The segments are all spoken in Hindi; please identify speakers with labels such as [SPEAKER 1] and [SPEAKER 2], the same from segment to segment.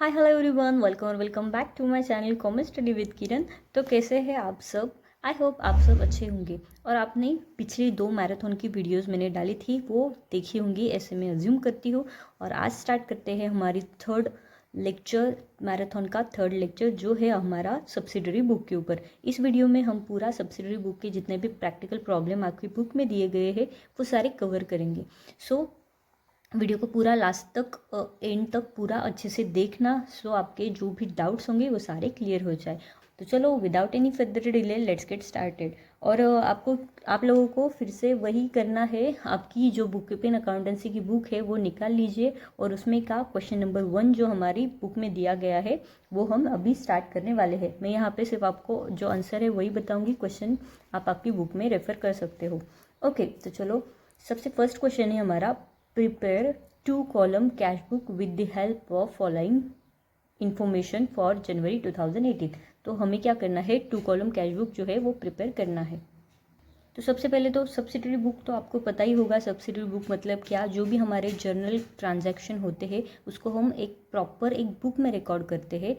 [SPEAKER 1] हाय हेलो एवरीवन, वेलकम और welcome back to my channel commerce study with Kiran. तो कैसे हैं आप सब? आई होप आप सब अच्छे होंगे। और आपने पिछली 2 मैराथन की वीडियोस मैंने डाली थी वो देखी होंगी, ऐसे मैं अज्यूम करती हूँ। और आज स्टार्ट करते हैं हमारी थर्ड लेक्चर, मैराथन का थर्ड लेक्चर जो है हमारा सब्सिडरी बुक के ऊपर। इस वीडियो में हम पूरा सब्सिडरी बुक के जितने भी प्रैक्टिकल प्रॉब्लम आपकी बुक में दिए गए हैं वो सारे कवर करेंगे। सो वीडियो को पूरा लास्ट तक एंड तक पूरा अच्छे से देखना, सो आपके जो भी डाउट्स होंगे वो सारे क्लियर हो जाए। तो चलो without any further delay let's get started. और आप लोगों को फिर से वही करना है, आपकी जो बुक कीपिंग अकाउंटेंसी की बुक है वो निकाल लीजिए और उसमें का क्वेश्चन नंबर 1 जो हमारी बुक में दिया गया है वो हम अभी स्टार्ट करने वाले हैं। मैं यहाँ पे सिर्फ आपको जो आंसर है वही बताऊँगी, क्वेश्चन आप आपकी बुक में रेफर कर सकते हो। ओके, तो चलो सबसे फर्स्ट क्वेश्चन है हमारा, prepare 2-column cash book with the help of following information for जनवरी 2018। तो हमें क्या करना है, 2 कॉलम कैश बुक जो है वो प्रिपेयर करना है। तो सबसे पहले तो सब्सिडरी बुक तो आपको पता ही होगा। सब्सिडरी बुक मतलब क्या, जो भी हमारे जर्नल ट्रांजैक्शन होते हैं उसको हम एक प्रॉपर एक बुक में रिकॉर्ड करते हैं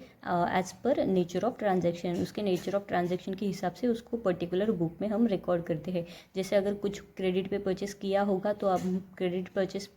[SPEAKER 1] as per nature of transaction. उसके नेचर ऑफ ट्रांजैक्शन के हिसाब से उसको पर्टिकुलर बुक में हम रिकॉर्ड करते हैं। जैसे अगर कुछ क्रेडिट पे परचेस किया होगा तो आप क्रेडिट परचेस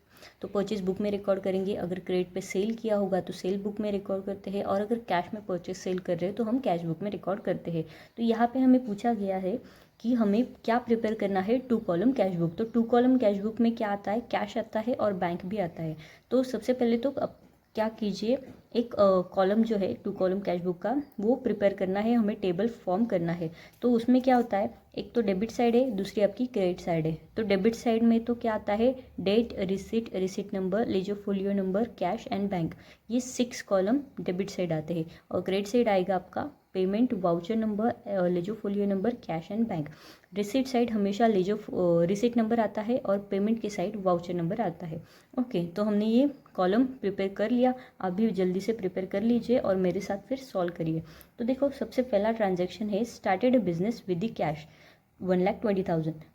[SPEAKER 1] तो परचेस बुक में रिकॉर्ड करेंगे। अगर क्रेडिट पे सेल किया होगा तो सेल बुक में रिकॉर्ड करते हैं। और अगर कैश में परचेस सेल कर रहे हैं तो हम कैश बुक में रिकॉर्ड करते हैं। तो यहाँ पे हमें पूछा गया है कि हमें क्या प्रिपेयर करना है, 2 कॉलम कैश बुक। तो 2 कॉलम कैश बुक में क्या आता है, कैश आता है और बैंक भी आता है। तो सबसे पहले तो अब क्या कीजिए, एक कॉलम जो है 2 कॉलम कैश बुक का वो प्रिपेयर करना है, हमें टेबल फॉर्म करना है। तो उसमें क्या होता है, एक तो डेबिट साइड है, दूसरी आपकी क्रेडिट साइड है। तो डेबिट साइड में तो क्या आता है, date, receipt, receipt number, ledger folio number, cash and bank, ये 6 कॉलम डेबिट साइड आते हैं। और क्रेडिट साइड आएगा आपका payment, voucher number, ledger folio number, cash and bank. Receipt side हमेशा लेजर रिसिट नंबर आता है और पेमेंट की साइड वाउचर नंबर आता है। ओके, तो हमने ये कॉलम प्रिपेयर कर लिया। आप भी जल्दी से प्रिपेयर कर लीजिए और मेरे साथ फिर सॉल्व करिए। तो देखो सबसे पहला ट्रांजैक्शन है, started a business with the cash 1,20,000।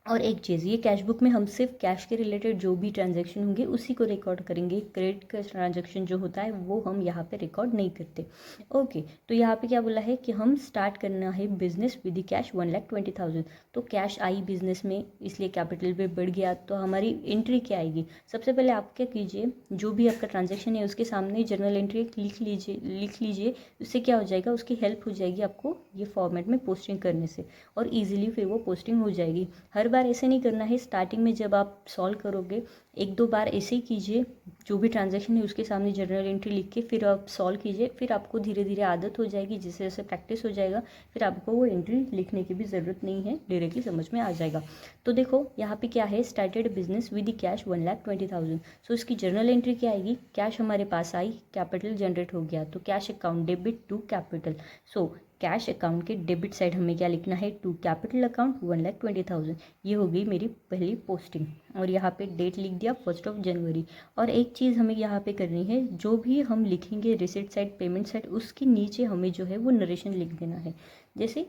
[SPEAKER 1] और एक चीज़, ये कैश बुक में हम सिर्फ कैश के रिलेटेड जो भी ट्रांजैक्शन होंगे उसी को रिकॉर्ड करेंगे। क्रेडिट का ट्रांजैक्शन जो होता है वो हम यहाँ पे रिकॉर्ड नहीं करते। ओके, तो यहाँ पे क्या बोला है कि हम स्टार्ट करना है बिजनेस विद कैश 1,20,000। तो कैश आई बिजनेस में, इसलिए कैपिटल पे बढ़ गया। तो हमारी एंट्री क्या आएगी, सबसे पहले आप क्या कीजिए, जो भी आपका ट्रांजेक्शन है उसके सामने जर्नल एंट्री लिख लीजिए। उससे क्या हो जाएगा, उसकी हेल्प हो जाएगी आपको ये फॉर्मेट में पोस्टिंग करने से, और ईजिली फिर वो पोस्टिंग हो जाएगी। हर बार ऐसे नहीं करना है, स्टार्टिंग में जब आप सॉल्व करोगे 1-2 बार ऐसे ही कीजिए, जो भी ट्रांजैक्शन है उसके सामने जर्नल एंट्री लिख के फिर आप सॉल्व कीजिए। फिर आपको धीरे धीरे आदत हो जाएगी, जैसे जैसे प्रैक्टिस हो जाएगा फिर आपको वो एंट्री लिखने की भी ज़रूरत नहीं है, डायरेक्टली समझ में आ जाएगा। तो देखो यहाँ पे क्या है, स्टार्टेड बिजनेस विद कैश 1,20,000। सो इसकी जर्नल एंट्री क्या आएगी, कैश हमारे पास आई, कैपिटल जनरेट हो गया, तो cash account debit to capital. So cash account के डेबिट साइड हमें क्या लिखना है, टू कैपिटल अकाउंट 1,20,000। ये हो गई मेरी पहली पोस्टिंग। और यहाँ पे डेट लिख दिया 1 जनवरी। और एक चीज़ हमें यहाँ पे करनी है, जो भी हम लिखेंगे रिसिट साइड, पेमेंट साइड, उसके नीचे हमें जो है वो नरेशन लिख देना है। जैसे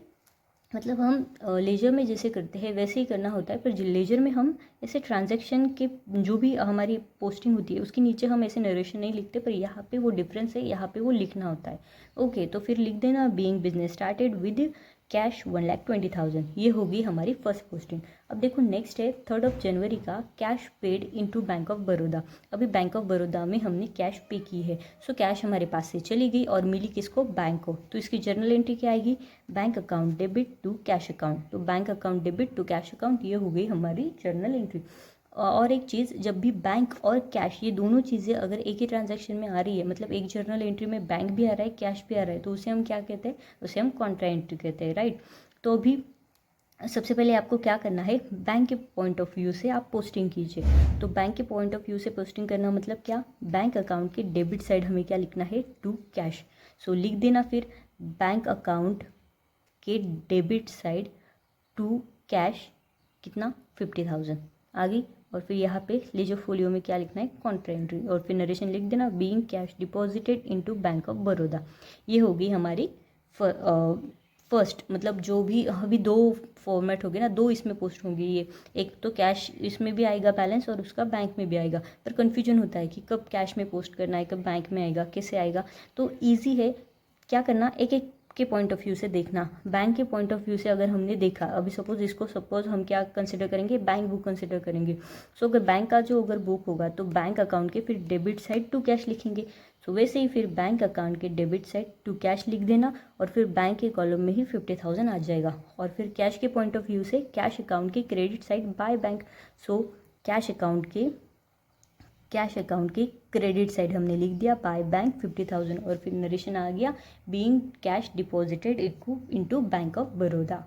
[SPEAKER 1] मतलब हम लेजर में जैसे करते हैं वैसे ही करना होता है, पर लेजर में हम ऐसे ट्रांजैक्शन के जो भी हमारी पोस्टिंग होती है उसके नीचे हम ऐसे नरेशन नहीं लिखते, पर यहाँ पे वो डिफरेंस है, यहाँ पे वो लिखना होता है। ओके, तो फिर लिख देना, being business started with cash 1,20,000। ये होगी हमारी फर्स्ट पोस्टिंग। अब देखो नेक्स्ट है 3 जनवरी का, cash paid into bank of Baroda. अभी बैंक ऑफ बड़ौदा में हमने कैश पे की है। सो कैश हमारे पास से चली गई और मिली किसको, बैंक को। तो इसकी जर्नल एंट्री क्या आएगी, bank account debit to cash account. तो bank account debit to cash account, ये हो गई हमारी जर्नल एंट्री। और एक चीज़, जब भी बैंक और कैश ये दोनों चीज़ें अगर एक ही ट्रांजैक्शन में आ रही है, मतलब एक जर्नल एंट्री में बैंक भी आ रहा है कैश भी आ रहा है, तो उसे हम क्या कहते हैं, उसे हम कॉन्ट्रा एंट्री कहते हैं, राइट। तो अभी सबसे पहले आपको क्या करना है, बैंक के पॉइंट ऑफ व्यू से आप पोस्टिंग कीजिए। तो बैंक के पॉइंट ऑफ व्यू से पोस्टिंग करना मतलब क्या, बैंक अकाउंट के डेबिट साइड हमें क्या लिखना है, टू कैश। सो लिख देना फिर बैंक अकाउंट के डेबिट साइड टू कैश, कितना, 50,000 आ गई। और फिर यहाँ पे लेजर फोलियो में क्या लिखना है, कॉन्ट्रा एंट्री, और फिर नरेशन लिख देना, being cash deposited into bank of Baroda. ये होगी हमारी फर्स्ट फर्स्ट मतलब जो भी अभी दो फॉर्मेट हो गए ना, दो इसमें पोस्ट होंगे ये, एक तो कैश इसमें भी आएगा बैलेंस और उसका बैंक में भी आएगा। पर कन्फ्यूजन होता है कि कब कैश में पोस्ट करना है, कब बैंक में आएगा, कैसे आएगा। तो ईजी है, क्या करना, एक एक के पॉइंट ऑफ व्यू से देखना। बैंक के पॉइंट ऑफ व्यू से अगर हमने देखा, अभी सपोज हम क्या कंसिडर करेंगे, बैंक बुक कंसिडर करेंगे। सो अगर बैंक का जो अगर बुक होगा तो बैंक अकाउंट के फिर डेबिट साइड टू कैश लिखेंगे। सो वैसे ही फिर बैंक अकाउंट के डेबिट साइड टू कैश लिख देना और फिर बैंक के कॉलम में ही 50,000 आ जाएगा। और फिर कैश के पॉइंट ऑफ व्यू से कैश अकाउंट के credit side by bank. So cash account की क्रेडिट साइड हमने लिख दिया बाय बैंक 50,000 और फिर नरेशन आ गया being cash deposited into bank of Baroda.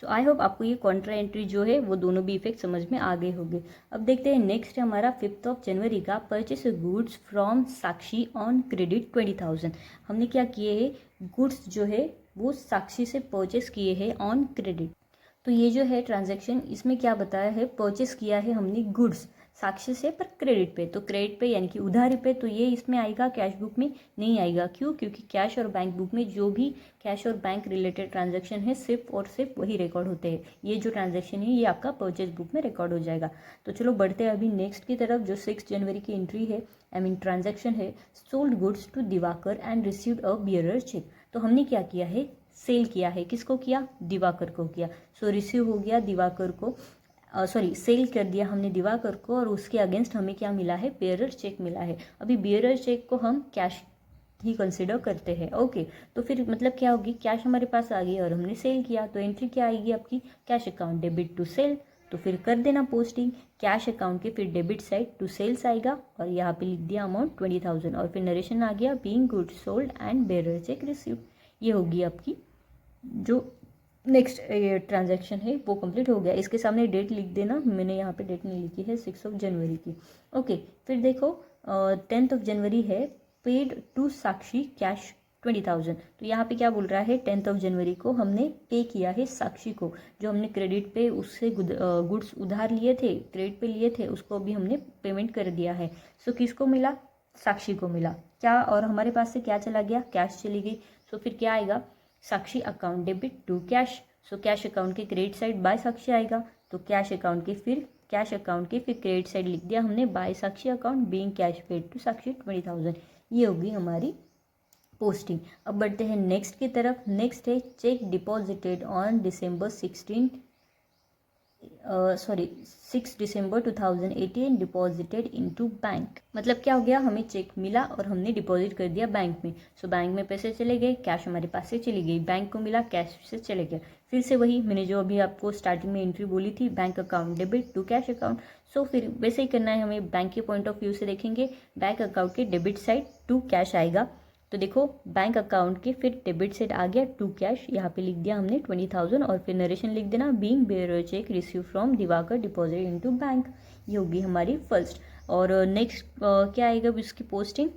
[SPEAKER 1] So I hope आपको ये कॉन्ट्रा एंट्री जो है वो दोनों भी इफेक्ट समझ में आ गए होंगे। अब देखते हैं नेक्स्ट है हमारा 5 जनवरी का purchase goods from Sakshi on credit 20,000। हमने क्या किए है, गुड्स जो है वो साक्षी से परचेस किए हैं ऑन क्रेडिट। तो ये जो है ट्रांजैक्शन, इसमें क्या बताया है, परचेस किया है हमने गुड्स साक्षी से पर क्रेडिट पे। तो क्रेडिट पे यानी कि उधारी पे, तो ये इसमें आएगा, कैश बुक में नहीं आएगा। क्यों? क्योंकि कैश और बैंक बुक में जो भी कैश और बैंक रिलेटेड ट्रांजैक्शन है सिर्फ और सिर्फ वही रिकॉर्ड होते हैं। ये जो ट्रांजैक्शन है ये आपका परचेज बुक में रिकॉर्ड हो जाएगा। तो चलो बढ़ते हैं अभी नेक्स्ट की तरफ, जो 6 जनवरी की एंट्री है, ट्रांजैक्शन है, sold goods to Diwakar and received a bearer cheque. तो हमने क्या किया है, सेल किया है, किसको किया, दिवाकर को किया। सो रिसीव हो गया दिवाकर को, सेल कर दिया हमने दिवाकर को और उसके अगेंस्ट हमें क्या मिला है, बेयरर चेक मिला है। अभी बेयरर चेक को हम कैश ही कंसिडर करते हैं। ओके, तो फिर मतलब क्या होगी, कैश हमारे पास आ गई और हमने सेल किया, तो एंट्री क्या आएगी आपकी, cash account debit to sale. तो फिर कर देना पोस्टिंग कैश अकाउंट के फिर डेबिट साइड टू सेल्स आएगा और यहाँ पे लिख दिया अमाउंट 20,000 और फिर नरेशन आ गया being goods sold and bearer check received. ये होगी आपकी जो नेक्स्ट ट्रांजैक्शन है वो कंप्लीट हो गया। इसके सामने डेट लिख देना, मैंने यहाँ पे डेट नहीं लिखी है, 6 जनवरी की। ओके, फिर देखो 10 जनवरी है, पेड टू साक्षी कैश 20,000। तो यहाँ पे क्या बोल रहा है, 10 जनवरी को हमने पे किया है साक्षी को, जो हमने क्रेडिट पे उससे गुड्स उधार लिए थे, क्रेडिट पे लिए थे, उसको अभी हमने पेमेंट कर दिया है। सो किसको मिला, साक्षी को मिला क्या, और हमारे पास से क्या चला गया, कैश चली गई। सो फिर क्या आएगा, Sakshi account debit to cash. So cash account के क्रेडिट साइड बाय साक्षी आएगा, तो कैश अकाउंट के फिर क्रेडिट साइड लिख दिया हमने by Sakshi account being cash paid to Sakshi 20,000। ये होगी हमारी पोस्टिंग। अब बढ़ते हैं नेक्स्ट की तरफ। नेक्स्ट है check deposited on December 6 December 2018 deposited into bank. मतलब क्या हो गया, हमें चेक मिला और हमने डिपॉजिट कर दिया बैंक में। सो बैंक में पैसे चले गए, कैश हमारे पास से चली गई, बैंक को मिला, कैश से चले गया। फिर से वही मैंने जो अभी आपको स्टार्टिंग में एंट्री बोली थी, bank account debit to cash account. So फिर वैसे ही करना है हमें, बैंक के पॉइंट ऑफ व्यू से देखेंगे, बैंक अकाउंट के डेबिट साइड टू कैश आएगा। तो देखो बैंक अकाउंट के फिर डेबिट साइड आ गया टू कैश, यहाँ पे लिख दिया हमने 20,000 और फिर नरेशन लिख देना being bearer cheque receive from Diwakar deposit into bank. ये होगी हमारी फर्स्ट। और नेक्स्ट क्या आएगा इसकी पोस्टिंग,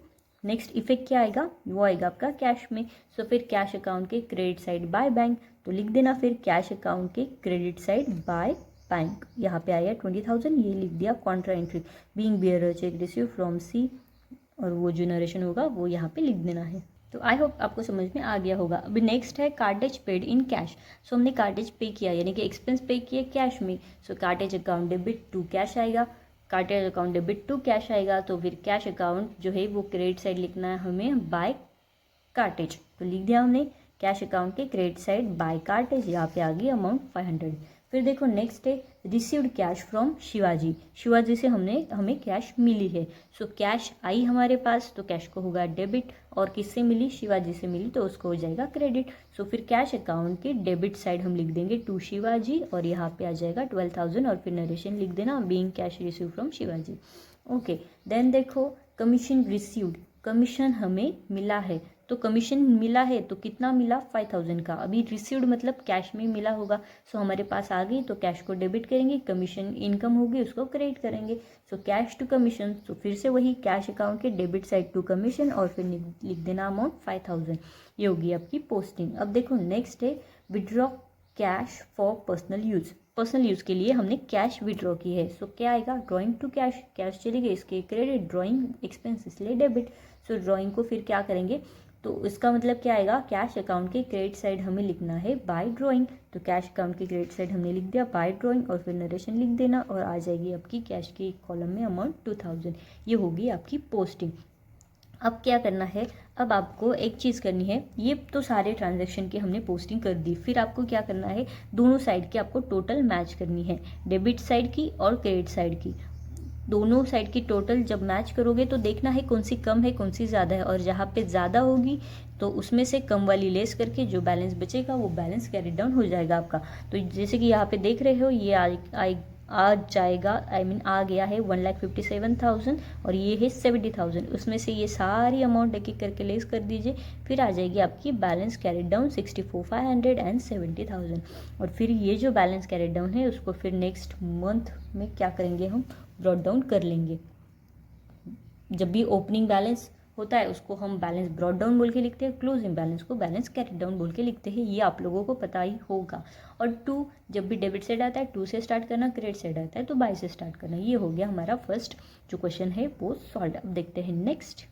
[SPEAKER 1] नेक्स्ट इफेक्ट क्या आएगा, वो आएगा आपका कैश में। सो फिर कैश अकाउंट के क्रेडिट साइड बाय बैंक, तो लिख देना फिर कैश अकाउंट के क्रेडिट साइड बाय बैंक। यहाँ पे आया 20,000, ये लिख दिया contra entry being bearer cheque receive from C, और वो जो नरेशन होगा वो यहाँ पे लिख देना है। तो आई होप आपको समझ में आ गया होगा। अभी नेक्स्ट है कार्टेज पेड इन कैश। सो हमने कार्टेज पे किया यानी कि एक्सपेंस पे किया कैश में। So cartage account debit to cash आएगा, cartage account debit to cash आएगा, तो फिर कैश अकाउंट जो है वो क्रेडिट साइड लिखना है हमें बाय कार्टेज। तो लिख दिया हमने कैश अकाउंट के क्रेडिट साइड बाय कार्टेज, यहाँ पे आ गई अमाउंट 500। फिर देखो नेक्स्ट है received cash from Shivaji. Shivaji से हमें कैश मिली है। सो कैश आई हमारे पास, तो कैश को होगा डेबिट, और किससे मिली, शिवाजी से मिली, तो उसको हो जाएगा क्रेडिट। सो फिर कैश अकाउंट के डेबिट साइड हम लिख देंगे टू शिवाजी और यहाँ पे आ जाएगा 12,000 और फिर नरेशन लिख देना being cash receive from Shivaji. Okay, then देखो कमीशन रिसीव्ड, कमीशन हमें मिला है, तो कमीशन मिला है तो कितना मिला, 5,000 का। अभी रिसीव्ड मतलब कैश में मिला होगा, सो हमारे पास आ गई, तो कैश को डेबिट करेंगे, कमीशन इनकम होगी उसको क्रेडिट करेंगे। सो कैश टू कमीशन, तो फिर से वही कैश अकाउंट के डेबिट साइड टू कमीशन और फिर लिख देना अमाउंट 5,000। ये होगी आपकी पोस्टिंग। अब देखो नेक्स्ट है withdraw cash for personal use. Personal use के लिए हमने कैश विड्रॉ की है। सो क्या आएगा, ड्राइंग टू कैश, कैश चली गई, इसके क्रेडिट, ड्राइंग एक्सपेंस इसलिए डेबिट। सो ड्राइंग को फिर क्या करेंगे, तो इसका मतलब क्या आएगा, कैश अकाउंट के क्रेडिट साइड हमें लिखना है बाय ड्राइंग। तो कैश अकाउंट के क्रेडिट साइड हमने लिख दिया बाय ड्राइंग, और फिर नरेशन लिख देना, और आ जाएगी आपकी कैश के कॉलम में अमाउंट 2000। ये होगी आपकी पोस्टिंग। अब क्या करना है, अब आपको एक चीज़ करनी है, ये तो सारे ट्रांजैक्शन की हमने पोस्टिंग कर दी, फिर आपको क्या करना है, दोनों साइड की आपको टोटल मैच करनी है, डेबिट साइड की और क्रेडिट साइड की। दोनों साइड की टोटल जब मैच करोगे तो देखना है कौन सी कम है कौन सी ज़्यादा है, और जहाँ पे ज़्यादा होगी तो उसमें से कम वाली लेस करके जो बैलेंस बचेगा वो बैलेंस कैरी डाउन हो जाएगा आपका। तो जैसे कि यहाँ पे देख रहे हो, ये आ जाएगा, आ गया है 1,57,000 और ये है 70,000। उसमें से ये सारी अमाउंट एक एक करके लेस कर दीजिए, फिर आ जाएगी आपकी बैलेंस कैरी डाउन 64,500 एंड 70,000। और फिर ये जो बैलेंस कैरी डाउन है उसको फिर नेक्स्ट मंथ में क्या करेंगे, हम ब्रॉट डाउन कर लेंगे। जब भी ओपनिंग बैलेंस होता है उसको हम बैलेंस ब्रॉट डाउन बोल के लिखते हैं, क्लोजिंग बैलेंस को बैलेंस कैरी डाउन बोल के लिखते हैं, ये आप लोगों को पता ही होगा। और 2 जब भी डेबिट साइड आता है 2 से स्टार्ट करना, क्रेडिट साइड आता है तो बाय से स्टार्ट करना। ये हो गया हमारा फर्स्ट जो क्वेश्चन है वो सॉल्व। अब देखते हैं नेक्स्ट।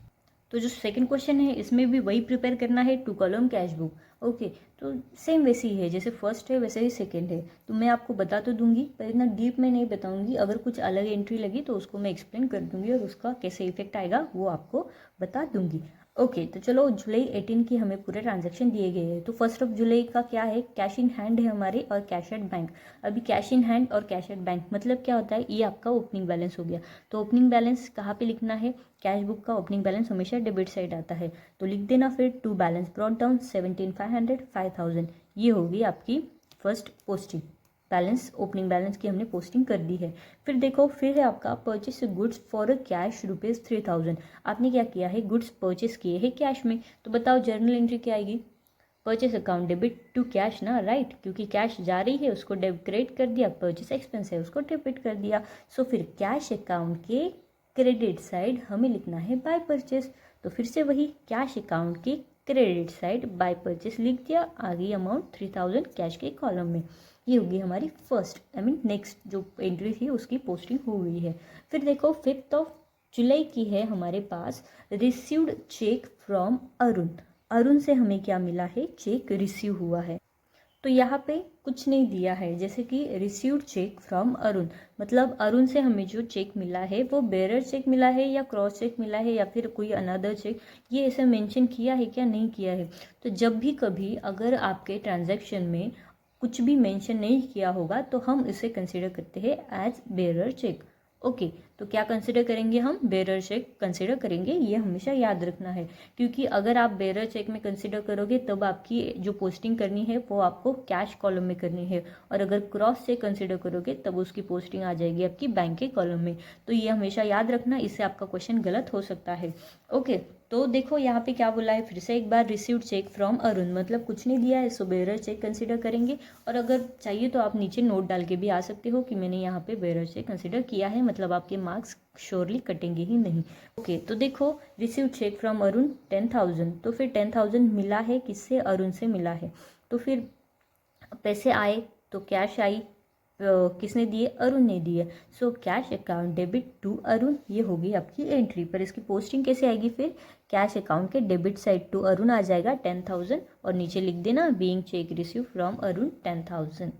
[SPEAKER 1] तो जो सेकंड क्वेश्चन है इसमें भी वही प्रिपेयर करना है, 2 कॉलम कैश बुक। ओके, तो सेम वैसे ही है जैसे फर्स्ट है वैसे ही सेकंड है। तो मैं आपको बता तो दूंगी पर इतना डीप में नहीं बताऊंगी, अगर कुछ अलग एंट्री लगी तो उसको मैं एक्सप्लेन कर दूंगी और उसका कैसे इफेक्ट आएगा वो आपको बता दूंगी। ओके, तो चलो जुलाई 18 की हमें पूरे ट्रांजैक्शन दिए गए हैं। तो फर्स्ट ऑफ जुलाई का क्या है, कैश इन हैंड है हमारे और कैश एट बैंक। अभी कैश इन हैंड और कैश एट बैंक मतलब क्या होता है, ये आपका ओपनिंग बैलेंस हो गया। तो ओपनिंग बैलेंस कहाँ पे लिखना है, कैश बुक का ओपनिंग बैलेंस हमेशा डेबिट साइड आता है, तो लिख देना फिर 2 बैलेंस ब्रॉट डाउन 17,500 5,000। ये होगी आपकी first posting. Balance opening balance की हमने पोस्टिंग कर दी है। फिर देखो, फिर है आपका परचेस गुड्स फॉर कैश ₹3,000। आपने क्या किया है, गुड्स परचेस किए हैं कैश में। तो बताओ जर्नल एंट्री क्या आएगी, purchase account debit to cash ना, राइट, क्योंकि कैश जा रही है उसको क्रेडिट कर दिया, परचेस एक्सपेंस है उसको डेबिट कर दिया। सो फिर कैश अकाउंट के क्रेडिट साइड हमें लिखना है बाय परचेस। तो फिर से वही कैश अकाउंट के क्रेडिट साइड बाय परचेस लिख दिया, आ गई अमाउंट 3,000 कैश के कॉलम में। ये होगी हमारी फर्स्ट नेक्स्ट जो एंट्री थी उसकी पोस्टिंग हो गई है। फिर देखो 5 जुलाई की है हमारे पास, received cheque from Arun. Arun से हमें क्या मिला है, चेक रिसीव हुआ है। तो यहाँ पे कुछ नहीं दिया है, जैसे कि रिसीव्ड चेक फ्रॉम अरुण मतलब अरुण से हमें जो चेक मिला है वो बेरर चेक मिला है या क्रॉस चेक मिला है या फिर कोई अनदर चेक, ये ऐसे मेंशन किया है क्या, नहीं किया है। तो जब भी कभी अगर आपके ट्रांजैक्शन में कुछ भी मेंशन नहीं किया होगा तो हम इसे कंसिडर करते हैं एज बेरर चेक। ओके, तो क्या कंसिडर करेंगे हम, बेरर चेक कंसिडर करेंगे, ये हमेशा याद रखना है। क्योंकि अगर आप बेरर चेक में कंसिडर करोगे तब आपकी जो पोस्टिंग करनी है वो आपको कैश कॉलम में करनी है, और अगर क्रॉस चेक कंसिडर करोगे तब उसकी पोस्टिंग आ जाएगी आपकी बैंक के कॉलम में। तो ये हमेशा याद रखना, इससे आपका क्वेश्चन गलत हो सकता है। ओके, तो देखो यहाँ पे क्या बोला है, फिर से एक बार, रिसीव्ड चेक फ्रॉम अरुण मतलब कुछ नहीं दिया है, सो बेरर चेक कंसिडर करेंगे। और अगर चाहिए तो आप नीचे नोट डाल के भी आ सकते हो कि मैंने यहाँ पे बेरर चेक कंसिडर किया है, मतलब आपके मार्क्स श्योरली कटेंगे ही नहीं। ओके, तो देखो रिसीव्ड चेक फ्रॉम अरुण 10,000, तो फिर 10,000 मिला है किससे, अरुण से मिला है। तो फिर पैसे आए तो कैश आई, किसने दिए, अरुण ने दिए। So cash account debit to Arun, ये होगी आपकी एंट्री। पर इसकी पोस्टिंग कैसे आएगी, फिर कैश अकाउंट के डेबिट साइड टू अरुण आ जाएगा 10,000 और नीचे लिख देना being cheque receive from Arun 10,000।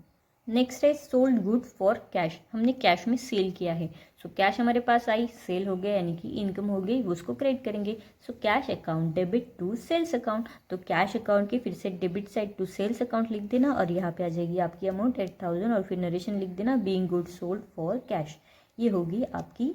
[SPEAKER 1] Next है सोल्ड गुड फॉर कैश, हमने कैश में सेल किया है। सो कैश हमारे पास आई, सेल हो गया यानी कि इनकम हो गई, वो उसको क्रेडिट करेंगे। So cash account debit to sales account, तो कैश अकाउंट के फिर से debit side to sales account लिख देना और यहाँ पे आ जाएगी आपकी अमाउंट 8,000 और फिर नरेशन लिख देना being good sold for cash. ये होगी आपकी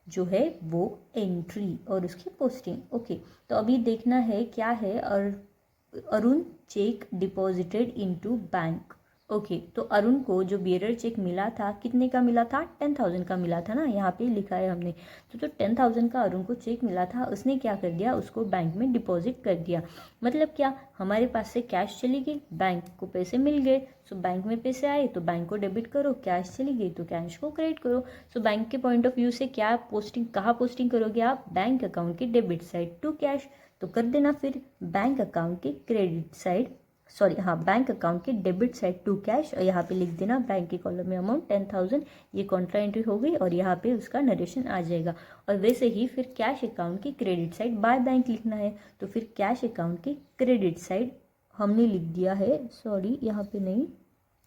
[SPEAKER 1] जो है वो एंट्री और उसकी पोस्टिंग। ओके, तो अभी देखना है क्या है, और Arun check deposited into bank. Okay, तो अरुण को जो बेरर चेक मिला था कितने का मिला था, 10,000 का मिला था ना, यहाँ पे लिखा है हमने। तो 10,000 का अरुण को चेक मिला था, उसने क्या कर दिया, उसको बैंक में डिपॉजिट कर दिया। मतलब क्या, हमारे पास से कैश चली गई, बैंक को पैसे मिल गए। सो बैंक में पैसे आए तो बैंक को डेबिट करो, कैश चली गई तो कैश को क्रेडिट करो। सो बैंक के पॉइंट ऑफ व्यू से क्या पोस्टिंग, कहाँ पोस्टिंग करोगे आप, बैंक अकाउंट के डेबिट साइड टू कैश। तो कर देना फिर बैंक अकाउंट के क्रेडिट साइड सॉरी हाँ, बैंक अकाउंट के डेबिट साइड टू कैश, और यहाँ पे लिख देना बैंक के कॉलम में अमाउंट 10,000, ये कॉन्ट्रा एंट्री हो गई और यहाँ पे उसका नरेशन आ जाएगा। और वैसे ही फिर कैश अकाउंट की क्रेडिट साइड बाय बैंक लिखना है, तो फिर कैश अकाउंट की क्रेडिट साइड हमने लिख दिया है, सॉरी यहाँ पे नहीं,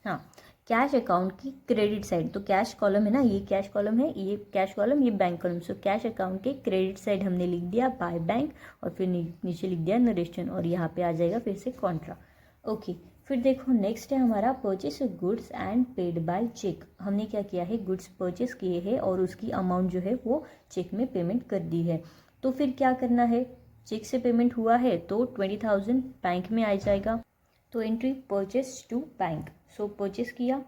[SPEAKER 1] हाँ, कैश अकाउंट की क्रेडिट साइड, तो कैश कॉलम है ना, ये कैश कॉलम है, ये कैश कॉलम, ये बैंक कॉलम, सो कैश अकाउंट के क्रेडिट साइड हमने लिख दिया बाय बैंक, और फिर नीचे लिख दिया नरेशन, और यहाँ पे आ जाएगा फिर से कॉन्ट्रा। ओके, फिर देखो नेक्स्ट है हमारा purchase goods and paid by cheque. हमने क्या किया है, गुड्स परचेस किए हैं और उसकी अमाउंट जो है वो चेक में पेमेंट कर दी है। तो फिर क्या करना है, चेक से पेमेंट हुआ है तो 20,000 बैंक में आ जाएगा, तो entry purchase to bank, so purchase किया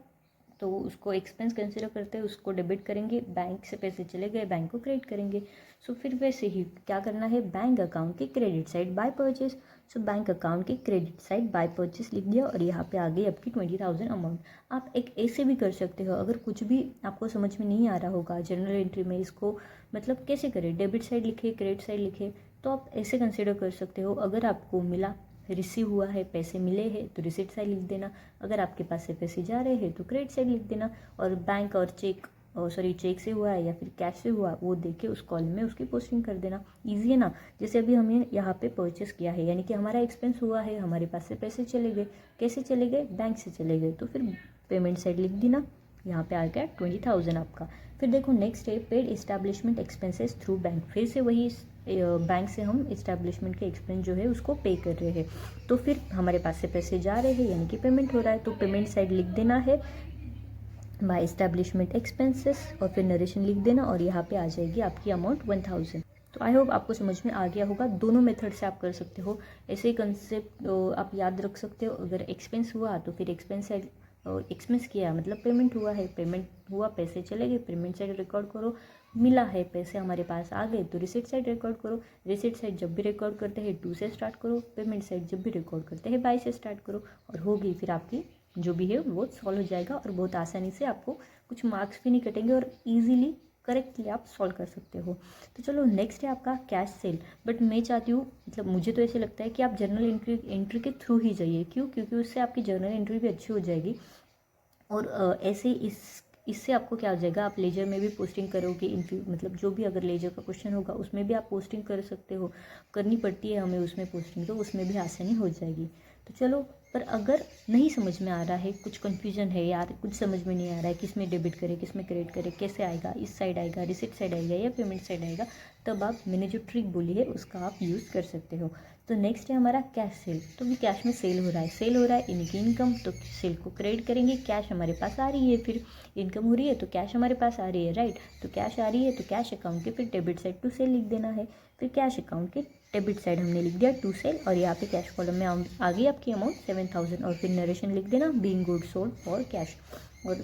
[SPEAKER 1] तो उसको एक्सपेंस कंसिडर करते हैं, उसको डेबिट करेंगे, बैंक से पैसे चले गए बैंक को क्रेडिट करेंगे। सो फिर वैसे ही क्या करना है, बैंक अकाउंट की credit side by purchase, so bank account की क्रेडिट साइड बाय परचेस लिख दिया और यहाँ पे आ गई आपकी 20,000 अमाउंट। आप एक ऐसे भी कर सकते हो, अगर कुछ भी आपको समझ में नहीं आ रहा होगा जनरल एंट्री में इसको मतलब कैसे करें, डेबिट साइड लिखे क्रेडिट साइड लिखे, तो आप ऐसे कंसिडर कर सकते हो। अगर आपको मिला, रिसीव हुआ है, पैसे मिले हैं तो रिसिप्ट साइड लिख देना, अगर आपके पास से पैसे जा रहे हैं तो क्रेडिट साइड लिख देना, और बैंक और चेक चेक से हुआ है या फिर कैश से हुआ वो देख के उस कॉलम में उसकी पोस्टिंग कर देना। ईजी है ना। जैसे अभी हमें यहाँ पे परचेस किया है यानी कि हमारा एक्सपेंस हुआ है, हमारे पास से पैसे चले गए, कैसे चले गए, बैंक से चले गए, तो फिर पेमेंट साइड लिख देना, यहाँ पे आ गया 20,000 आपका। फिर देखो नेक्स्ट है paid establishment expenses through bank, फिर से वही बैंक से हम इस्टेब्लिशमेंट के एक्सपेंस जो है उसको पे कर रहे हैं, तो फिर हमारे पास से पैसे जा रहे हैं यानी कि पेमेंट हो रहा है, तो पेमेंट साइड लिख देना है बाय इस्टेब्लिशमेंट एक्सपेंसेस और फिर नरेशन लिख देना और यहाँ पे आ जाएगी आपकी अमाउंट 1,000। तो आई होप आपको समझ में आ गया होगा। दोनों मेथड से आप कर सकते हो, ऐसे ही कंसेप्ट आप याद रख सकते हो। अगर एक्सपेंस हुआ तो फिर एक्सपेंस साइड, एक्सपेंस किया मतलब पेमेंट हुआ है, पेमेंट हुआ पैसे चले गए, पेमेंट साइड रिकॉर्ड करो, मिला है पैसे हमारे पास आ गए तो रिसिप्ट साइड रिकॉर्ड करो। रिसिप्ट साइड जब भी रिकॉर्ड करते हैं 2 से स्टार्ट करो, पेमेंट साइड जब भी रिकॉर्ड करते हैं 22 से स्टार्ट करो, और होगी फिर आपकी जो भी है वो सॉल्व हो जाएगा और बहुत आसानी से आपको कुछ मार्क्स भी नहीं कटेंगे और ईजिली करेक्टली आप सॉल्व कर सकते हो। तो चलो नेक्स्ट है आपका कैश सेल। बट मैं चाहती हूँ, मतलब मुझे तो ऐसे लगता है कि आप जर्नल एंट्री के थ्रू ही जाइए। क्यों? क्योंकि उससे आपकी जर्नल एंट्री भी अच्छी हो जाएगी और ऐसे इससे आपको क्या हो जाएगा, आप लेजर में भी पोस्टिंग करोगे मतलब जो भी अगर लेजर का क्वेश्चन होगा उसमें भी आप पोस्टिंग कर सकते हो, करनी पड़ती है हमें उसमें पोस्टिंग, तो उसमें भी आसानी हो जाएगी। तो चलो, पर अगर नहीं समझ में आ रहा है, कुछ कन्फ्यूजन है यार, कुछ समझ में नहीं आ रहा है किस में डेबिट करे किस में क्रेडिट करे, कैसे आएगा, इस साइड आएगा, रिसिप्ट साइड आएगा या पेमेंट साइड आएगा, तब आप मैंने जो ट्रिक बोली है उसका आप यूज़ कर सकते हो। तो नेक्स्ट है हमारा कैश सेल। तो भी कैश में सेल हो रहा है, सेल हो रहा है यानी कि इनकम, तो सेल को क्रेडिट करेंगे, कैश हमारे पास आ रही है, फिर इनकम हो रही है तो कैश हमारे पास आ रही है, राइट। तो कैश आ रही है तो कैश अकाउंट के फिर डेबिट साइड टू सेल लिख देना है, फिर कैश अकाउंट के डेबिट साइड हमने लिख दिया टू सेल और यहाँ पे कैश कॉलम में आ गई आपकी अमाउंट 7,000 और फिर नरेशन लिख देना being good sold for cash. और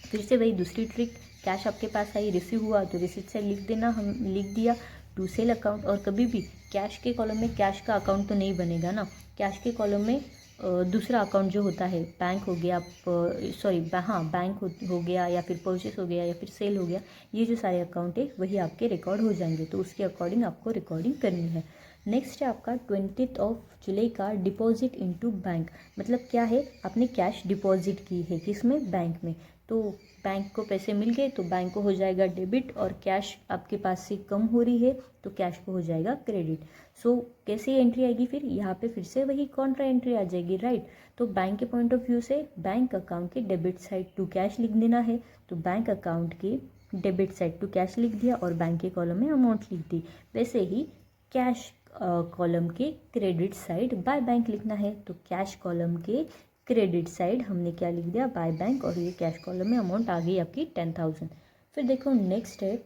[SPEAKER 1] फिर से वही दूसरी ट्रिक, कैश आपके पास आई, रिसीव हुआ तो रिसीट साइड लिख देना, हम लिख दिया टू सेल अकाउंट। और कभी भी कैश के कॉलम में कैश का अकाउंट तो नहीं बनेगा ना, कैश के कॉलम में दूसरा अकाउंट जो होता है, बैंक हो गया, बैंक हो गया या फिर परचेस हो गया या फिर सेल हो गया, ये जो सारे अकाउंट है वही आपके रिकॉर्ड हो जाएंगे, तो उसके अकॉर्डिंग आपको रिकॉर्डिंग करनी है। नेक्स्ट है आपका 20 जुलाई का डिपॉजिट इनटू बैंक। मतलब क्या है, आपने कैश डिपॉजिट की है किसमें, बैंक में, तो बैंक को पैसे मिल गए तो बैंक को हो जाएगा डेबिट, और कैश आपके पास से कम हो रही है तो कैश को हो जाएगा क्रेडिट। सो कैसी एंट्री आएगी, फिर यहाँ पे फिर से वही कॉन्ट्रा एंट्री आ जाएगी, राइट। तो बैंक के पॉइंट ऑफ व्यू से बैंक अकाउंट के डेबिट साइड टू कैश लिख देना है, तो बैंक अकाउंट के डेबिट साइड टू कैश लिख दिया और बैंक के कॉलम में अमाउंट लिख दी। वैसे ही कैश कॉलम के क्रेडिट साइड बाय बैंक लिखना है, तो कैश कॉलम के क्रेडिट साइड हमने क्या लिख दिया, बाय बैंक, और ये कैश कॉलम में अमाउंट आ गई आपकी 10,000। फिर देखो नेक्स्ट है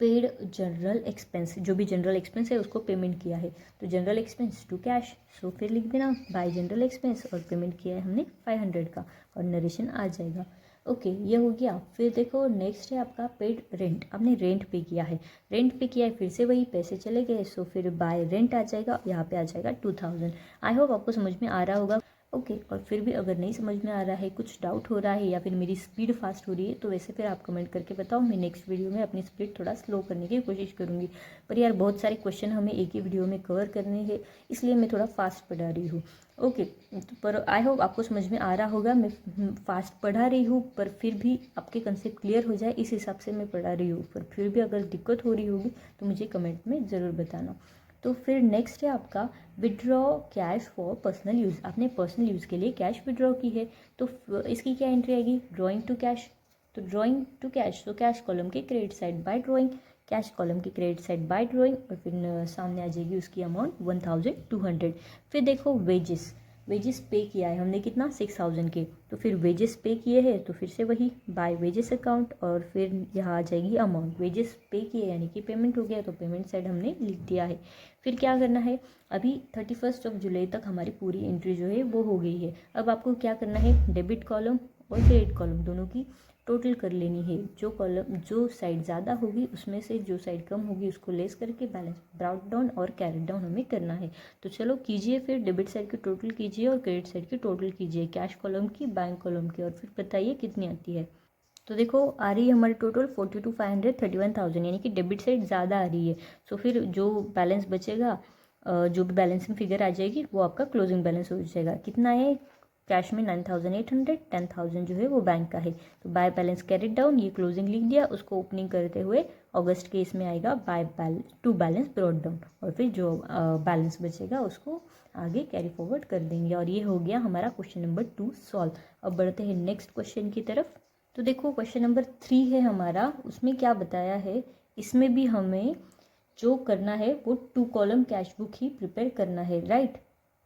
[SPEAKER 1] पेड जनरल एक्सपेंस। जो भी जनरल एक्सपेंस है उसको पेमेंट किया है, तो जनरल एक्सपेंस टू कैश, सो फिर लिख देना बाय जनरल एक्सपेंस और पेमेंट किया है हमने 500 का और नरेशन आ जाएगा। ओके, ये हो गया। फिर देखो नेक्स्ट है आपका पेड रेंट। आपने रेंट पे किया है, रेंट पे किया है, फिर से वही पैसे चले गए, सो फिर बाय रेंट आ जाएगा, यहाँ पे आ जाएगा 2,000। आई होप आपको समझ में आ रहा होगा। ओके। और फिर भी अगर नहीं समझ में आ रहा है, कुछ डाउट हो रहा है या फिर मेरी स्पीड फास्ट हो रही है, तो वैसे फिर आप कमेंट करके बताओ। मैं नेक्स्ट वीडियो में अपनी स्पीड थोड़ा स्लो करने की कोशिश करूँगी। पर यार बहुत सारे क्वेश्चन हमें एक ही वीडियो में कवर करने हैं, इसलिए मैं थोड़ा फास्ट पढ़ा रही हूँ। ओके, पर आई होप आपको समझ में आ रहा होगा। मैं फास्ट पढ़ा रही हूँ, पर फिर भी आपके कंसेप्ट क्लियर हो जाए इस हिसाब से मैं पढ़ा रही हूँ। पर फिर भी अगर दिक्कत हो रही होगी तो मुझे कमेंट में ज़रूर बताना। तो फिर नेक्स्ट है आपका withdraw cash for personal use. आपने पर्सनल यूज़ के लिए कैश विड्रॉ की है, तो इसकी क्या एंट्री आएगी? Drawing to cash. तो ड्रॉइंग टू कैश, तो कैश कॉलम के credit side by drawing, cash column की क्रेडिट साइड बाय ड्रॉइंग, और फिर सामने आ जाएगी उसकी अमाउंट 1200। फिर देखो वेजेस, वेजेस पे किया है हमने कितना? 6000 के। तो फिर वेजेस पे किए हैं तो फिर से वही बाय वेजेस अकाउंट, और फिर यहाँ आ जाएगी अमाउंट। वेजेस पे किए यानी कि पेमेंट हो गया, तो पेमेंट साइड हमने लिख दिया है। फिर क्या करना है? अभी 31 जुलाई तक हमारी पूरी एंट्री जो है वो हो गई है। अब आपको क्या करना है? डेबिट कॉलम और क्रेडिट कॉलम दोनों की टोटल कर लेनी है। जो कॉलम, जो साइड ज़्यादा होगी उसमें से जो साइड कम होगी उसको लेस करके बैलेंस ब्राउट डाउन और कैरेट डाउन हमें करना है। तो चलो कीजिए, फिर डेबिट साइड की टोटल कीजिए और क्रेडिट साइड की टोटल कीजिए, कैश कॉलम की, बैंक कॉलम की, और फिर बताइए कितनी आती है। तो देखो आ रही है हमारी टोटल 42,531,000, यानी कि डेबिट साइड ज़्यादा आ रही है। सो फिर जो बैलेंस बचेगा, जो भी बैलेंसिंग फिगर आ जाएगी वो आपका क्लोजिंग बैलेंस हो जाएगा। कितना है? कैश में 9,800, 10,000 जो है वो बैंक का है। तो बाय बैलेंस कैरिड डाउन, ये क्लोजिंग लिख दिया। उसको ओपनिंग करते हुए अगस्त के इसमें आएगा by two balance brought down, और फिर जो बैलेंस बचेगा उसको आगे कैरी फॉरवर्ड कर देंगे। और ये हो गया हमारा क्वेश्चन नंबर 2 सॉल्व। अब बढ़ते हैं नेक्स्ट क्वेश्चन की तरफ। तो देखो क्वेश्चन नंबर 3 है हमारा, उसमें क्या बताया है? इसमें भी हमें जो करना है वो 2 कॉलम कैश बुक ही प्रिपेयर करना है, राइट?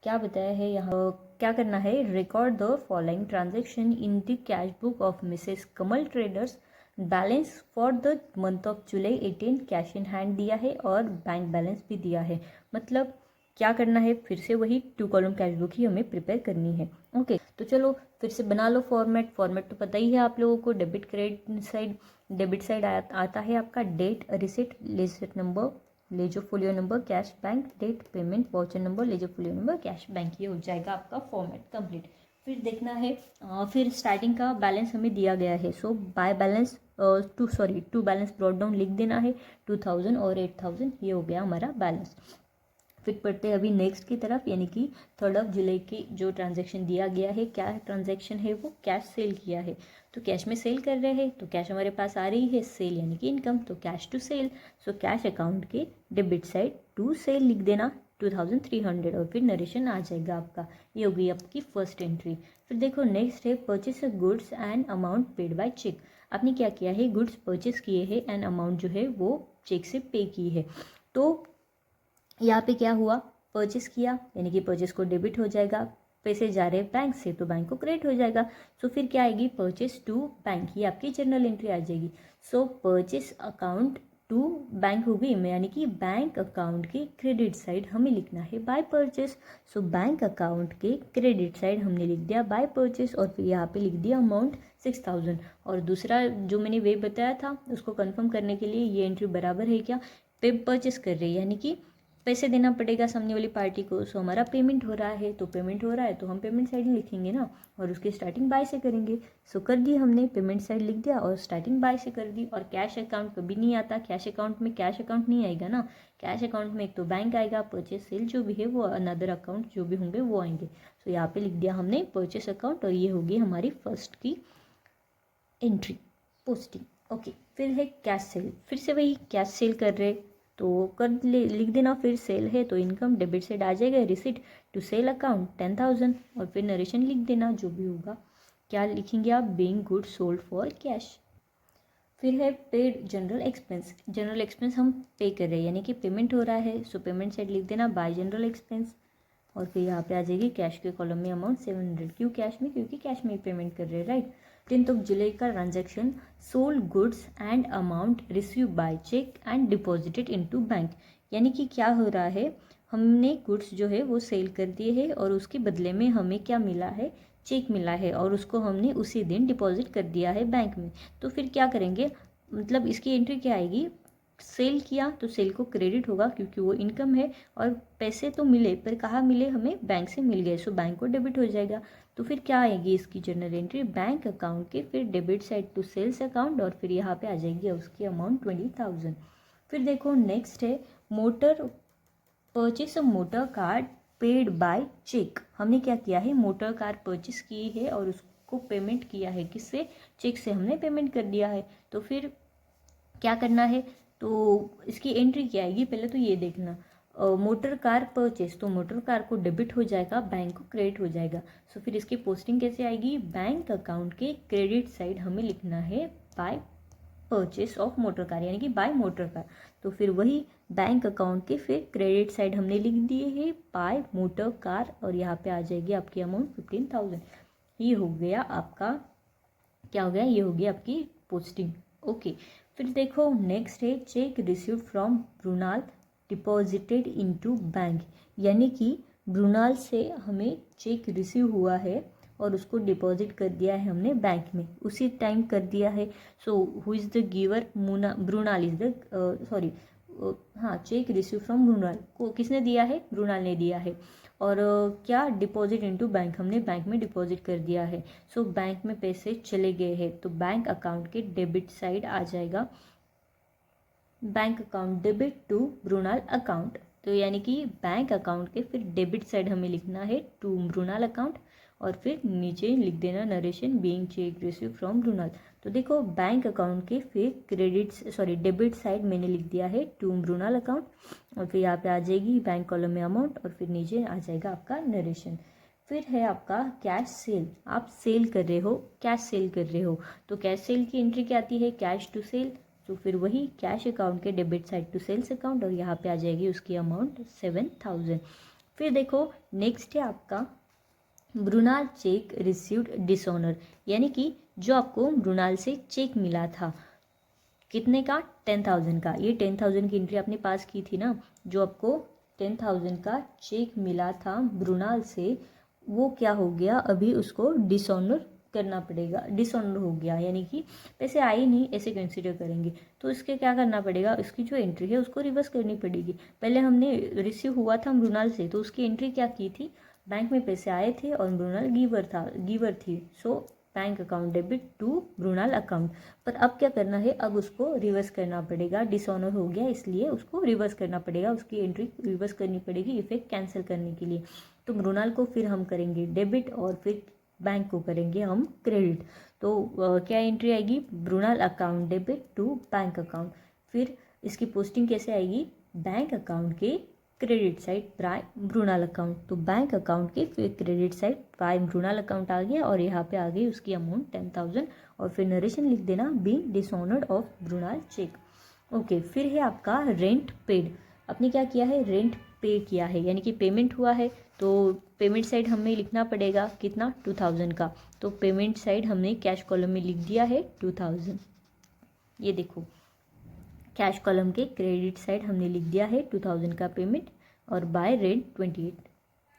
[SPEAKER 1] क्या बताया है यहाँ? क्या करना है? Record the following transaction in the cash book of Mrs Kamal traders. Balance for the month of July 18 cash in hand दिया है और बैंक बैलेंस भी दिया है। मतलब क्या करना है? फिर से वही 2 कॉलम कैश बुक ही हमें प्रिपेयर करनी है। ओके, तो चलो फिर से बना लो फॉर्मेट। फॉर्मेट तो पता ही है आप लोगों को। Debit credit side, debit side आता है आपका date, receipt, receipt number, ledger folio number, cash bank, date, payment, voucher number, ledger folio number, cash bank. ये हो जाएगा आपका फॉर्मेट कंप्लीट। फिर देखना है, फिर स्टार्टिंग का बैलेंस हमें दिया गया है। So by balance to balance brought down लिख देना है, 2000 और 8000। ये हो गया हमारा बैलेंस। फिर पढ़ते हैं अभी नेक्स्ट की तरफ, यानी कि 3 जुलाई की जो ट्रांजैक्शन दिया गया है। क्या ट्रांजैक्शन है वो? कैश सेल किया है। तो कैश में सेल कर रहे हैं, तो कैश हमारे पास आ रही है, सेल यानी कि इनकम, तो cash to sale. So cash account के डेबिट साइड टू सेल लिख देना 2300, और फिर नरेशन आ जाएगा आपका। ये हो गई आपकी फर्स्ट एंट्री। फिर देखो नेक्स्ट है purchase goods and amount paid by cheque. आपने क्या किया है? गुड्स परचेस किए हैं एंड अमाउंट जो है वो चेक से पे की है। तो यहाँ पे क्या हुआ? परचेस किया यानी कि परचेस को डेबिट हो जाएगा, पैसे जा रहे हैं बैंक से तो बैंक को क्रेडिट हो जाएगा। सो फिर क्या आएगी? परचेस टू बैंक, ये आपकी जर्नल एंट्री आ जाएगी। So purchase account to bank होगी, यानी कि बैंक अकाउंट के क्रेडिट साइड हमें लिखना है by purchase. So bank account के क्रेडिट साइड हमने लिख दिया बाय परचेस, और फिर यहाँ पे लिख दिया अमाउंट 6000। और दूसरा जो मैंने वे बताया था उसको कंफर्म करने के लिए ये एंट्री बराबर है क्या? पे परचेस कर रही है यानी कि पैसे देना पड़ेगा सामने वाली पार्टी को। सो हमारा पेमेंट हो रहा है, तो पेमेंट हो रहा है तो हम पेमेंट साइड लिखेंगे ना, और उसकी स्टार्टिंग बाय से करेंगे। सो कर दी हमने, पेमेंट साइड लिख दिया और स्टार्टिंग बाय से कर दी। और कैश अकाउंट कभी नहीं आता, कैश अकाउंट में कैश अकाउंट नहीं आएगा ना। कैश अकाउंट में एक तो बैंक आएगा, परचेस सेल जो भी है वो अनदर अकाउंट जो भी होंगे वो आएंगे। सो यहाँ पे लिख दिया हमने परचेस अकाउंट, और ये होगी हमारी फर्स्ट की एंट्री, पोस्टिंग। ओके, फिर है कैश सेल। फिर से वही कैश सेल कर रहे, तो लिख देना। फिर सेल है तो इनकम डेबिट साइड आ जाएगा, रिसिट टू सेल अकाउंट 10,000, और फिर नरेशन लिख देना जो भी होगा। क्या लिखेंगे आप? Being good sold for cash. फिर है paid general expense. General expense हम पे कर रहे हैं यानी कि पेमेंट हो रहा है, सो पेमेंट साइड लिख देना बाय जनरल एक्सपेंस, और फिर यहाँ पे आ जाएगी कैश के कॉलम में अमाउंट 700। क्यों कैश में? क्योंकि कैश में पेमेंट कर रहे हैं, राइट। 10 जुलाई का transaction sold goods and amount receive by cheque and deposited into bank. यानी कि क्या हो रहा है? हमने गुड्स जो है वो सेल कर दिए हैं और उसके बदले में हमें क्या मिला है? चेक मिला है, और उसको हमने उसी दिन डिपॉजिट कर दिया है बैंक में। तो फिर क्या करेंगे? मतलब इसकी एंट्री क्या आएगी? सेल किया तो सेल को क्रेडिट होगा क्योंकि वो इनकम है, और पैसे तो मिले पर कहाँ मिले, हमें बैंक से मिल गए, सो बैंक को डेबिट हो जाएगा। तो फिर क्या आएगी इसकी जर्नल एंट्री, बैंक अकाउंट के फिर debit side to sales account, और फिर यहाँ पे आ जाएगी उसकी अमाउंट 20,000। फिर देखो नेक्स्ट है motor purchase a motor car paid by cheque. हमने क्या किया है, मोटर कार परचेस की है और उसको पेमेंट किया है, किससे, चेक से हमने पेमेंट कर दिया है। तो फिर क्या करना है, तो इसकी एंट्री क्या आएगी, पहले तो ये देखना, मोटर कार परचेस, तो मोटर कार को डेबिट हो जाएगा, बैंक को क्रेडिट हो जाएगा। सो फिर इसकी पोस्टिंग कैसे आएगी, बैंक अकाउंट के क्रेडिट साइड हमें लिखना है by purchase of motor car, यानी कि बाय मोटर कार। तो फिर वही बैंक अकाउंट के फिर क्रेडिट साइड हमने लिख दिए है बाय मोटर कार, और यहाँ पे आ जाएगी आपकी अमाउंट 15,000। ये हो गया आपका, क्या हो गया, ये हो गया आपकी पोस्टिंग। ओके, फिर देखो नेक्स्ट है cheque received from Brunal deposited into bank, यानी कि ब्रुनाल से हमें चेक रिसीव हुआ है और उसको डिपॉजिट कर दिया है हमने बैंक में, उसी टाइम कर दिया है। So who is the giver, Brunal is the, sorry, हाँ, चेक रिसीव फ्रॉम ब्रुनाल को किसने दिया है, ब्रुनाल ने दिया है। और क्या, डिपॉजिट इनटू बैंक, हमने बैंक में डिपॉजिट कर दिया है। सो बैंक में पैसे चले गए हैं, तो बैंक अकाउंट के डेबिट साइड आ जाएगा bank account debit to Brunal account. तो यानी कि बैंक अकाउंट के फिर डेबिट साइड हमें लिखना है टू ब्रुनाल अकाउंट, और फिर नीचे लिख देना narration being cheque receive from Brunal. तो देखो बैंक अकाउंट के फिर डेबिट साइड मैंने लिख दिया है टू ब्रुनाल अकाउंट, और फिर यहाँ पे आ जाएगी बैंक कॉलम में अमाउंट, और फिर नीचे आ जाएगा आपका नरेशन। फिर है आपका कैश सेल, आप सेल कर रहे हो, कैश सेल कर रहे हो, तो कैश सेल की एंट्री क्या आती है, कैश टू सेल। तो फिर वही कैश अकाउंट के debit side to sales account, और यहाँ पे आ जाएगी उसकी अमाउंट 7,000। फिर देखो नेक्स्ट है आपका ब्रुनाल चेक रिसीव्ड डिसऑनर, यानी कि जो आपको ब्रुनाल से चेक मिला था, कितने का, 10,000 का। ये 10,000 की एंट्री आपने पास की थी ना, जो आपको 10,000 का चेक मिला था ब्रुनाल से, वो क्या हो गया, अभी उसको डिसऑनर करना पड़ेगा, डिसऑनर हो गया, यानी कि पैसे आए नहीं ऐसे कंसिडर करेंगे। तो इसके क्या करना पड़ेगा, इसकी जो एंट्री है उसको रिवर्स करनी पड़ेगी। पहले हमने रिसीव हुआ था ब्रुनाल से, तो उसकी एंट्री क्या की थी, बैंक में पैसे आए थे और ब्रुनाल गिवर थी। So bank account debit to Brunal account. पर अब क्या करना है, अब उसको रिवर्स करना पड़ेगा, डिसऑनर हो गया इसलिए उसको रिवर्स करना पड़ेगा, उसकी एंट्री रिवर्स करनी पड़ेगी इफेक्ट कैंसिल करने के लिए। तो ब्रुनाल को फिर हम करेंगे डेबिट और फिर बैंक को करेंगे हम क्रेडिट। तो क्या एंट्री आएगी, Brunal account debit to bank account. फिर इसकी पोस्टिंग कैसे आएगी, बैंक अकाउंट के credit side by Brunal account. तो बैंक अकाउंट के फिर credit side by Brunal account आ गया, और यहाँ पे आ गई उसकी अमाउंट 10,000, और फिर नरेशन लिख देना being dishonoured of Brunal cheque. Okay, फिर है आपका रेंट पेड। आपने क्या किया है, रेंट पे किया है, यानी कि पेमेंट हुआ है, तो पेमेंट साइड हमें लिखना पड़ेगा कितना, 2,000 का। तो पेमेंट साइड हमने कैश कॉलम में लिख दिया है 2,000। ये देखो कैश कॉलम के क्रेडिट साइड हमने लिख दिया है 2,000 का पेमेंट, और बाय रेंट 28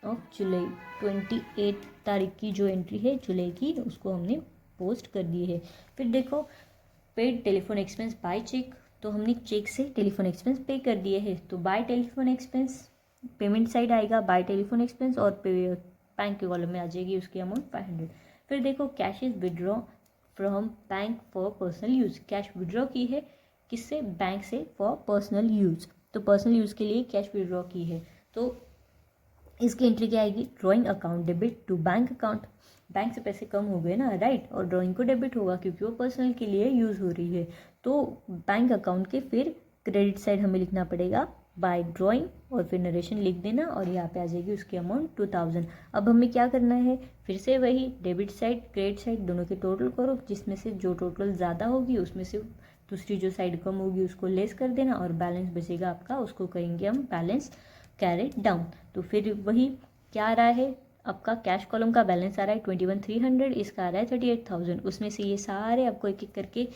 [SPEAKER 1] ऑफ जुलाई, 28 तारीख की जो एंट्री है जुलाई की, उसको हमने पोस्ट कर दी है। फिर देखो paid telephone expense by cheque, तो हमने चेक से टेलीफोन एक्सपेंस पे कर दिए हैं, तो bye telephone expense payment side आएगा बाय टेलीफोन एक्सपेंस, और बैंक के कॉलम में आ जाएगी उसकी अमाउंट 500। फिर देखो cash is withdraw from bank for personal use, cash withdraw की है किससे, बैंक से, फॉर पर्सनल यूज़, तो पर्सनल यूज़ के लिए कैश विड्रॉ की है। तो इसकी एंट्री क्या आएगी, drawing account debit to bank account, bank से पैसे कम हो गए ना, राइट, और ड्रॉइंग को डेबिट होगा क्योंकि वो पर्सनल के लिए यूज़ हो रही है। तो बैंक अकाउंट के फिर क्रेडिट साइड हमें लिखना पड़ेगा बाय ड्रॉइंग, और फिर नरेशन लिख देना, और यहाँ पे आ जाएगी उसकी अमाउंट 2,000। अब हमें क्या करना है, फिर से वही डेबिट साइड क्रेडिट साइड दोनों के टोटल करो, जिसमें से जो टोटल ज़्यादा होगी उसमें से दूसरी जो साइड कम होगी उसको लेस कर देना, और बैलेंस बचेगा आपका, उसको कहेंगे हम बैलेंस कैरेट डाउन। तो फिर वही क्या आ रहा है, आपका कैश कॉलम का बैलेंस आ रहा है 21,300, इसका आ रहा है 38,000, उसमें से ये सारे आपको एक एक करके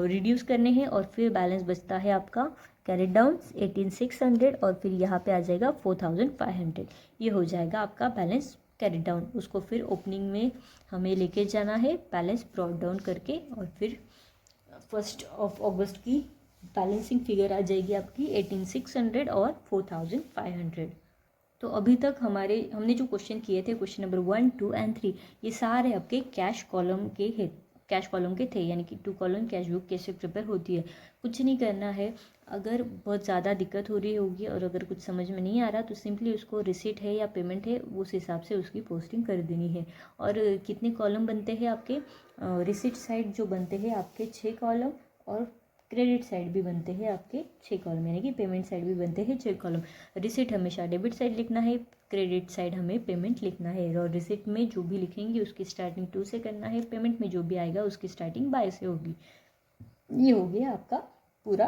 [SPEAKER 1] रिड्यूस करने हैं, और फिर बैलेंस बचता है आपका कैरेट डाउन 18,600, और फिर यहाँ पे आ जाएगा 4,500। ये हो जाएगा आपका बैलेंस कैरेट डाउन। उसको फिर ओपनिंग में हमें लेके जाना है बैलेंस ब्रॉट डाउन करके, और फिर 1 अगस्त की बैलेंसिंग फिगर आ जाएगी आपकी 18,600 और 4,500। तो अभी तक हमने जो क्वेश्चन किए थे, क्वेश्चन नंबर 1, 2 एंड 3, ये सारे आपके कैश कॉलम के थे, यानी कि 2 कॉलम कैश बुक कैसे प्रिपेयर होती है। कुछ नहीं करना है। अगर बहुत ज़्यादा दिक्कत हो रही होगी और अगर कुछ समझ में नहीं आ रहा तो सिंपली उसको रिसीट है या पेमेंट है उस हिसाब से उसकी पोस्टिंग कर देनी है। और कितने कॉलम बनते हैं आपके, रिसीट साइड जो बनते हैं आपके 6 कॉलम, और क्रेडिट साइड भी बनते हैं आपके 6 कॉलम, यानी कि पेमेंट साइड भी बनते हैं 6 कॉलम। रिसीट हमेशा डेबिट साइड लिखना है, क्रेडिट साइड हमें पेमेंट लिखना है। और रिसीट में जो भी लिखेंगे उसकी स्टार्टिंग 2 से करना है, पेमेंट में जो भी आएगा उसकी स्टार्टिंग बाय से होगी। ये हो गया आपका पूरा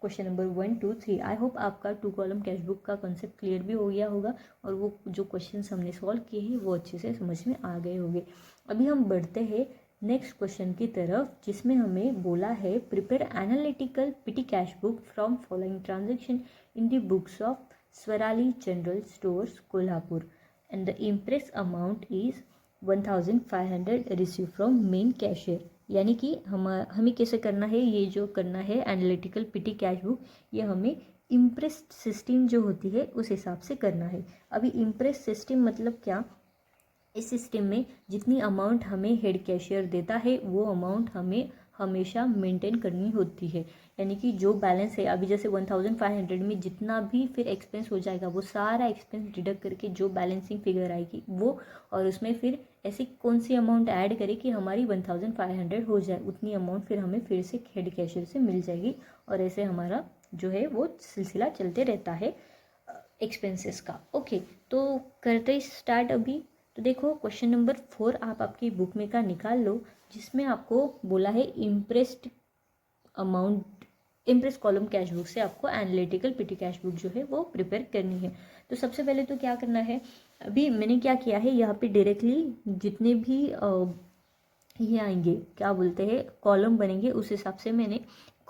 [SPEAKER 1] क्वेश्चन नंबर 1, 2, 3। आई होप आपका 2 कॉलम कैश बुक का कॉन्सेप्ट क्लियर भी हो गया होगा और वो जो क्वेश्चन हमने सॉल्व किए हैं वो अच्छे से समझ में आ गए होंगे। अभी हम बढ़ते हैं नेक्स्ट क्वेश्चन की तरफ, जिसमें हमें बोला है prepare analytical petty cash book from following transaction in the books of Swarali general stores Kolhapur and the imprest amount is 1,500 receive from main cashier. यानी कि हमें कैसे करना है, ये जो करना है एनालिटिकल पिटी कैश बुक, ये हमें इम्प्रेस सिस्टम जो होती है उस हिसाब से करना है। अभी इम्प्रेस सिस्टम मतलब क्या, इस सिस्टम में जितनी अमाउंट हमें हेड कैशियर देता है वो अमाउंट हमें हमेशा मेंटेन करनी होती है। यानी कि जो बैलेंस है अभी जैसे 1,500 में जितना भी फिर एक्सपेंस हो जाएगा वो सारा एक्सपेंस डिडक्ट करके जो बैलेंसिंग फिगर आएगी वो, और उसमें फिर ऐसी कौन सी अमाउंट ऐड करे कि हमारी 1,500 हो जाए, उतनी अमाउंट फिर हमें फिर से हेड कैशियर से मिल जाएगी। और ऐसे हमारा जो है वो सिलसिला चलते रहता है एक्सपेंसेस का। ओके, तो करते ही स्टार्ट अभी। तो देखो क्वेश्चन नंबर 4 आप आपकी बुक में का निकाल लो, जिसमें आपको बोला है impressed amount, impress column cash book से आपको एनालिटिकल पिटी कैश बुक जो है वो प्रिपेयर करनी है। तो सबसे पहले तो क्या करना है, अभी मैंने क्या किया है यहाँ पे डायरेक्टली जितने भी ये आएंगे क्या बोलते हैं कॉलम बनेंगे उस हिसाब से मैंने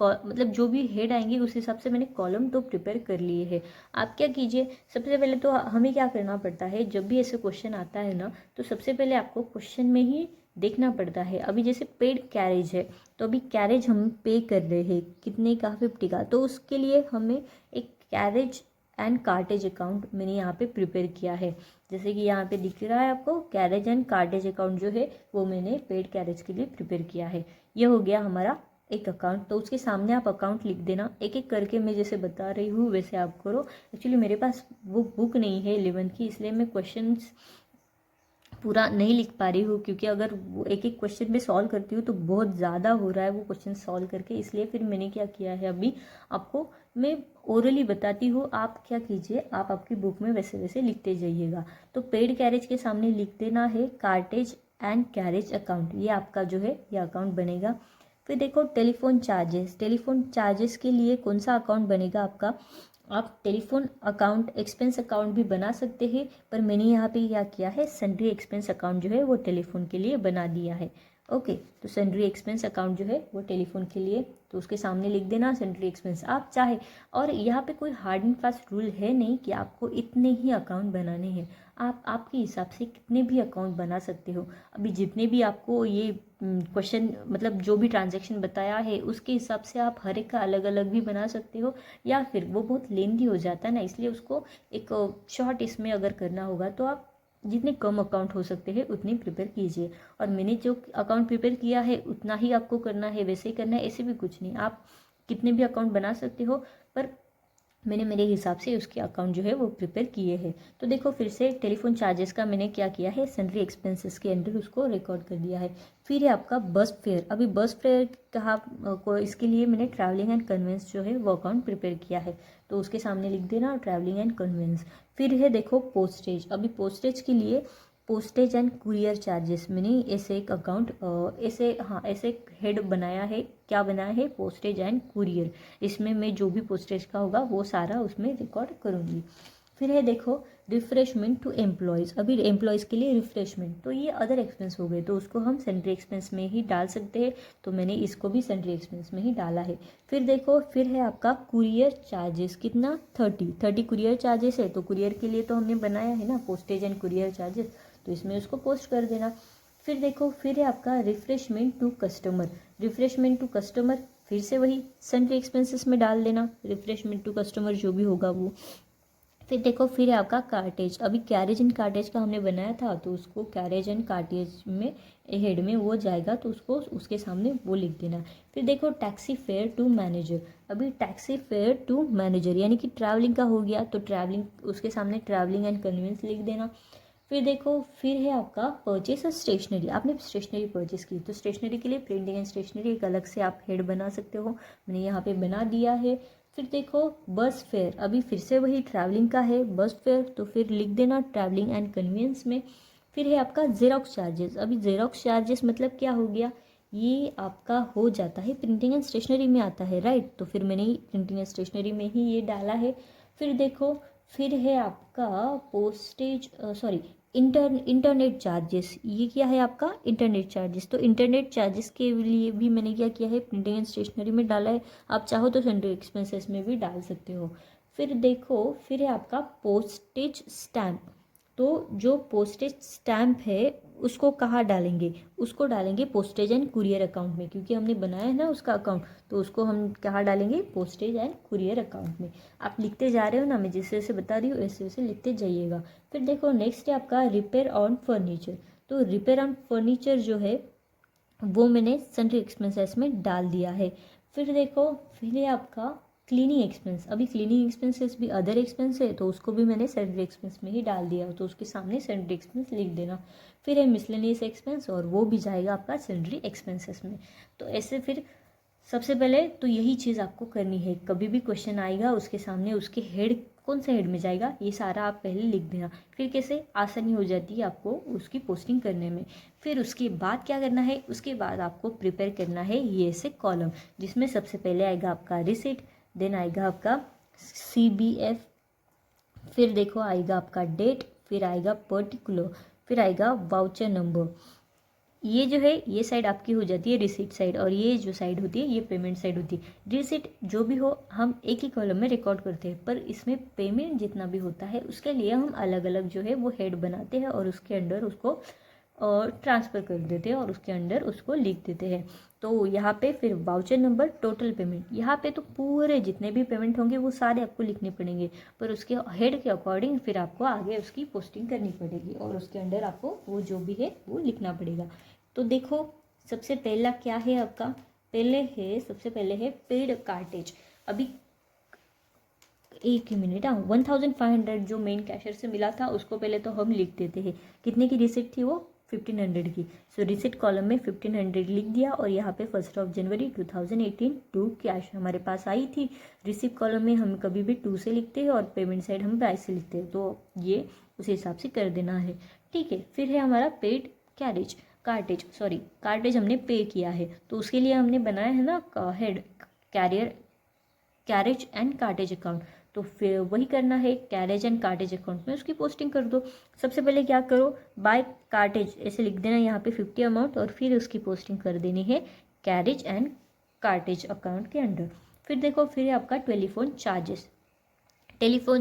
[SPEAKER 1] मतलब जो भी हेड आएंगे उस हिसाब से मैंने कॉलम तो प्रिपेयर कर लिए हैं। आप क्या कीजिए, सबसे पहले तो हमें क्या करना पड़ता है, जब भी ऐसे क्वेश्चन आता है ना तो सबसे पहले आपको क्वेश्चन में ही देखना पड़ता है। अभी जैसे पेड कैरेज है तो अभी कैरेज हम पे कर रहे हैं कितने का, 50 का, तो उसके लिए हमें एक कैरेज एंड कार्टेज अकाउंट मैंने यहाँ पे प्रिपेयर किया है। जैसे कि यहाँ पे दिख रहा है आपको कैरेज एंड कार्टेज अकाउंट जो है वो मैंने पेड कैरेज के लिए प्रिपेयर किया है। ये हो गया हमारा एक अकाउंट। तो उसके सामने आप अकाउंट लिख देना, एक एक करके मैं जैसे बता रही हूँ वैसे आप करो। एक्चुअली मेरे पास वो बुक नहीं है 11th की, इसलिए मैं क्वेश्चंस पूरा नहीं लिख पा रही हूँ, क्योंकि अगर वो एक एक क्वेश्चन में सॉल्व करती हूँ तो बहुत ज़्यादा हो रहा है वो क्वेश्चन सॉल्व करके। इसलिए फिर मैंने क्या किया है, अभी आपको मैं ओरली बताती हूँ, आप क्या कीजिए, आप आपकी बुक में वैसे वैसे लिखते जाइएगा। तो पेड कैरेज के सामने लिख देना है कार्टेज एंड कैरेज अकाउंट, ये आपका जो है ये अकाउंट बनेगा। फिर देखो टेलीफोन चार्जेस, टेलीफोन चार्जेस के लिए कौन सा अकाउंट बनेगा आपका, आप टेलीफोन अकाउंट एक्सपेंस अकाउंट भी बना सकते हैं, पर मैंने यहाँ पे क्या किया है सन्ड्री एक्सपेंस अकाउंट जो है वो टेलीफोन के लिए बना दिया है। ओके, तो सन्ड्री एक्सपेंस अकाउंट जो है वो टेलीफोन के लिए, तो उसके सामने लिख देना सन्ड्री एक्सपेंस आप चाहे। और यहाँ पे कोई हार्ड एंड फास्ट रूल है नहीं कि आपको इतने ही अकाउंट बनाने हैं, आप आपके हिसाब से कितने भी अकाउंट बना सकते हो। अभी जितने भी आपको ये क्वेश्चन मतलब जो भी ट्रांजैक्शन बताया है उसके हिसाब से आप हर एक का अलग अलग भी बना सकते हो, या फिर वो बहुत लेंदी हो जाता है ना, इसलिए उसको एक शॉर्ट इसमें अगर करना होगा तो आप जितने कम अकाउंट हो सकते हैं उतने प्रिपेयर कीजिए। और मैंने जो अकाउंट प्रिपेयर किया है उतना ही आपको करना है, वैसे ही करना है, ऐसे भी कुछ नहीं, आप कितने भी अकाउंट बना सकते हो, पर मैंने मेरे हिसाब से उसके अकाउंट जो है वो प्रिपेयर किए हैं। तो देखो फिर से टेलीफोन चार्जेस का मैंने क्या किया है सन्ड्री एक्सपेंसेस के अंडर उसको रिकॉर्ड कर दिया है। फिर है आपका बस फेयर, अभी बस फेयर कहा को इसके लिए मैंने ट्रैवलिंग एंड कन्वेंस जो है वो अकाउंट प्रिपेयर किया है, तो उसके सामने लिख देना ट्रैवलिंग एंड कन्वेंस। फिर है देखो पोस्टेज, अभी पोस्टेज के लिए पोस्टेज एंड कुरियर चार्जेस मैंने ऐसे एक अकाउंट ऐसे एक हेड बनाया है, क्या बनाया है पोस्टेज एंड कुरियर, इसमें मैं जो भी पोस्टेज का होगा वो सारा उसमें रिकॉर्ड करूँगी। फिर है देखो रिफ्रेशमेंट टू एम्प्लॉयज़, अभी एम्प्लॉयज़ के लिए रिफ्रेशमेंट, तो ये अदर एक्सपेंस हो गए तो उसको हम सन्ड्री एक्सपेंस में ही डाल सकते हैं, तो मैंने इसको भी सन्ड्री एक्सपेंस में ही डाला है। फिर देखो फिर है आपका कुरियर चार्जेस, कितना 30 कुरियर चार्जेस है, तो कुरियर के लिए तो हमने बनाया है ना पोस्टेज एंड कुरियर चार्जेस, तो इसमें उसको पोस्ट कर देना। फिर देखो फिर है आपका refreshment to customer, refreshment to customer फिर से वही सन्ड्री एक्सपेंसेस में डाल देना, रिफ्रेशमेंट टू कस्टमर जो भी होगा वो। फिर देखो फिर है आपका कार्टेज। अभी कैरेज एंड कार्टेज का हमने बनाया था, तो उसको कैरेज एंड कार्टेज में हेड में वो जाएगा, तो उसको उसके सामने वो लिख देना। फिर देखो टैक्सी फेयर टू मैनेजर। अभी टैक्सी फेयर टू मैनेजर यानी कि ट्रैवलिंग का हो गया, तो ट्रैवलिंग उसके सामने ट्रैवलिंग एंड कन्वीनियंस लिख देना। फिर देखो फिर है आपका परचेस और स्टेशनरी। आपने स्टेशनरी परचेस की, तो स्टेशनरी के लिए प्रिंटिंग एंड स्टेशनरी एक अलग से आप हेड बना सकते हो, मैंने यहाँ पे बना दिया है। फिर देखो बस फेयर। अभी फिर से वही ट्रैवलिंग का है बस फेयर, तो फिर लिख देना ट्रैवलिंग एंड कन्वीनियंस में। फिर है आपका जेरोक्स चार्जेस। अभी जेरोक्स चार्जेस मतलब क्या हो गया, ये आपका हो जाता है प्रिंटिंग एंड स्टेशनरी में आता है, राइट, तो फिर मैंने प्रिंटिंग एंड स्टेशनरी में ही ये डाला है। फिर देखो फिर है आपका पोस्टेज सॉरी इंटरनेट चार्जेस। ये क्या है आपका इंटरनेट चार्जेस, तो इंटरनेट चार्जेस के लिए भी मैंने क्या किया है प्रिंटिंग एंड स्टेशनरी में डाला है, आप चाहो तो सन्ड्री एक्सपेंसेस में भी डाल सकते हो। फिर देखो फिर है आपका पोस्टेज स्टैम्प। तो जो पोस्टेज स्टैम्प है उसको कहाँ डालेंगे, उसको डालेंगे पोस्टेज एंड कुरियर अकाउंट में, क्योंकि हमने बनाया है ना उसका अकाउंट, तो उसको हम कहाँ डालेंगे पोस्टेज एंड कुरियर अकाउंट में। आप लिखते जा रहे हो ना, मैं जैसे जैसे बता रही हूँ वैसे वैसे लिखते जाइएगा। फिर देखो नेक्स्ट है आपका रिपेयर ऑन फर्नीचर। तो रिपेयर ऑन फर्नीचर जो है वो मैंने सन्ड्री एक्सपेंसेस में डाल दिया है। फिर देखो फिर है आपका क्लीनिंग एक्सपेंस। अभी क्लीनिंग एक्सपेंसेस भी अदर एक्सपेंस है, तो उसको भी मैंने सन्ड्री एक्सपेंस में ही डाल दिया, तो उसके सामने सन्ड्री एक्सपेंस लिख देना। फिर है मिसलेनियस एक्सपेंस, और वो भी जाएगा आपका सन्ड्री एक्सपेंसेस में। तो ऐसे फिर सबसे पहले तो यही चीज़ आपको करनी है, कभी भी क्वेश्चन आएगा उसके सामने उसके हेड कौन से हेड में जाएगा ये सारा आप पहले लिख देना, फिर कैसे आसानी हो जाती है आपको उसकी पोस्टिंग करने में। फिर उसके बाद क्या करना है, उसके बाद आपको प्रिपेयर करना है ये ऐसे कॉलम, जिसमें सबसे पहले आएगा आपका रिसिट, देन आएगा आपका CBF, फिर देखो आएगा आपका डेट, फिर आएगा पर्टिकुलर, फिर आएगा वाउचर नंबर। ये जो है ये साइड आपकी हो जाती है रिसीट साइड, और ये जो साइड होती है ये पेमेंट साइड होती है। रिसीट जो भी हो हम एक ही कॉलम में रिकॉर्ड करते हैं, पर इसमें पेमेंट जितना भी होता है उसके लिए हम अलग अलग जो है वो हेड बनाते हैं, और उसके अंडर उसको ट्रांसफ़र कर देते हैं, और उसके अंडर उसको लिख देते हैं। तो यहाँ पे फिर वाउचर नंबर, टोटल पेमेंट, यहाँ पे तो पूरे जितने भी पेमेंट होंगे वो सारे आपको लिखने पड़ेंगे, पर उसके हेड के अकॉर्डिंग फिर आपको आगे उसकी पोस्टिंग करनी पड़ेगी, और उसके अंडर आपको वो जो भी है वो लिखना पड़ेगा। तो देखो सबसे पहला क्या है आपका, सबसे पहले है पेड कार्टेज। अभी एक ही मिनट, हाँ 1500 जो मेन कैशियर से मिला था उसको पहले तो हम लिख देते हैं, कितने की रिसिट थी वो 1500 की। सो रिसिट कॉलम में 1500 लिख दिया, और यहाँ पे 1 जनवरी 2018 टू कैश हमारे पास आई थी। रिसिप्ट कॉलम में हम कभी भी 2 से लिखते हैं, और पेमेंट साइड हम प्राइस से लिखते हैं, तो ये उस हिसाब से कर देना है, ठीक है। फिर है हमारा पेड कार्टेज हमने पे किया है, तो उसके लिए हमने बनाया है ना head carriage and cartridge account, तो फिर वही करना है, कैरेज एंड कार्टेज अकाउंट में उसकी पोस्टिंग कर दो। सबसे पहले क्या करो, बाय कार्टेज ऐसे लिख देना यहाँ पे 50 अमाउंट, और फिर उसकी पोस्टिंग कर देनी है कैरेज एंड कार्टेज अकाउंट के अंडर। फिर देखो फिर है आपका टेलीफोन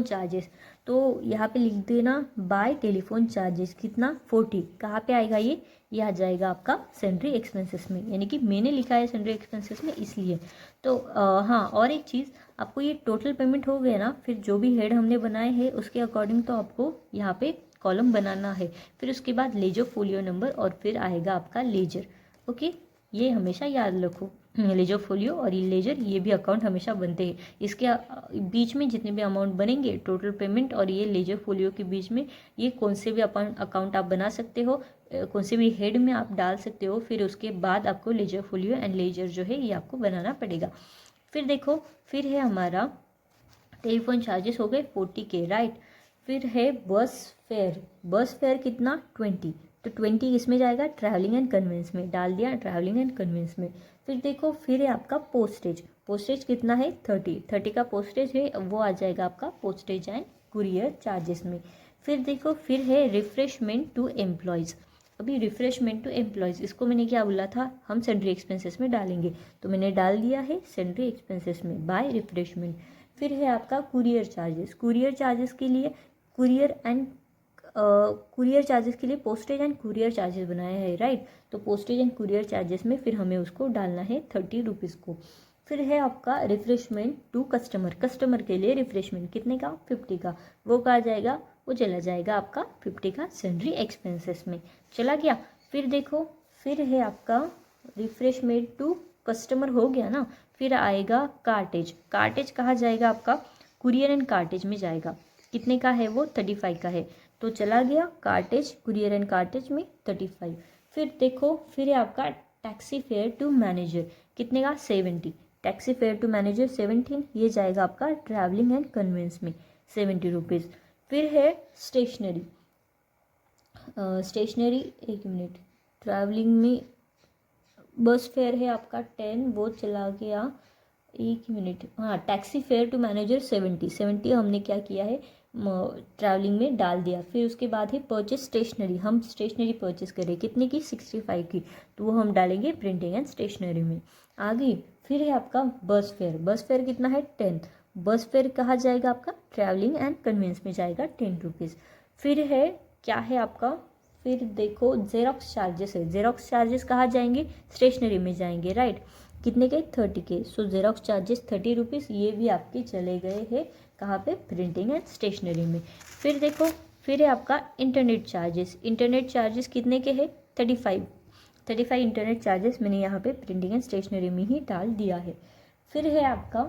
[SPEAKER 1] चार्जेस, तो यहाँ पे लिख देना बाय टेलीफोन चार्जेस कितना 40, कहाँ पे आएगा ये आ जाएगा आपका सन्ड्री एक्सपेंसेस में, यानी कि मैंने लिखा है सन्ड्री एक्सपेंसेस में इसलिए। तो हाँ और एक चीज़, आपको ये टोटल पेमेंट हो गया ना, फिर जो भी हेड हमने बनाए हैं उसके अकॉर्डिंग तो आपको यहाँ पे कॉलम बनाना है। फिर उसके बाद लेजर फोलियो नंबर, और फिर आएगा आपका लेजर, ओके, ये हमेशा याद रखो। लेजर फोलियो और ये लेजर ये भी अकाउंट हमेशा बनते हैं, इसके बीच में जितने भी अमाउंट बनेंगे टोटल पेमेंट और ये लेजर फोलियो के बीच में ये कौन से भी अकाउंट आप बना सकते हो, कौन से भी हेड में आप डाल सकते हो, फिर उसके बाद आपको लेजर फोलियो एंड लेजर जो है ये आपको बनाना पड़ेगा। फिर देखो फिर है हमारा टेलीफोन चार्जेस हो गए 40K, राइट। फिर है बस फेयर कितना 20, तो 20 किस में जाएगा, ट्रैवलिंग एंड कन्वेंस में डाल दिया, ट्रैवलिंग एंड कन्वेंस में। फिर देखो फिर है आपका पोस्टेज कितना है 30 का पोस्टेज है, वो आ जाएगा आपका पोस्टेज एंड कुरियर चार्जेस में। फिर देखो फिर है रिफ्रेशमेंट टू एम्प्लॉयज़। अभी रिफ्रेशमेंट टू एम्प्लॉयज़ इसको मैंने क्या बोला था, हम सन्ड्री एक्सपेंसेस में डालेंगे, तो मैंने डाल दिया है सन्ड्री एक्सपेंसेस में बाय रिफ्रेशमेंट। फिर है आपका कुरियर चार्जेस के लिए कुरियर चार्जेस के लिए पोस्टेज एंड कुरियर चार्जेस बनाया है, राइट। तो पोस्टेज एंड कुरियर चार्जेस में फिर हमें उसको डालना है 30 रुपीज़ को। फिर है आपका रिफ्रेशमेंट टू कस्टमर, कस्टमर के लिए रिफ्रेशमेंट कितने का, 50 का, वो कहा जाएगा, वो चला जाएगा आपका 50 का सन्ड्री एक्सपेंसेस में चला गया। फिर देखो, फिर है आपका रिफ्रेशमेंट टू कस्टमर हो गया ना, फिर आएगा कार्टेज, कार्टेज कहाँ जाएगा आपका, कुरियर एंड कार्टेज में जाएगा, कितने का है वो, 35 का है, तो चला गया कार्टेज, कुरियर एंड कार्टेज में 35। फिर देखो, फिर है आपका टैक्सी फेयर टू मैनेजर, कितने का, 70, टैक्सी फेयर टू मैनेजर 17, ये जाएगा आपका ट्रैवलिंग एंड कन्वेंस में 70 रुपीज़। फिर है स्टेशनरी, स्टेशनरी एक मिनट, ट्रैवलिंग में बस फेयर है आपका 10, वो चला गया, एक मिनट, हाँ टैक्सी फेयर टू मैनेजर 70 हमने क्या किया है, ट्रैवलिंग में डाल दिया। फिर उसके बाद है परचेज स्टेशनरी, हम स्टेशनरी परचेज करें कितने की, 65 की, तो वो हम डालेंगे प्रिंटिंग एंड स्टेशनरी में। आ गई। फिर है आपका बस फेयर, बस फेयर कितना है, 10, बस फेयर कहाँ जाएगा आपका, ट्रैवलिंग एंड कन्वेंस में जाएगा 10 रुपीज़। फिर है क्या है आपका, फिर देखो जेरोक्स चार्जेस है, जेरोक्स चार्जेस कहाँ जाएंगे, स्टेशनरी में जाएंगे, राइट, कितने के, 30 के, सो जेरोक्स चार्जेस 30 रुपीज़, ये भी आपके चले गए हैं कहाँ पे, प्रिंटिंग एंड स्टेशनरी में। फिर देखो, फिर है आपका इंटरनेट चार्जेस, इंटरनेट चार्जेस कितने के हैं, 35 इंटरनेट चार्जेस मैंने यहाँ पे प्रिंटिंग एंड स्टेशनरी में ही डाल दिया है। फिर है आपका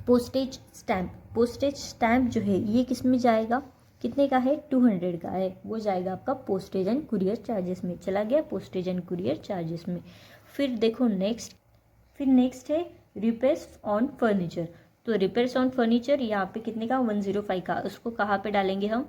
[SPEAKER 1] पोस्टेज स्टैम्प, पोस्टेज स्टैम्प जो है ये किस में जाएगा, कितने का है, 200 का है, वो जाएगा आपका पोस्टेज एंड कुरियर चार्जेस में, चला गया पोस्टेज एंड कुरियर चार्जेस में। फिर देखो नेक्स्ट, फिर नेक्स्ट है रिपेयर्स ऑन फर्नीचर, तो रिपेयर्स ऑन फर्नीचर यहाँ पे कितने का, 105 का, उसको कहाँ पे डालेंगे हम,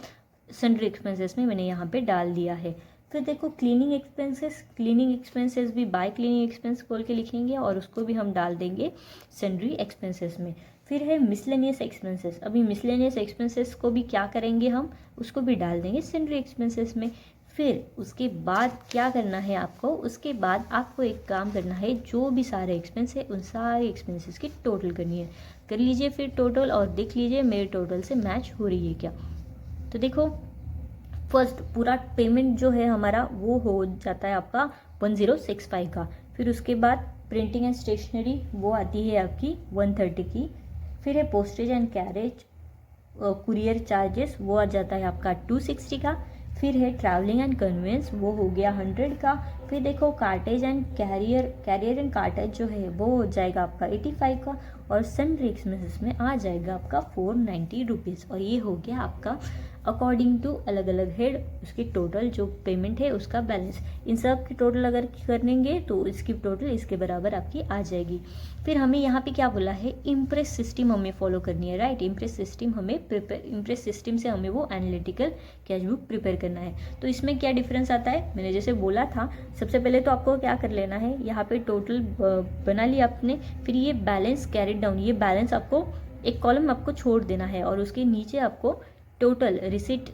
[SPEAKER 1] सन्ड्री एक्सपेंसेस में मैंने यहाँ पे डाल दिया है। फिर देखो क्लीनिंग एक्सपेंसेस, क्लीनिंग एक्सपेंसेस भी बाय क्लीनिंग एक्सपेंस बोल के लिखेंगे और उसको भी हम डाल देंगे सन्ड्री एक्सपेंसेस में। फिर है मिसलेनियस एक्सपेंसेस, अभी मिसलेनियस एक्सपेंसेस को भी क्या करेंगे हम, उसको भी डाल देंगे सन्ड्री एक्सपेंसेस में। फिर उसके बाद क्या करना है आपको, उसके बाद आपको एक काम करना है, जो भी सारे एक्सपेंस है उन सारे एक्सपेंसेस की टोटल करनी है, कर लीजिए फिर टोटल और देख लीजिए मेरे टोटल से मैच हो रही है क्या। तो देखो फर्स्ट पूरा पेमेंट जो है हमारा वो हो जाता है आपका 1065 का, फिर उसके बाद प्रिंटिंग एंड स्टेशनरी वो आती है आपकी 130 की, फिर है postage and carriage courier charges वो आ जाता है आपका 260 का, फिर है ट्रैवलिंग एंड कन्वेंस वो हो गया 100 का, फिर देखो cartage and carrier and cartage जो है वो हो जाएगा आपका 85 का, और सन्ड्री एक्सपेंसेस में आ जाएगा आपका 490 रुपीज़। और ये हो गया आपका अकॉर्डिंग टू अलग अलग हेड उसकी टोटल जो पेमेंट है उसका बैलेंस। इन सब की टोटल अगर करेंगे तो इसकी टोटल इसके बराबर आपकी आ जाएगी। फिर हमें यहाँ पे क्या बोला है, इम्प्रेस सिस्टम हमें फॉलो करनी है, राइट, इम्प्रेस सिस्टम हमें प्रिपेयर, इम्प्रेस सिस्टम से हमें वो एनालिटिकल कैश बुक प्रिपेयर करना है। तो इसमें क्या डिफरेंस आता है, मैंने जैसे बोला था, सबसे पहले तो आपको क्या कर लेना है, यहाँ पे टोटल बना लिया आपने, फिर ये बैलेंस कैरिड डाउन, ये बैलेंस आपको एक कॉलम आपको छोड़ देना है और उसके नीचे आपको टोटल रिसिट,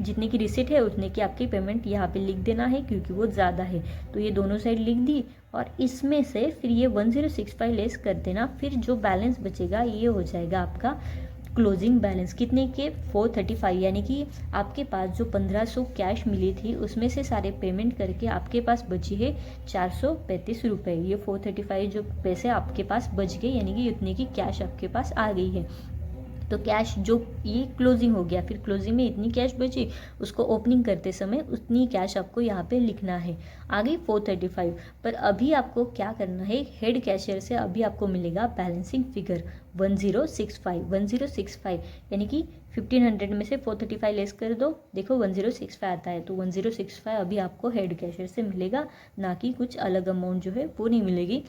[SPEAKER 1] जितने की रिसिट है उतने की आपकी पेमेंट यहाँ पे लिख देना है, क्योंकि वो ज़्यादा है तो ये दोनों साइड लिख दी, और इसमें से फिर ये 1065 लेस कर देना, फिर जो बैलेंस बचेगा ये हो जाएगा आपका क्लोजिंग बैलेंस, कितने के, 435, यानी कि आपके पास जो 1500 कैश मिली थी उसमें से सारे पेमेंट करके आपके पास बची है 435 रुपये, ये 435 जो पैसे आपके पास बच गए, यानी कि उतने की कैश आपके पास आ गई है। तो कैश जो ये क्लोजिंग हो गया, फिर क्लोजिंग में इतनी कैश बची, उसको ओपनिंग करते समय उतनी कैश आपको यहाँ पे लिखना है। आ गई 435, पर अभी आपको क्या करना है, हेड कैशियर से अभी आपको मिलेगा बैलेंसिंग फिगर 1065 यानी कि 1500 में से 435 लेस कर दो, देखो 1065 आता है, तो 1065 अभी आपको हेड कैशियर से मिलेगा, ना कि कुछ अलग अमाउंट जो है वो नहीं मिलेगी।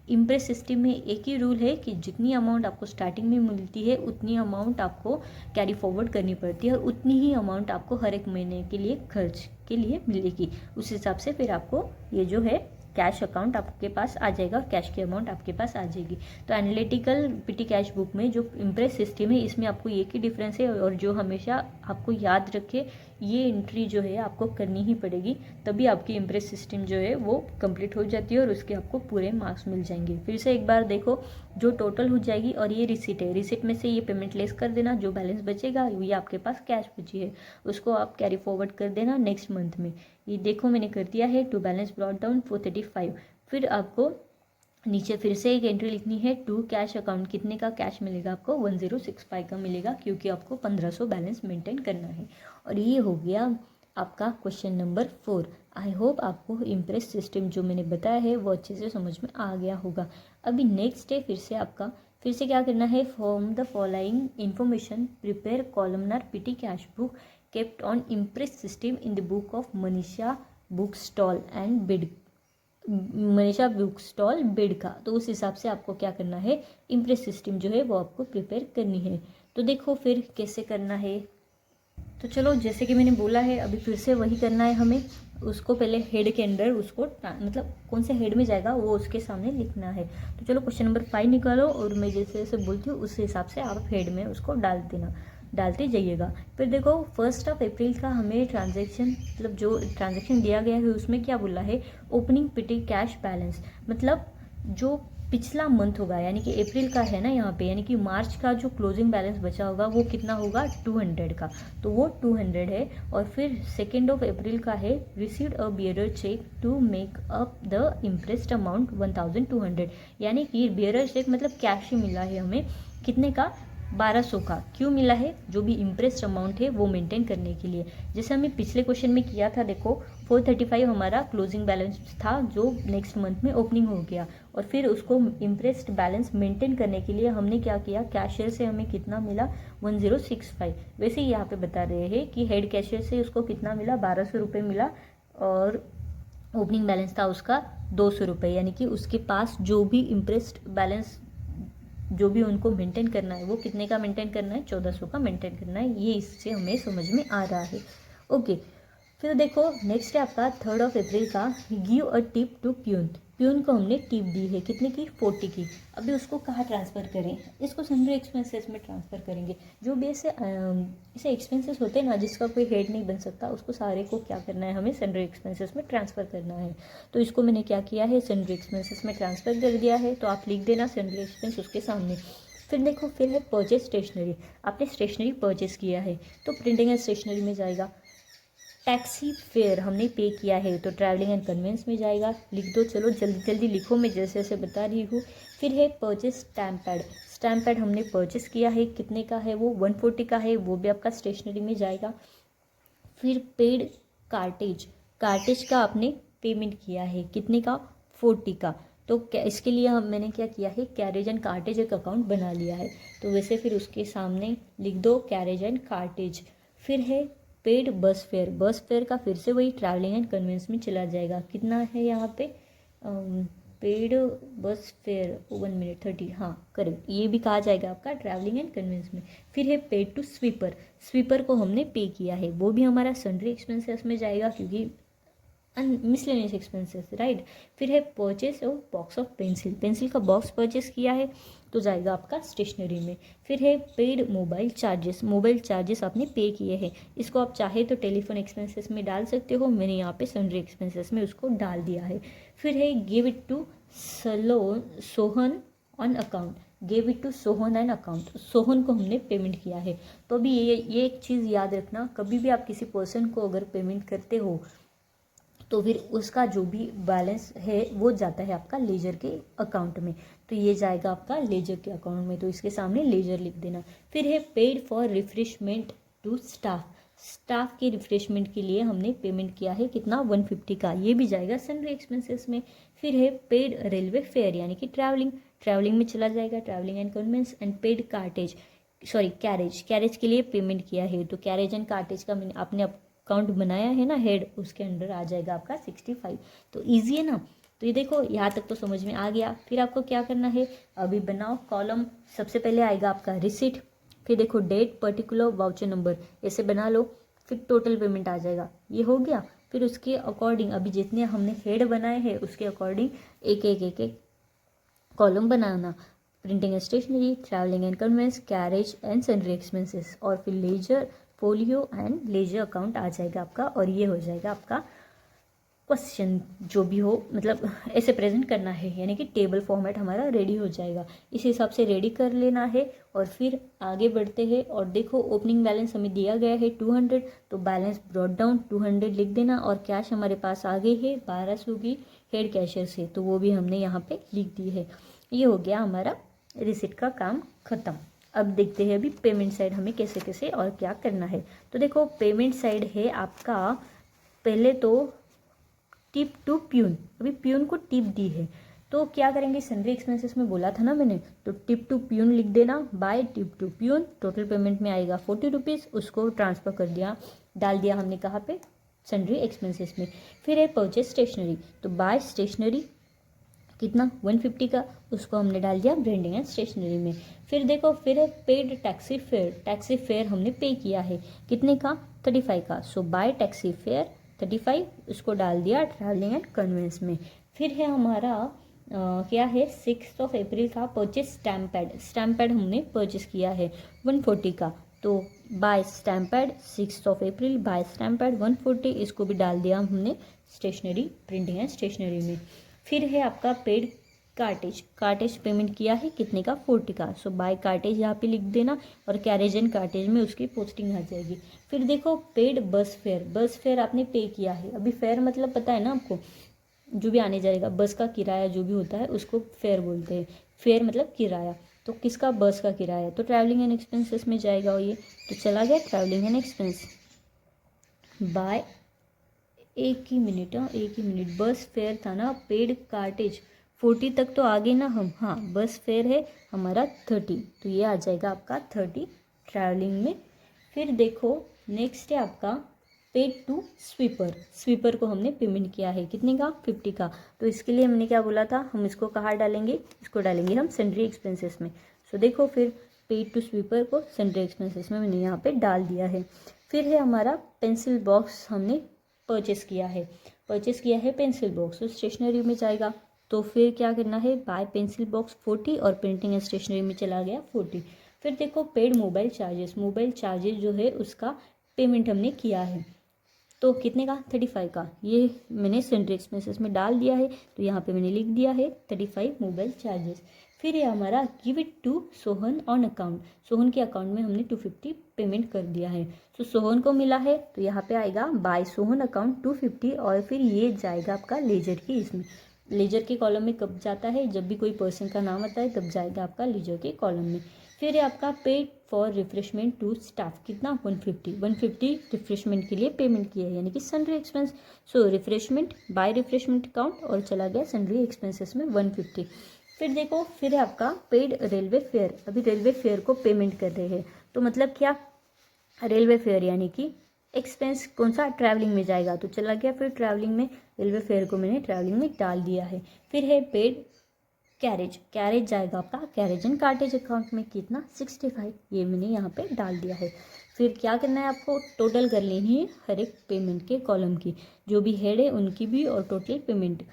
[SPEAKER 1] इम्प्रेस सिस्टम में एक ही रूल है कि जितनी अमाउंट आपको स्टार्टिंग में मिलती है उतनी अमाउंट आपको कैरी फॉरवर्ड करनी पड़ती है, और उतनी ही अमाउंट आपको हर एक महीने के लिए खर्च के लिए मिलेगी। उस हिसाब से फिर आपको ये जो है कैश अकाउंट आपके पास आ जाएगा और कैश की अमाउंट आपके पास आ जाएगी। तो एनालिटिकल पीटी कैश बुक में जो इम्प्रेस सिस्टम है इसमें आपको एक ही डिफरेंस है, और जो हमेशा आपको याद रखे ये एंट्री जो है आपको करनी ही पड़ेगी, तभी आपकी इम्प्रेस सिस्टम जो है वो कंप्लीट हो जाती है और उसके आपको पूरे मार्क्स मिल जाएंगे। फिर से एक बार देखो, जो टोटल हो जाएगी, और ये रिसिट है, रिसिट में से ये पेमेंट लेस कर देना, जो बैलेंस बचेगा ये आपके पास कैश बची है उसको आप कैरी फॉरवर्ड कर देना नेक्स्ट मंथ में। ये देखो मैंने कर दिया है, टू बैलेंस ब्रॉट डाउन 435। फिर आपको नीचे फिर से एक एंट्री लिखनी है टू कैश अकाउंट, कितने का कैश मिलेगा आपको 1065 का मिलेगा, क्योंकि आपको 1500 बैलेंस मेंटेन करना है। और ये हो गया आपका क्वेश्चन नंबर 4। आई होप आपको इम्प्रेस सिस्टम जो मैंने बताया है वो अच्छे से समझ में आ गया होगा। अभी नेक्स्ट है फिर से क्या करना है, from the following information prepare columnar PT cash book kept on impress system in the book of Manisha book stall and bid, Manisha book stall bid का। तो उस हिसाब से आपको क्या करना है, इम्प्रेस सिस्टम जो है वो आपको प्रिपेयर करनी है। तो देखो फिर कैसे करना है। तो चलो जैसे कि मैंने बोला है अभी फिर से वही करना है हमें। उसको पहले हेड के अंदर उसको मतलब कौन से हेड में जाएगा वो उसके सामने लिखना है। तो चलो क्वेश्चन नंबर 5 निकालो और मैं जैसे जैसे बोलती हूँ उस हिसाब से आप हेड में उसको डालते जाइएगा। फिर देखो 1 अप्रैल का हमें ट्रांजैक्शन मतलब जो ट्रांजैक्शन दिया गया है उसमें क्या बोला है, ओपनिंग पिटी कैश बैलेंस, मतलब जो पिछला मंथ होगा यानी कि अप्रैल का है ना यहाँ पे, यानी कि मार्च का जो क्लोजिंग बैलेंस बचा होगा वो कितना होगा 200 का, तो वो 200 है। और फिर 2 अप्रैल का है received a bearer cheque to make up the imprested amount 1200, यानी कि बियरर चेक मतलब कैश ही मिला है हमें, कितने का 1200 का। क्यों मिला है, जो भी इम्प्रेस्ड अमाउंट है वो मेंटेन करने के लिए। जैसे हमें पिछले क्वेश्चन में किया था, देखो 435 हमारा क्लोजिंग बैलेंस था जो नेक्स्ट मंथ में ओपनिंग हो गया, और फिर उसको इम्प्रेस्ड बैलेंस मेंटेन करने के लिए हमने क्या किया, कैशियर से हमें कितना मिला 1065। वैसे ही यहाँ पे बता रहे हैं कि हेड कैशियर से उसको कितना मिला 1200 रुपये मिला, और ओपनिंग बैलेंस था उसका 200 रुपये, यानी कि उसके पास जो भी इम्प्रेस्ड बैलेंस जो भी उनको मेंटेन करना है वो कितने का मेंटेन करना है, 1400 का मेंटेन करना है। ये इससे हमें समझ में आ रहा है। ओके, फिर देखो नेक्स्ट है आपका 3 अप्रैल का, give a tip to peon. Peon को हमने टिप दी है कितने की, 40 की। अभी उसको कहाँ ट्रांसफ़र करें, इसको सन्ड्री एक्सपेंसेस में ट्रांसफ़र करेंगे। जो भी ऐसे एक्सपेंसेस होते हैं ना जिसका कोई हेड नहीं बन सकता, उसको सारे को क्या करना है, हमें सन्ड्री एक्सपेंसेस में ट्रांसफ़र करना है। तो इसको मैंने क्या किया है, सन्ड्री एक्सपेंसेस में ट्रांसफ़र कर दिया है। तो आप लिख देना सन्ड्री एक्सपेंस उसके सामने। फिर देखो फिर है परचेज स्टेशनरी, आपने स्टेशनरी परचेज किया है तो प्रिंटिंग एंड स्टेशनरी में जाएगा। टैक्सी फेयर हमने पे किया है तो ट्रैवलिंग एंड कन्वेंस में जाएगा, लिख दो। चलो जल्दी जल्दी लिखो, मैं जैसे जैसे बता रही हूँ। फिर है purchase stamp pad, stamp pad हमने परचेस किया है, कितने का है वो 140 का है, वो भी आपका स्टेशनरी में जाएगा। फिर पेड कार्टेज, कार्टेज का आपने पेमेंट किया है कितने का 40 का, तो इसके लिए मैंने क्या किया है, कैरेज एंड कार्टेज एक अकाउंट बना लिया है। तो वैसे फिर उसके सामने लिख दो कैरेज एंड कार्टेज। फिर है पेड बस फेयर, बस फेयर का फिर से वही ट्रैवलिंग एंड कन्वेंस में चला जाएगा, कितना है यहाँ पे पेड बस फेयर 1 मिनट 30, हाँ करेक्ट, ये भी कहा जाएगा आपका ट्रैवलिंग एंड कन्वेंस में। फिर है पेड टू स्वीपर, स्वीपर को हमने पे किया है, वो भी हमारा सन्ड्री एक्सपेंसेस में जाएगा क्योंकि मिसलेनियस एक्सपेंसेस राइट। फिर है purchase of box of pencil, pencil का बॉक्स परचेस किया है तो जाएगा आपका स्टेशनरी में। फिर है paid mobile charges, mobile charges आपने पे किए हैं, इसको आप चाहे तो टेलीफोन एक्सपेंसेस में डाल सकते हो, मैंने यहाँ पे सन्ड्री एक्सपेंसेस में उसको डाल दिया है। फिर है give it to Sohan on account, give it to Sohan and account, Sohan को हमने पेमेंट किया है। तो अभी ये एक चीज़ याद रखना, कभी भी आप किसी पर्सन को अगर पेमेंट करते हो तो फिर उसका जो भी बैलेंस है वो जाता है आपका लेजर के अकाउंट में, तो ये जाएगा आपका लेजर के अकाउंट में, तो इसके सामने लेजर लिख देना। फिर है paid for refreshment to staff, staff के रिफ्रेशमेंट के लिए हमने पेमेंट किया है कितना 150 का, ये भी जाएगा सन्ड्री एक्सपेंसेस में। फिर है पेड रेलवे फेयर यानी कि ट्रैवलिंग, ट्रैवलिंग में चला जाएगा, travelling and conveyance. And paid cartage carriage, carriage के लिए पेमेंट किया है तो कैरेज एंड कार्टेज का आपने अकाउंट बनाया है ना हेड, उसके अंडर आ जाएगा आपका 65। तो ईजी है ना। तो ये देखो यहाँ तक तो समझ में आ गया। फिर आपको क्या करना है, अभी बनाओ कॉलम। सबसे पहले आएगा आपका रिसिट, फिर देखो डेट, पर्टिकुलर, वाउचर नंबर, ऐसे बना लो। फिर टोटल पेमेंट आ जाएगा, ये हो गया। फिर उसके अकॉर्डिंग अभी जितने हमने हेड बनाए हैं उसके अकॉर्डिंग एक एक कॉलम बनाना, printing and stationery, travelling and conveyance, carriage and sundry expenses, और फिर ledger, folio and ledger account आ जाएगा आपका, और ये हो जाएगा आपका क्वेश्चन जो भी हो, मतलब ऐसे प्रेजेंट करना है, यानी कि टेबल फॉर्मेट हमारा रेडी हो जाएगा। इस हिसाब से रेडी कर लेना है और फिर आगे बढ़ते हैं। और देखो ओपनिंग बैलेंस हमें दिया गया है 200, तो बैलेंस ब्रॉट डाउन 200 लिख देना। और कैश हमारे पास आ गई है 1200 की हेड कैशियर से, तो वो भी हमने यहाँ पे लिख दी है। ये हो गया हमारा रिसिट का काम ख़त्म। अब देखते हैं अभी पेमेंट साइड हमें कैसे कैसे और क्या करना है। तो देखो पेमेंट साइड है आपका, पहले तो टिप टू प्यून, अभी प्यून को टिप दी है तो क्या करेंगे, सन्ड्री एक्सपेंसेस में बोला था ना मैंने, तो टिप टू प्यून लिख देना। By tip to peon total payment में आएगा 40 रुपीज़, उसको ट्रांसफ़र कर दिया, डाल दिया हमने कहाँ पे, सन्ड्री एक्सपेंसेस में। फिर है परचेज स्टेशनरी, तो बाय स्टेशनरी कितना 150 का, उसको हमने डाल दिया ब्रांडिंग एंड स्टेशनरी में। फिर देखो फिर है paid taxi fare, taxi fare हमने पे किया है कितने का, 35 का, सो बाय टैक्सी फेयर 35, उसको डाल दिया ट्रैवलिंग एंड कन्वेंस में। फिर है हमारा क्या है 6 अप्रैल का purchase stamp pad, stamp pad हमने परचेज किया है 140 का, तो बाय स्टैम्प पैड 6 अप्रैल बाय स्टैम्प पैड 140, इसको भी डाल दिया हमने स्टेशनरी प्रिंटिंग एंड स्टेशनरी में। फिर है आपका पेड कार्टेज, कार्टेज पेमेंट किया है कितने का 40 का, सो बाय कार्टेज यहाँ पे लिख देना और कैरेज एंड कार्टेज में उसकी पोस्टिंग आ जाएगी। फिर देखो पेड बस फेयर, बस फेयर आपने पे किया है, अभी फेयर मतलब पता है ना आपको, जो भी आने जाएगा बस का किराया जो भी होता है उसको फेयर बोलते हैं, फेयर मतलब किराया। तो किसका, बस का किराया, तो ट्रैवलिंग एंड एक्सपेंसेस में जाएगा और ये, तो चला गया ट्रैवलिंग एंड एक्सपेंस बाय, एक ही मिनट बस फेयर था ना, पेड कार्टेज 40 तक तो आ गए ना हम, हाँ बस फेयर है हमारा 30, तो ये आ जाएगा आपका 30 ट्रैवलिंग में। फिर देखो नेक्स्ट है आपका पेड टू स्वीपर, स्वीपर को हमने पेमेंट किया है कितने का 50 का, तो इसके लिए हमने क्या बोला था, हम इसको कहाँ डालेंगे, इसको डालेंगे हम सन्ड्री एक्सपेंसेस में। सो देखो फिर पेड टू स्वीपर को सन्ड्री एक्सपेंसेस में मैंने यहाँ पे डाल दिया है। फिर है हमारा पेंसिल बॉक्स हमने परचेस किया है पेंसिल बॉक्स, तो स्टेशनरी में जाएगा, तो फिर क्या करना है, बाय पेंसिल बॉक्स 40 और प्रिंटिंग एंड स्टेशनरी में चला गया 40। फिर देखो paid mobile charges, mobile charges जो है उसका पेमेंट हमने किया है, तो कितने का 35 का, ये मैंने सन्ड्री एक्सपेंसेस में डाल दिया है, तो यहाँ पे मैंने लिख दिया है 35 मोबाइल चार्जेस। फिर ये हमारा give it to Sohan on account, Sohan के अकाउंट में हमने 250 पेमेंट कर दिया है, तो सोहन को मिला है, तो यहाँ पे आएगा बाय सोहन अकाउंट 250, और फिर ये जाएगा आपका लेजर की, इसमें लेजर के कॉलम में कब जाता है, जब भी कोई पर्सन का नाम आता है तब जाएगा आपका लेजर के कॉलम में। फिर है आपका paid for refreshment to staff, कितना 150 रिफ्रेशमेंट के लिए पेमेंट किया है, यानी कि सन्ड्री एक्सपेंस, सो रिफ्रेशमेंट बाय रिफ्रेशमेंट अकाउंट और चला गया सन्ड्री एक्सपेंसेस में 150। फिर देखो फिर है आपका पेड रेलवे फेयर, अभी रेलवे फेयर को पेमेंट कर रहे हैं, तो मतलब क्या, रेलवे फेयर यानी कि एक्सपेंस कौन सा, ट्रैवलिंग में जाएगा, तो चला गया फिर ट्रैवलिंग में, रेलवे फेयर को मैंने ट्रैवलिंग में डाल दिया है। फिर है पेड कैरेज, कैरेज जाएगा आपका कैरेज एंड कार्टेज अकाउंट में कितना 65, ये मैंने यहाँ पे डाल दिया है। फिर क्या करना है आपको, टोटल कर लेनी है हर एक पेमेंट के कॉलम की, जो भी हेड है उनकी भी और टोटल पेमेंट,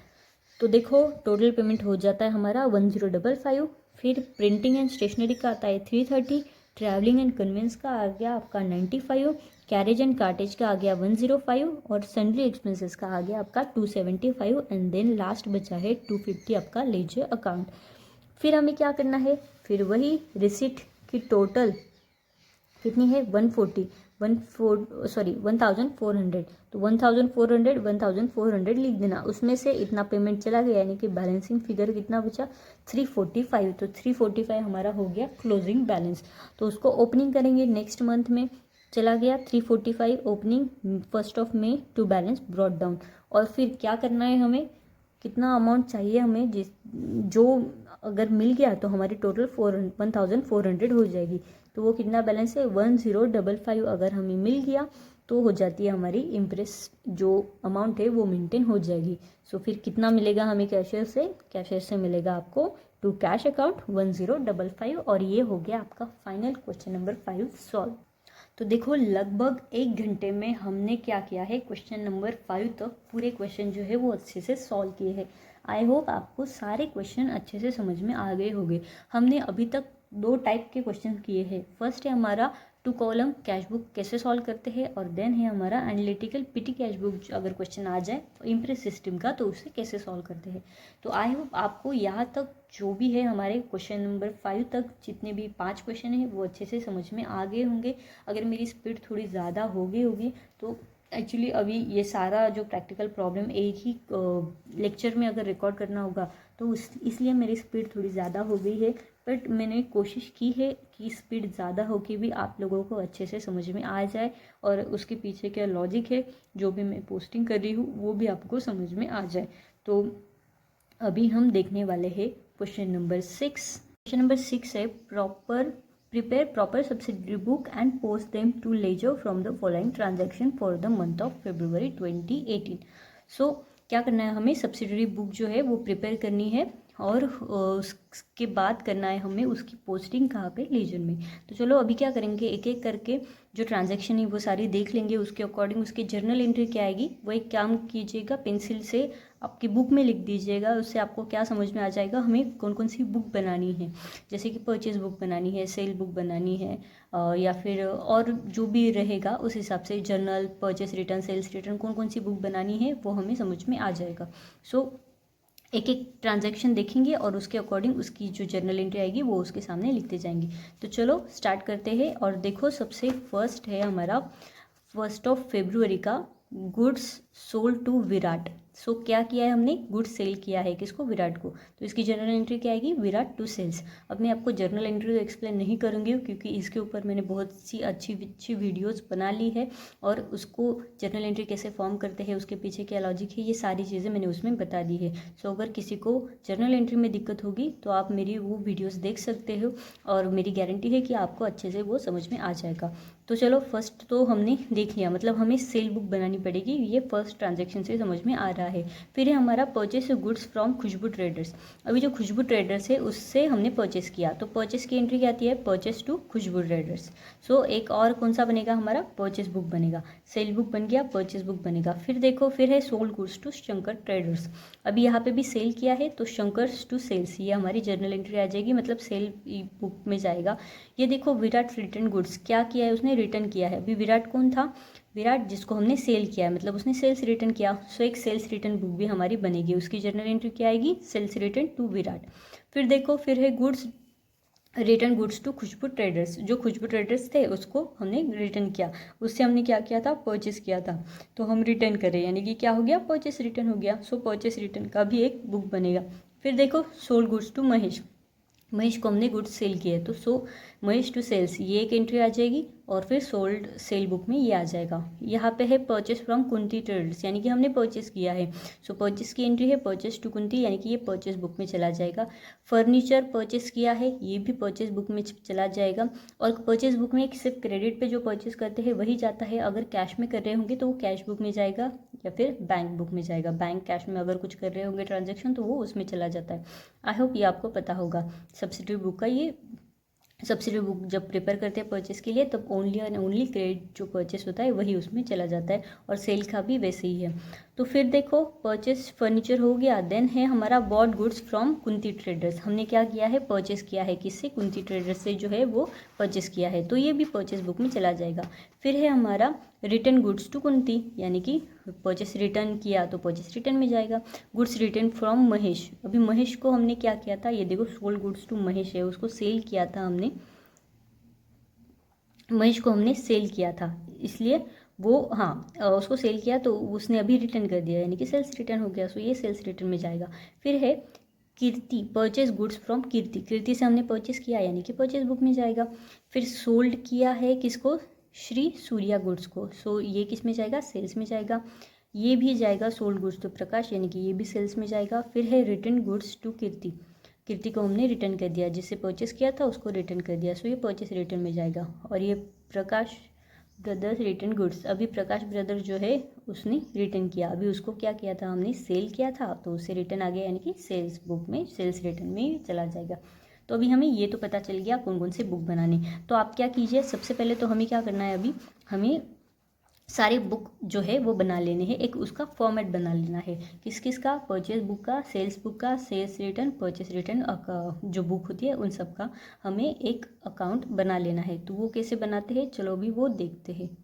[SPEAKER 1] तो देखो टोटल पेमेंट हो जाता है हमारा 1055। फिर प्रिंटिंग एंड स्टेशनरी का आता है 330, ट्रैवलिंग एंड कन्वेंस का आ गया आपका 95, कैरेज एंड कार्टेज का आ गया 105 और सन्ड्री एक्सपेंसेस का आ गया आपका 275, एंड देन लास्ट बचा है 250 आपका लेजर अकाउंट। फिर हमें क्या करना है, फिर वही रिसिट की टोटल कितनी है 1400, तो 1400 लिख देना, उसमें से इतना पेमेंट चला गया, यानी कि बैलेंसिंग फिगर कितना बचा 345, तो 345 हमारा हो गया क्लोजिंग बैलेंस। तो उसको ओपनिंग करेंगे नेक्स्ट मंथ में, चला गया 345 ओपनिंग 1 मई टू बैलेंस ब्रॉट डाउन। और फिर क्या करना है, हमें कितना अमाउंट चाहिए हमें, जो अगर मिल गया तो हमारी टोटल 1400 हो जाएगी, तो वो कितना बैलेंस है 1055, अगर हमें मिल गया तो हो जाती है हमारी इम्प्रेस, जो अमाउंट है वो मेंटेन हो जाएगी। सो फिर कितना मिलेगा हमें कैशियर से मिलेगा आपको टू कैश अकाउंट 1055, और ये हो गया आपका फाइनल क्वेश्चन नंबर 5 सॉल्व। तो देखो लगभग 1 घंटे में हमने क्या किया है, क्वेश्चन नंबर 5 तक पूरे क्वेश्चन जो है वो अच्छे से सॉल्व किए हैं। आई होप आपको सारे क्वेश्चन अच्छे से समझ में आ गए होंगे। हमने अभी तक 2 टाइप के क्वेश्चन किए हैं। फर्स्ट है हमारा टू कॉलम कैश बुक कैसे सॉल्व करते हैं, और देन है हमारा एनालिटिकल पिटी कैश बुक अगर क्वेश्चन आ जाए इम्प्रेस सिस्टम का तो उसे कैसे सॉल्व करते हैं। तो आई होप आपको यहाँ तक जो भी है हमारे क्वेश्चन नंबर 5 तक जितने भी 5 क्वेश्चन हैं वो अच्छे से समझ में आ गए होंगे। अगर मेरी स्पीड थोड़ी ज़्यादा हो गई होगी तो एक्चुअली अभी ये सारा जो प्रैक्टिकल प्रॉब्लम एक ही लेक्चर में अगर रिकॉर्ड करना होगा तो इसलिए मेरी स्पीड थोड़ी ज़्यादा हो गई है। बट मैंने कोशिश की है कि स्पीड ज़्यादा हो के भी आप लोगों को अच्छे से समझ में आ जाए और उसके पीछे क्या लॉजिक है जो भी मैं पोस्टिंग कर रही हूँ वो भी आपको समझ में आ जाए। तो अभी हम देखने वाले हैं क्वेश्चन नंबर 6। क्वेश्चन नंबर 6 है prepare proper subsidiary book and post them to ledger from the following transaction for the month of February 2018। सो क्या करना है, हमें सब्सिडरी बुक जो है वो प्रिपेयर करनी है और उसके बाद करना है हमें उसकी पोस्टिंग कहाँ पे, लेजर में। तो चलो अभी क्या करेंगे, एक एक करके जो ट्रांजैक्शन है वो सारी देख लेंगे, उसके अकॉर्डिंग उसकी जर्नल एंट्री क्या आएगी वो एक काम कीजिएगा, पेंसिल से आपकी बुक में लिख दीजिएगा। उससे आपको क्या समझ में आ जाएगा हमें कौन कौन सी बुक बनानी है, जैसे कि परचेज बुक बनानी है, सेल बुक बनानी है, या फिर और जो भी रहेगा उस हिसाब से journal, purchase return, sales return, कौन कौन सी बुक बनानी है वो हमें समझ में आ जाएगा। सो एक एक ट्रांजैक्शन देखेंगे और उसके अकॉर्डिंग उसकी जो जर्नल एंट्री आएगी वो उसके सामने लिखते जाएंगे। तो चलो स्टार्ट करते हैं। और देखो सबसे फर्स्ट है हमारा 1 फरवरी का गुड्स सोल्ड टू विराट। सो क्या किया है हमने, गुड्स सेल किया है किसको, विराट को। तो इसकी जर्नल एंट्री क्या आएगी, विराट टू सेल्स। अब मैं आपको जर्नल एंट्री तो एक्सप्लेन नहीं करूँगी क्योंकि इसके ऊपर मैंने बहुत सी अच्छी वीडियोस बना ली है और उसको जर्नल एंट्री कैसे फॉर्म करते हैं, उसके पीछे क्या लॉजिक है, ये सारी चीज़ें मैंने उसमें बता दी है। सो अगर किसी को जर्नल एंट्री में दिक्कत होगी तो आप मेरी वो वीडियोज़ देख सकते हो और मेरी गारंटी है कि आपको अच्छे से वो समझ में आ जाएगा। तो चलो फर्स्ट तो हमने देख लिया, मतलब हमें सेल बुक बनानी पड़ेगी, ये फर्स्ट ट्रांजैक्शन से समझ में आ रहा है। फिर है हमारा purchase goods from Khushbu traders. अभी जो खुशबू ट्रेडर्स है उससे हमने परचेस किया, तो परचेस की एंट्री क्या आती है, purchase to Khushbu traders. So एक और कौन सा बनेगा हमारा, परचेस बुक बनेगा, सेल बुक बन गया, परचेस बुक बनेगा। फिर देखो फिर है sold goods to Shankar traders. अभी यहाँ पे भी सेल किया है तो शंकर्स टू सेल्स, ये हमारी जर्नल एंट्री आ जाएगी, मतलब सेल बुक में जाएगा। ये देखो विराट रिटर्न गुड्स, क्या किया है उसने, रिटर्न किया है। अभी विराट कौन था, विराट जिसको हमने सेल किया है, मतलब उसने सेल्स रिटर्न किया। सो एक सेल्स रिटर्न बुक भी हमारी बनेगी, उसकी जर्नल एंट्री क्या आएगी, सेल्स रिटर्न टू विराट। फिर देखो फिर है goods return goods to Khushbu traders, जो खुशबू ट्रेडर्स थे उसको हमने रिटर्न किया, उससे हमने क्या किया था, परचेस किया था, तो हम रिटर्न करें, यानी कि क्या हो गया, परचेस रिटर्न हो गया। सो परचेस रिटर्न का भी एक बुक बनेगा। फिर देखो sold goods to Mahesh, Mahesh को हमने गुड्स सेल किए तो सो महेश टू सेल्स, ये एक एंट्री आ जाएगी और फिर सोल्ड सेल बुक में ये आ जाएगा। यहाँ पे है परचेस फ्रॉम कुंती ट्रेडर्स, यानी कि हमने परचेस किया है, सो परचेस की एंट्री है परचेस टू कुंती, यानी कि ये परचेस बुक में चला जाएगा। फर्नीचर परचेस किया है, ये भी परचेस बुक में चला जाएगा। और परचेस बुक में सिर्फ क्रेडिट पे जो परचेस करते हैं वही जाता है, अगर कैश में कर रहे होंगे तो वो कैश बुक में जाएगा या फिर बैंक बुक में जाएगा। बैंक कैश में अगर कुछ कर रहे होंगे ट्रांजेक्शन तो वो उसमें चला जाता है। आई होप ये आपको पता होगा। सब्सिडरी बुक का ये सब्सिडी बुक जब प्रिपेयर करते हैं परचेस के लिए तब ओनली एंड ओनली क्रेडिट जो परचेस होता है वही उसमें चला जाता है, और सेल का भी वैसे ही है। तो फिर देखो परचेस फर्नीचर हो गया, देन है हमारा bought goods from Kunti traders. हमने क्या किया है, परचेस किया है, किससे, कुंती ट्रेडर्स से जो है वो परचेस किया है, तो ये भी परचेस बुक में चला जाएगा। फिर है हमारा रिटर्न गुड्स टू कुंती, यानी कि परचेस रिटर्न किया तो परचेस रिटर्न में जाएगा। गुड्स रिटर्न फ्रॉम महेश, अभी महेश को हमने क्या किया था, ये देखो सोल्ड गुड्स टू महेश है, उसको सेल किया था हमने, महेश को हमने सेल किया था इसलिए वो, हाँ उसको सेल किया तो उसने अभी रिटर्न कर दिया, यानी कि सेल्स रिटर्न हो गया, सो ये सेल्स रिटर्न में जाएगा। फिर है कीर्ति, परचेज गुड्स फ्रॉम कीर्ति, कीर्ति से हमने परचेस किया यानी कि परचेज बुक में जाएगा। फिर सोल्ड किया है किसको, श्री सूर्या गुड्स को, सो ये किस में जाएगा, सेल्स में जाएगा। ये भी जाएगा सोल्ड गुड्स टू प्रकाश, यानी कि ये भी सेल्स में जाएगा। फिर है रिटर्न गुड्स टू कीर्ति, कीर्ति को हमने रिटर्न कर दिया, जिससे परचेस किया था उसको रिटर्न कर दिया, सो ये परचेस रिटर्न में जाएगा। और ये प्रकाश ब्रदर्स रिटर्न गुड्स, अभी प्रकाश ब्रदर जो है उसने रिटर्न किया, अभी उसको क्या किया था हमने, सेल किया था, तो उससे रिटर्न आ गया, यानी कि सेल्स बुक में, सेल्स रिटर्न में चला जाएगा। तो अभी हमें ये तो पता चल गया कौन कौन से बुक बनाने। तो आप क्या कीजिए, सबसे पहले तो हमें क्या करना है, अभी हमें सारे बुक जो है वो बना लेने हैं, एक उसका फॉर्मेट बना लेना है। किस किस का? परचेज बुक का, सेल्स बुक का, सेल्स रिटर्न, परचेज रिटर्न जो बुक होती है उन सब का हमें एक अकाउंट बना लेना है। तो वो कैसे बनाते हैं, चलो अभी वो देखते हैं।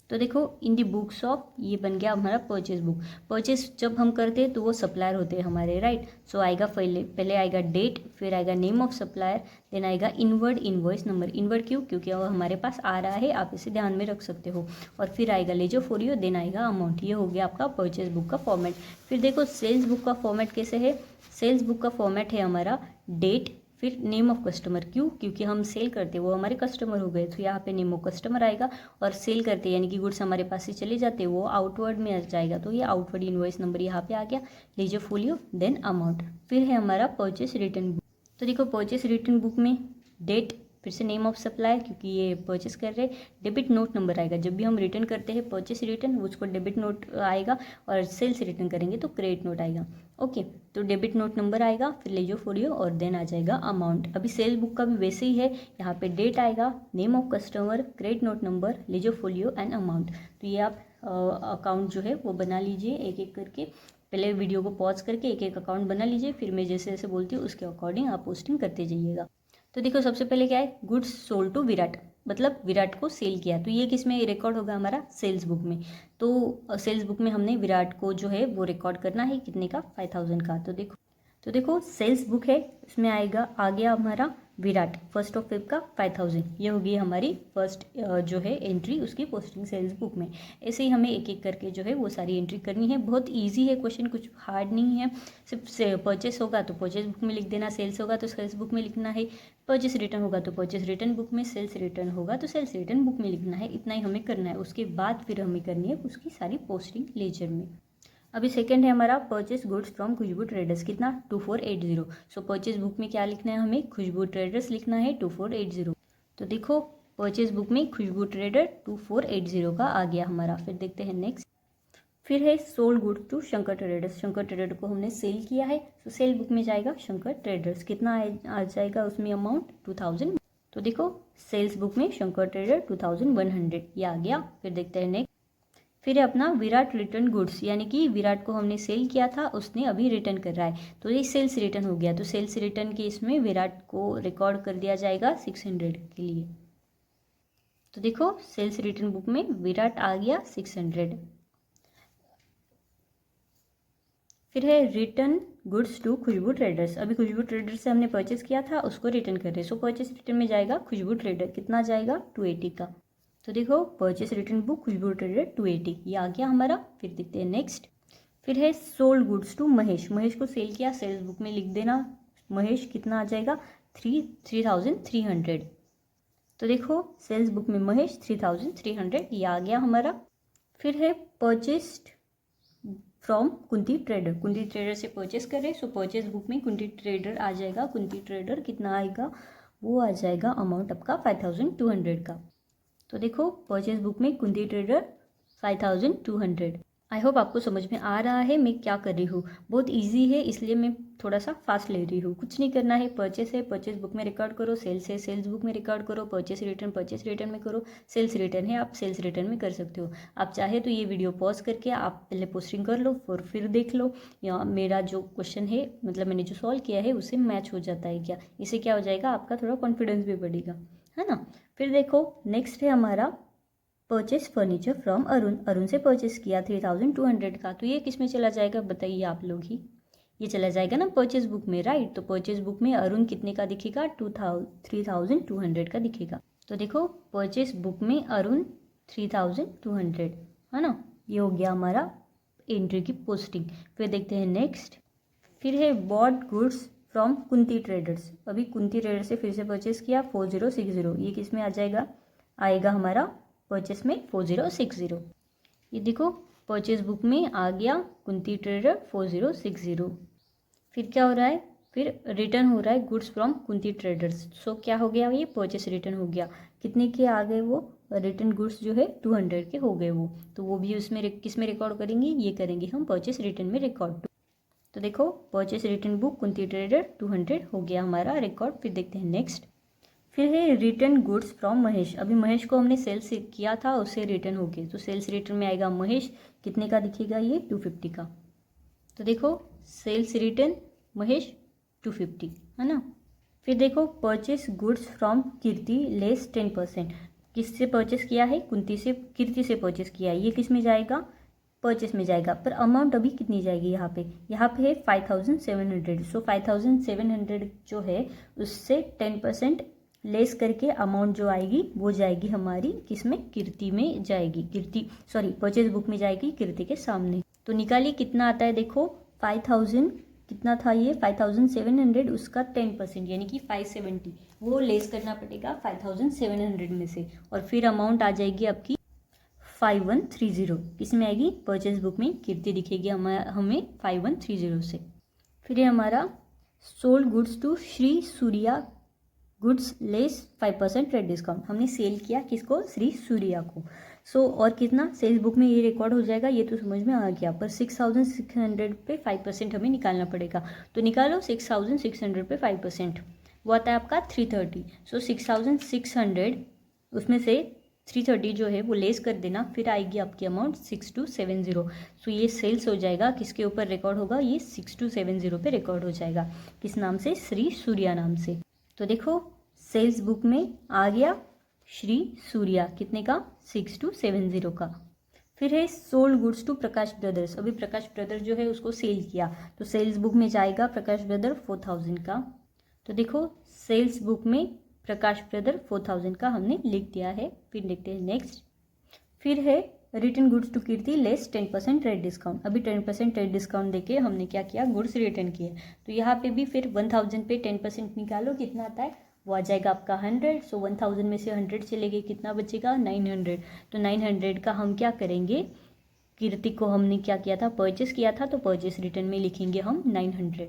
[SPEAKER 1] तो देखो, इन दी बुक्स ऑफ, ये बन गया हमारा परचेज बुक। परचेज जब हम करते हैं तो वो सप्लायर होते हैं हमारे, राइट। सो आएगा पहले आएगा डेट, फिर आएगा नेम ऑफ सप्लायर, देन आएगा इनवर्ड इनवॉइस नंबर। इनवर्ड क्यों? क्योंकि वो हमारे पास आ रहा है, आप इसे ध्यान में रख सकते हो। और फिर आएगा लेजर फोलियो, देन आएगा अमाउंट। ये हो गया आपका परचेज बुक का फॉर्मेट। फिर देखो सेल्स बुक का फॉर्मेट कैसे है। सेल्स बुक का फॉर्मेट है हमारा डेट, फिर नेम ऑफ कस्टमर। क्यों? क्योंकि हम सेल करते वो हमारे कस्टमर हो गए, तो यहाँ पे नेम ऑफ कस्टमर आएगा। और सेल करते यानी कि गुड्स हमारे पास से चले जाते वो आउटवर्ड में आ जाएगा, तो ये आउटवर्ड इनवॉइस नंबर यहाँ पे आ गया। Ledger folio, then amount. फिर है हमारा परचेस रिटर्न बुक। तो देखो परचेस रिटर्न बुक में डेट, फिर से नेम ऑफ सप्लायर क्योंकि ये परचेस कर रहे हैं, डेबिट नोट नंबर आएगा। जब भी हम रिटर्न करते हैं परचेस रिटर्न, उसको डेबिट नोट आएगा, और सेल्स रिटर्न करेंगे तो क्रेडिट नोट आएगा। ओके, तो डेबिट नोट नंबर आएगा, फिर लेजर फोलियो, और देन आ जाएगा अमाउंट। अभी सेल बुक का भी वैसे ही है, यहाँ पे डेट आएगा, name of customer, credit note number, ledger folio and amount. तो ये आप अकाउंट जो है वो बना लीजिए एक एक करके। पहले वीडियो को पॉज करके एक एक अकाउंट बना लीजिए, फिर मैं जैसे जैसे बोलती हूँ उसके अकॉर्डिंग आप पोस्टिंग करते जाइएगा। तो देखो सबसे पहले क्या है, गुड्स सोल्ड टू विराट, मतलब विराट को सेल किया। तो ये किस में रिकॉर्ड होगा? हमारा सेल्स बुक में। तो सेल्स बुक में हमने विराट को जो है वो रिकॉर्ड करना है, कितने का? 5000 का। तो देखो सेल्स बुक है, इसमें आएगा, आ गया हमारा विराट, 1 Feb का 5000। ये होगी हमारी फर्स्ट जो है एंट्री उसकी पोस्टिंग सेल्स बुक में। ऐसे ही हमें एक एक करके जो है वो सारी एंट्री करनी है। बहुत इजी है क्वेश्चन, कुछ हार्ड नहीं है। सिर्फ परचेस होगा तो परचेस बुक में लिख देना, सेल्स होगा तो सेल्स बुक में लिखना है, परचेस रिटर्न होगा तो परचेस रिटर्न बुक में, सेल्स रिटर्न होगा तो सेल्स रिटर्न बुक में लिखना है। इतना ही हमें करना है। उसके बाद फिर हमें करनी है उसकी सारी पोस्टिंग लेजर में। अभी सेकंड है हमारा purchase goods from Khushbu traders, कितना? 2480। सो परचेस बुक में क्या लिखना है हमें? खुशबू ट्रेडर्स लिखना है 2480। तो देखो परचेस बुक में खुशबू ट्रेडर 2480 का आ गया हमारा। फिर देखते हैं नेक्स्ट। फिर है sold goods to Shankar traders. Shankar trader को हमने सेल किया है, तो सेल बुक में जाएगा शंकर ट्रेडर्स, कितना आ जाएगा उसमें अमाउंट? 2000। तो देखो सेल्स बुक में शंकर ट्रेडर 2100 ये आ गया। फिर देखते हैं नेक्स्ट। फिर है अपना विराट रिटर्न गुड्स, यानी कि विराट को हमने सेल किया था, उसने अभी रिटर्न कर रहा है, तो ये सेल्स रिटर्न हो गया। तो सेल्स रिटर्न के इसमें विराट को रिकॉर्ड कर दिया जाएगा 600 के लिए। तो देखो सेल्स रिटर्न बुक में विराट आ गया 600। फिर है return goods to Khushbu traders. अभी खुशबू ट्रेडर्स से हमने परचेस किया था, उसको रिटर्न कर रहे हैं। सो परचेस रिटर्न में जाएगा खुशबू ट्रेडर, कितना जाएगा? 280 का। तो देखो परचेस रिटर्न बुक खुशबू ट्रेडर 280 ये आ गया हमारा। फिर देखते हैं नेक्स्ट। फिर है sold goods to Mahesh. Mahesh को सेल किया, सेल्स बुक में लिख देना महेश, कितना आ जाएगा? 3300। तो देखो सेल्स बुक में महेश 3300 ये आ गया हमारा। फिर है purchased from Kunti trader. Kunti trader से परचेस कर रहे, सो परचेस बुक में कुंती ट्रेडर आ जाएगा। कुंती ट्रेडर कितना आएगा? वो आ जाएगा अमाउंट आपका 5200 का। तो देखो परचेस बुक में कुंती ट्रेडर 5200। आई होप आपको समझ में आ रहा है मैं क्या कर रही हूँ। बहुत इजी है, इसलिए मैं थोड़ा सा फास्ट ले रही हूँ। कुछ नहीं करना है, परचेस है परचेस बुक में रिकॉर्ड करो, सेल्स है सेल्स बुक में रिकॉर्ड करो, परचेस रिटर्न में करो, सेल्स रिटर्न है आप सेल्स रिटर्न में कर सकते हो। आप चाहे तो ये वीडियो पॉज करके आप पहले पोस्टिंग कर लो और फिर देख लो या मेरा जो क्वेश्चन है, मतलब मैंने जो सॉल्व किया है उससे मैच हो जाता है क्या। इससे क्या हो जाएगा, आपका थोड़ा कॉन्फिडेंस भी बढ़ेगा, है ना। फिर देखो नेक्स्ट है हमारा purchase furniture from Arun. Arun से परचेस किया 3200 का, तो ये किस में चला जाएगा बताइए आप लोग ही। ये चला जाएगा ना परचेस बुक में, राइट। तो परचेस बुक में अरुण कितने का दिखेगा? 3200 का दिखेगा। तो देखो परचेस बुक में अरुण 3200, है ना। ये हो गया हमारा एंट्री की पोस्टिंग। फिर देखते हैं नेक्स्ट। फिर है bought goods from Kunti traders. अभी कुंती ट्रेडर से फिर से परचेस किया 4060, ये किस में आ जाएगा? आएगा हमारा परचेस में 4060। ये देखो परचेस बुक में आ गया कुंती ट्रेडर 4060। फिर क्या हो रहा है? फिर रिटर्न हो रहा है गुड्स फ्रॉम कुंती ट्रेडर्स। सो क्या हो गया? ये परचेस रिटर्न हो गया। कितने के आ गए वो रिटर्न गुड्स जो है? 200 के हो गए वो। तो वो भी उसमें किस में रिकॉर्ड करेंगे? ये करेंगे हम परचेस रिटर्न में रिकॉर्ड। तो देखो purchase return book Kunti trader 200 हो गया हमारा रिकॉर्ड। फिर देखते हैं नेक्स्ट। फिर है रिटर्न गुड्स फ्रॉम महेश। अभी महेश को हमने सेल्स किया था, उससे रिटर्न हो गए, तो सेल्स रिटर्न में आएगा महेश, कितने का दिखेगा ये 250 का। तो देखो सेल्स रिटर्न महेश 250 है ना। फिर देखो purchase goods from Kirti less 10%। किससे परचेस किया है? कुंती से, कीर्ति से परचेस किया है, ये किस में जाएगा? परचेस में जाएगा। पर अमाउंट अभी कितनी जाएगी यहाँ पे? यहाँ पे है 5700। सो 5700 जो है उससे 10% लेस करके अमाउंट जो आएगी वो जाएगी हमारी किस में? कीर्ति में जाएगी, कीर्ति सॉरी परचेज बुक में जाएगी कीर्ति के सामने। तो निकालिए कितना आता है, देखो 5000 कितना था ये 5700, उसका 10% यानी कि 570 वो लेस करना पड़ेगा 5700 में से, और फिर अमाउंट आ जाएगी आपकी 5130। किस में आएगी? परचेज बुक में कीर्ति दिखेगी हमें 5130 से। फिर ये हमारा sold goods to Shri Surya goods less 5% rate discount. हमने सेल किया किसको? श्री सूर्या को। और कितना सेल्स बुक में ये रिकॉर्ड हो जाएगा, ये तो समझ में आ गया। पर 6600 पे 5% हमें निकालना पड़ेगा, तो निकालो 6600 पे 5%, वो आता है आपका 330। 6600 उसमें से 330 जो है वो लेस कर देना, फिर आएगी आपकी अमाउंट 6270। ये सेल्स हो जाएगा, किसके ऊपर रिकॉर्ड होगा? ये 6270 पे रिकॉर्ड हो जाएगा। किस नाम से? श्री सूर्या नाम से। तो देखो सेल्स बुक में आ गया श्री सूर्या, कितने का? 6270 का। फिर है sold goods to Prakash brothers. अभी प्रकाश ब्रदर जो है उसको सेल किया, तो सेल्स बुक में जाएगा प्रकाश ब्रदर 4000 का। तो देखो सेल्स बुक में प्रकाश ब्रदर 4000 का हमने लिख दिया है। फिर देखते हैं नेक्स्ट। फिर है return goods to Kirti less 10% rate discount. अभी 10% रेट डिस्काउंट देके हमने क्या किया? गुड्स रिटर्न किए। तो यहाँ पे भी फिर 1000 पे 10% निकालो, कितना आता है? वो आ जाएगा आपका 100। 1000 में से 100 चले गए, कितना बचेगा? 900। तो 900 का हम क्या करेंगे? कीर्ति को हमने क्या किया था? परचेस किया था, तो परचेस रिटर्न में लिखेंगे हम 900।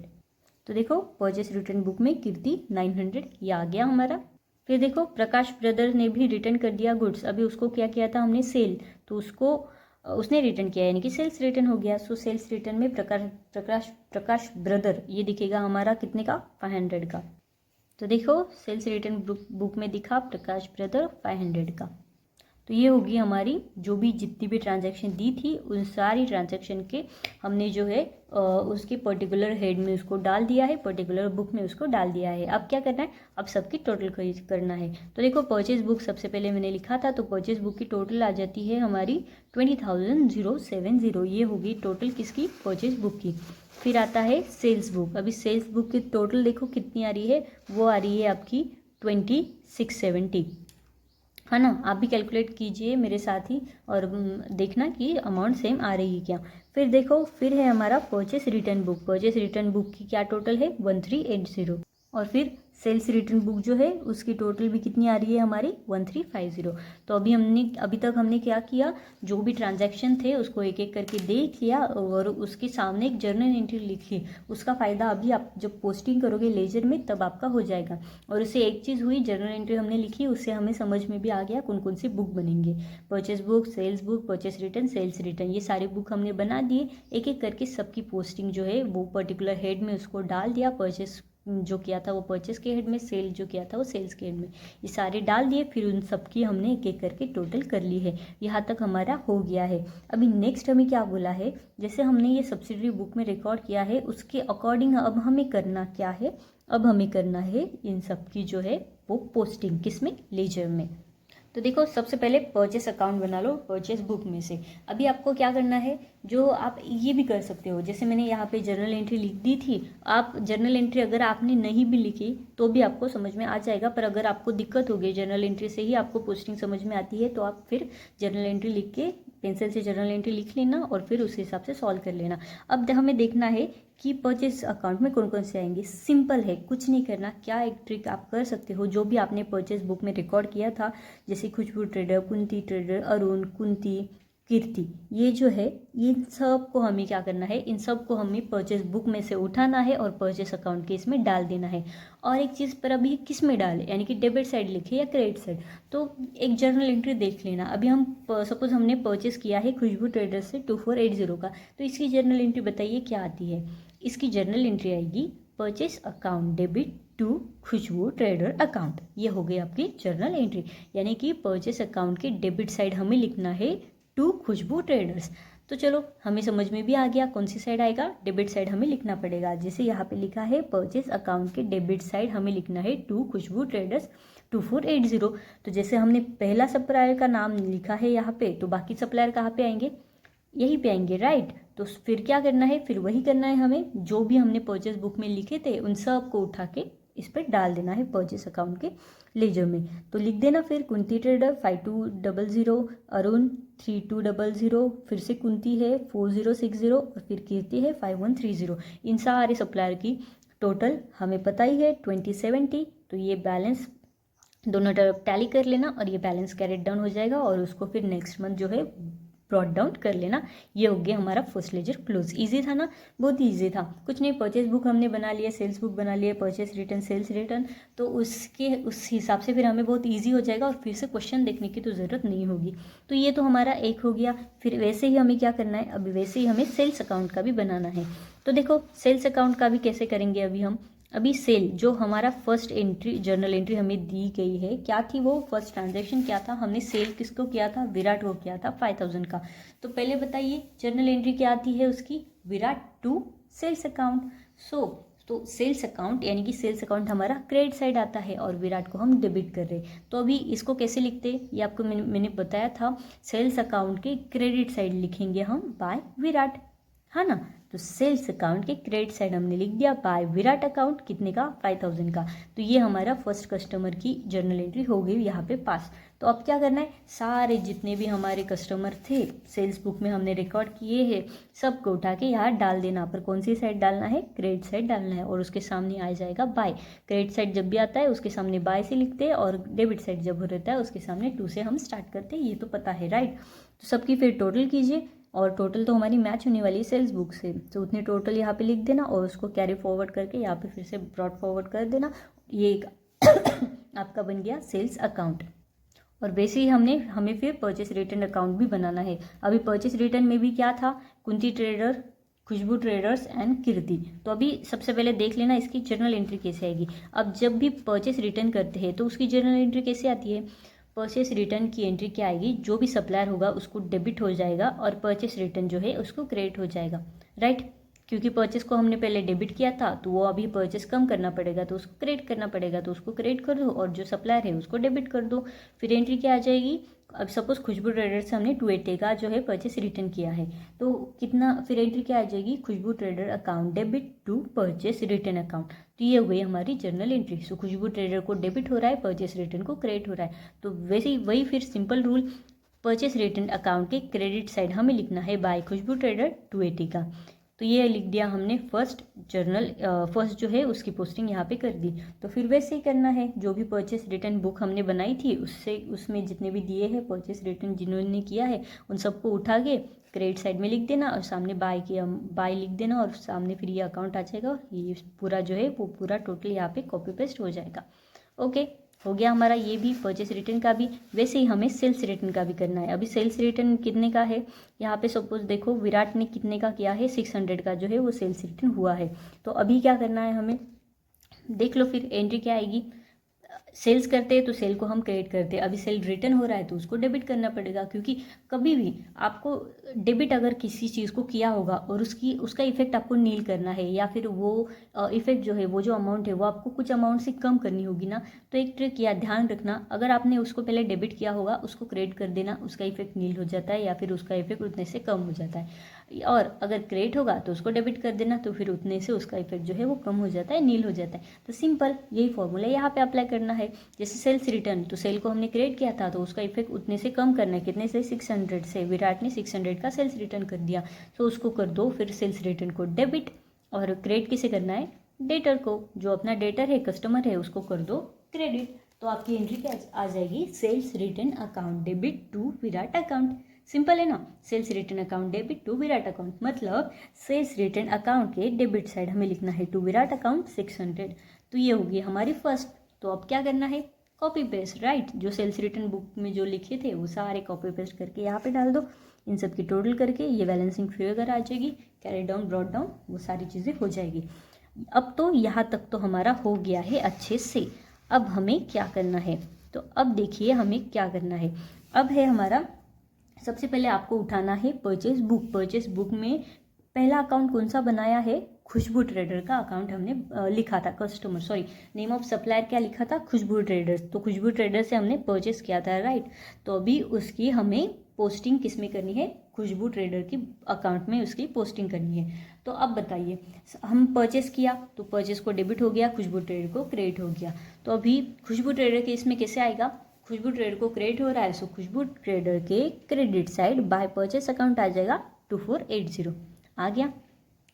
[SPEAKER 1] तो देखो परचेस रिटर्न बुक में कीर्ति 900 ये आ गया हमारा। फिर देखो प्रकाश ब्रदर ने भी रिटर्न कर दिया गुड्स। अभी उसको क्या किया था हमने? सेल, तो उसको उसने रिटर्न किया यानी कि सेल्स रिटर्न हो गया। सेल्स रिटर्न में प्रकाश ब्रदर ये दिखेगा हमारा कितने का? 500 का। तो देखो सेल्स रिटर्न बुक में दिखा प्रकाश ब्रदर 500 का। तो ये होगी हमारी जो भी जितनी भी ट्रांजैक्शन दी थी उन सारी ट्रांजैक्शन के हमने जो है उसके पर्टिकुलर हेड में उसको डाल दिया है, पर्टिकुलर बुक में उसको डाल दिया है। अब क्या करना है? अब सबकी टोटल करना है। तो देखो परचेज बुक सबसे पहले मैंने लिखा था, तो परचेज बुक की टोटल आ जाती है हमारी 20,070। ये होगी टोटल किसकी? परचेज बुक की। फिर आता है सेल्स बुक। अभी सेल्स बुक की टोटल देखो कितनी आ रही है, वो आ रही है आपकी 2670 है ना। आप भी कैलकुलेट कीजिए मेरे साथ ही और देखना कि अमाउंट सेम आ रही है क्या। फिर देखो फिर है हमारा purchase return book. Purchase return book की क्या टोटल है? 1380। और फिर सेल्स रिटर्न बुक जो है उसकी टोटल भी कितनी आ रही है हमारी? 1350। तो अभी तक हमने क्या किया? जो भी ट्रांजैक्शन थे उसको एक एक करके देख लिया और उसके सामने एक जर्नल एंट्री लिखी। उसका फ़ायदा अभी आप जब पोस्टिंग करोगे लेजर में तब आपका हो जाएगा। और उससे एक चीज़ हुई, जर्नल एंट्री हमने लिखी, उससे हमें समझ में भी आ गया कौन कौन सी बुक बनेंगे। Purchase book, sales book, purchase return, sales return, ये सारी बुक हमने बना दिए। एक एक करके सबकी पोस्टिंग जो है वो पर्टिकुलर हेड में उसको डाल दिया। परचेस जो किया था वो परचेस के हेड में, सेल जो किया था वो सेल्स के हेड में, ये सारे डाल दिए। फिर उन सब की हमने एक एक करके टोटल कर ली है। यहाँ तक हमारा हो गया है। अभी नेक्स्ट हमें क्या बोला है? जैसे हमने ये सब्सिडरी बुक में रिकॉर्ड किया है उसके अकॉर्डिंग अब हमें करना क्या है? अब हमें करना है इन सब की जो है वो पोस्टिंग किस में? लेजर में। तो देखो सबसे पहले परचेस अकाउंट बना लो परचेस बुक में से। अभी आपको क्या करना है, जो आप ये भी कर सकते हो, जैसे मैंने यहाँ पे जर्नल एंट्री लिख दी थी। आप जर्नल एंट्री अगर आपने नहीं भी लिखी तो भी आपको समझ में आ जाएगा, पर अगर आपको दिक्कत होगी जर्नल एंट्री से ही आपको पोस्टिंग समझ में आती है तो आप फिर जर्नल एंट्री लिख के पेंसिल से जर्नल एंट्री लिख लेना और फिर उस हिसाब से सॉल्व कर लेना। अब हमें देखना है कि परचेस अकाउंट में कौन कौन से आएंगे। सिंपल है, कुछ नहीं करना। क्या एक ट्रिक आप कर सकते हो, जो भी आपने परचेस बुक में रिकॉर्ड किया था, जैसे खुशबू ट्रेडर, कुंती ट्रेडर, अरुण, कुंती, कीर्ति, ये जो है इन सब को हमें क्या करना है? इन सब को हमें परचेस बुक में से उठाना है और परचेस अकाउंट के इसमें डाल देना है। और एक चीज़ पर अभी किस में डालें, यानी कि डेबिट साइड लिखे या क्रेडिट साइड, तो एक जर्नल एंट्री देख लेना। अभी हम सपोज हमने परचेस किया है खुशबू ट्रेडर से 2480 का, तो इसकी जर्नल एंट्री बताइए क्या आती है? इसकी जर्नल एंट्री आएगी purchase account debit to Khushbu trader account. ये हो गई आपकी जर्नल एंट्री, यानी कि परचेस अकाउंट की डेबिट साइड हमें लिखना है टू खुशबू ट्रेडर्स। तो चलो हमें समझ में भी आ गया कौन सी साइड आएगा, डेबिट साइड हमें लिखना पड़ेगा। जैसे यहाँ पे लिखा है परचेस अकाउंट के डेबिट साइड हमें लिखना है टू खुशबू ट्रेडर्स 2480। तो जैसे हमने पहला सप्लायर का नाम लिखा है यहाँ पे, तो बाकी सप्लायर कहाँ पे आएंगे, यहीं पे आएंगे, राइट। तो फिर क्या करना है, फिर वही करना है हमें, जो भी हमने परचेस बुक में लिखे थे उन सब को उठा के इस पर डाल देना है परचेस अकाउंट के लेजर में। तो लिख देना फिर कुंती ट्रेडर 5200, अरुण 3200, फिर से कुंती है 4060 और फिर कीर्ति है 5130। इन सारे सप्लायर की टोटल हमें पता ही है 2070। तो ये बैलेंस दोनों तरफ टैली कर लेना और ये बैलेंस कैरेट डाउन हो जाएगा और उसको फिर नेक्स्ट मंथ जो है ब्रॉट डाउन कर लेना। ये हो गया हमारा फर्स्ट लेजर क्लोज। इजी था ना, बहुत ईजी था, कुछ नहीं। परचेस बुक हमने बना लिया, सेल्स बुक बना लिया, परचेस रिटर्न, सेल्स रिटर्न, तो उस हिसाब से फिर हमें बहुत ईजी हो जाएगा और फिर से क्वेश्चन देखने की तो ज़रूरत नहीं होगी। तो ये तो हमारा एक हो गया। फिर वैसे ही हमें क्या करना है, अभी वैसे ही हमें सेल्स अकाउंट का भी बनाना है। तो देखो सेल्स अकाउंट का भी कैसे करेंगे अभी सेल जो हमारा फर्स्ट एंट्री जर्नल एंट्री हमें दी गई है, क्या थी वो फर्स्ट ट्रांजैक्शन क्या था, हमने सेल किसको किया था, विराट को किया था 5000 का। तो पहले बताइए जर्नल एंट्री क्या आती है उसकी, विराट टू सेल्स अकाउंट। तो सेल्स अकाउंट यानी कि सेल्स अकाउंट हमारा क्रेडिट साइड आता है और विराट को हम डेबिट कर रहे हैं। तो अभी इसको कैसे लिखते हैं ये आपको मैंने बताया था, सेल्स अकाउंट के क्रेडिट साइड लिखेंगे हम बाय विराट, है ना। तो सेल्स अकाउंट के क्रेडिट साइड हमने लिख दिया बाय विराट अकाउंट, कितने का, 5000 का। तो ये हमारा फर्स्ट कस्टमर की जर्नल एंट्री हो गई यहाँ पे पास। तो अब क्या करना है, सारे जितने भी हमारे कस्टमर थे सेल्स बुक में हमने रिकॉर्ड किए हैं सबको उठा के यहाँ डाल देना। पर कौन सी साइड डालना है, क्रेडिट साइड डालना है और उसके सामने आ जाएगा बाय। क्रेडिट साइड जब भी आता है उसके सामने बाय से लिखते हैं और डेबिट साइड जब हो रहता है उसके सामने टू से हम स्टार्ट करते हैं, ये तो पता है, राइट। तो सबकी फिर टोटल कीजिए और टोटल तो हमारी मैच होने वाली है सेल्स बुक से, तो उतनी टोटल यहाँ पे लिख देना और उसको कैरी फॉरवर्ड करके यहाँ पे फिर से ब्रॉड फॉरवर्ड कर देना। ये एक आपका बन गया सेल्स अकाउंट। और वैसे ही हमें फिर परचेस रिटर्न अकाउंट भी बनाना है। अभी परचेस रिटर्न में भी क्या था, Kunti trader, Khushboo traders and Kirti. तो अभी सबसे पहले देख लेना इसकी जर्नल एंट्री कैसे आएगी। अब जब भी परचेस रिटर्न करते हैं तो उसकी जर्नल एंट्री कैसे आती है, परचेस रिटर्न की एंट्री क्या आएगी, जो भी सप्लायर होगा उसको डेबिट हो जाएगा और परचेस रिटर्न जो है उसको क्रेडिट हो जाएगा, राइट। क्योंकि परचेस को हमने पहले डेबिट किया था तो वो अभी परचेस कम करना पड़ेगा तो उसको क्रेडिट करना पड़ेगा, तो उसको क्रेडिट कर दो और जो सप्लायर है उसको डेबिट कर दो। फिर एंट्री क्या आ जाएगी, अब सपोज खुशबू ट्रेडर से हमने 280 का जो है परचेस रिटर्न किया है तो कितना, फिर एंट्री क्या आ जाएगी, Khushboo trader account debit to purchase return account. तो ये हो गई हमारी journal entry. So Khushboo trader को डेबिट हो रहा है, परचेस रिटर्न को क्रेडिट हो रहा है। तो वैसे ही वही फिर simple rule, purchase return account के क्रेडिट साइड हमें लिखना है बाय खुशबू ट्रेडर 280 का। तो ये लिख दिया हमने फर्स्ट जो है उसकी पोस्टिंग यहाँ पे कर दी। तो फिर वैसे ही करना है, जो भी परचेस रिटर्न बुक हमने बनाई थी उसमें जितने भी दिए हैं परचेस रिटर्न जिन्होंने किया है उन सबको उठा के क्रेडिट साइड में लिख देना और सामने बाय लिख देना और सामने फिर ये अकाउंट आ जाएगा। ये पूरा जो है वो पूरा टोटल यहाँ पे कॉपी पेस्ट हो जाएगा। ओके, हो गया हमारा ये भी परचेस रिटर्न का भी। वैसे ही हमें सेल्स रिटर्न का भी करना है। अभी सेल्स रिटर्न कितने का है, यहाँ पे सपोज देखो विराट ने कितने का किया है, 600 का जो है वो सेल्स रिटर्न हुआ है। तो अभी क्या करना है हमें, देख लो फिर एंट्री क्या आएगी, सेल्स करते हैं तो सेल को हम क्रेडिट करते हैं, अभी सेल रिटर्न हो रहा है तो उसको डेबिट करना पड़ेगा। क्योंकि कभी भी आपको डेबिट अगर किसी चीज़ को किया होगा और उसका इफेक्ट आपको नील करना है या फिर वो इफेक्ट जो है वो जो अमाउंट है वो आपको कुछ अमाउंट से कम करनी होगी ना, तो एक ट्रिक या ध्यान रखना, अगर आपने उसको पहले डेबिट किया होगा उसको क्रेडिट कर देना, उसका इफेक्ट नील हो जाता है या फिर उसका इफेक्ट उतने से कम हो जाता है। और अगर क्रेडिट होगा तो उसको डेबिट कर देना, तो फिर उतने से उसका इफेक्ट जो है वो कम हो जाता है, नील हो जाता है। तो सिंपल यही फॉर्मूला यहाँ पे अप्लाई करना है। जैसे सेल्स रिटर्न, तो सेल को हमने क्रेडिट किया था तो उसका इफेक्ट उतने से कम करना है, कितने से, 600 से। विराट ने 600 का सेल्स रिटर्न कर दिया तो उसको कर दो फिर सेल्स रिटर्न को डेबिट, और क्रेडिट किसे करना है, डेटर को, जो अपना डेटर है कस्टमर है उसको कर दो क्रेडिट। तो आपकी एंट्री क्या आ जाएगी, sales return account debit to Virat account. Simple है ना, sales return account debit to Virat account, मतलब सेल्स रिटर्न अकाउंट के डेबिट साइड हमें लिखना है टू विराट अकाउंट 600। तो ये होगी हमारी फर्स्ट। तो अब क्या करना है, कॉपी पेस्ट, राइट। जो सेल्स रिटर्न बुक में जो लिखे थे वो सारे कॉपी पेस्ट करके यहाँ पे डाल दो, इन सब की टोटल करके ये बैलेंसिंग फिगर आ जाएगी, कैरी डाउन ब्रॉट डाउन वो सारी चीज़ें हो जाएगी। अब तो यहाँ तक तो हमारा हो गया है अच्छे से। अब हमें क्या करना है, तो अब देखिए हमें क्या करना है। अब है हमारा, सबसे पहले आपको उठाना है परचेज बुक। परचेज बुक में पहला अकाउंट कौन सा बनाया है, खुशबू ट्रेडर का अकाउंट हमने लिखा था, customer sorry name of supplier क्या लिखा था, खुशबू ट्रेडर्स। तो खुशबू ट्रेडर से हमने परचेस किया था, राइट। तो अभी उसकी हमें पोस्टिंग किस में करनी है, खुशबू ट्रेडर की अकाउंट में उसकी पोस्टिंग करनी है। तो अब बताइए, हम परचेस किया तो परचेस को डेबिट हो गया, खुशबू ट्रेडर को क्रेडिट हो गया। तो अभी खुशबू ट्रेडर के इसमें कैसे आएगा, खुशबू ट्रेडर को क्रेडिट हो रहा है, सो खुशबू ट्रेडर के credit side by purchase account आ जाएगा 2480, आ गया।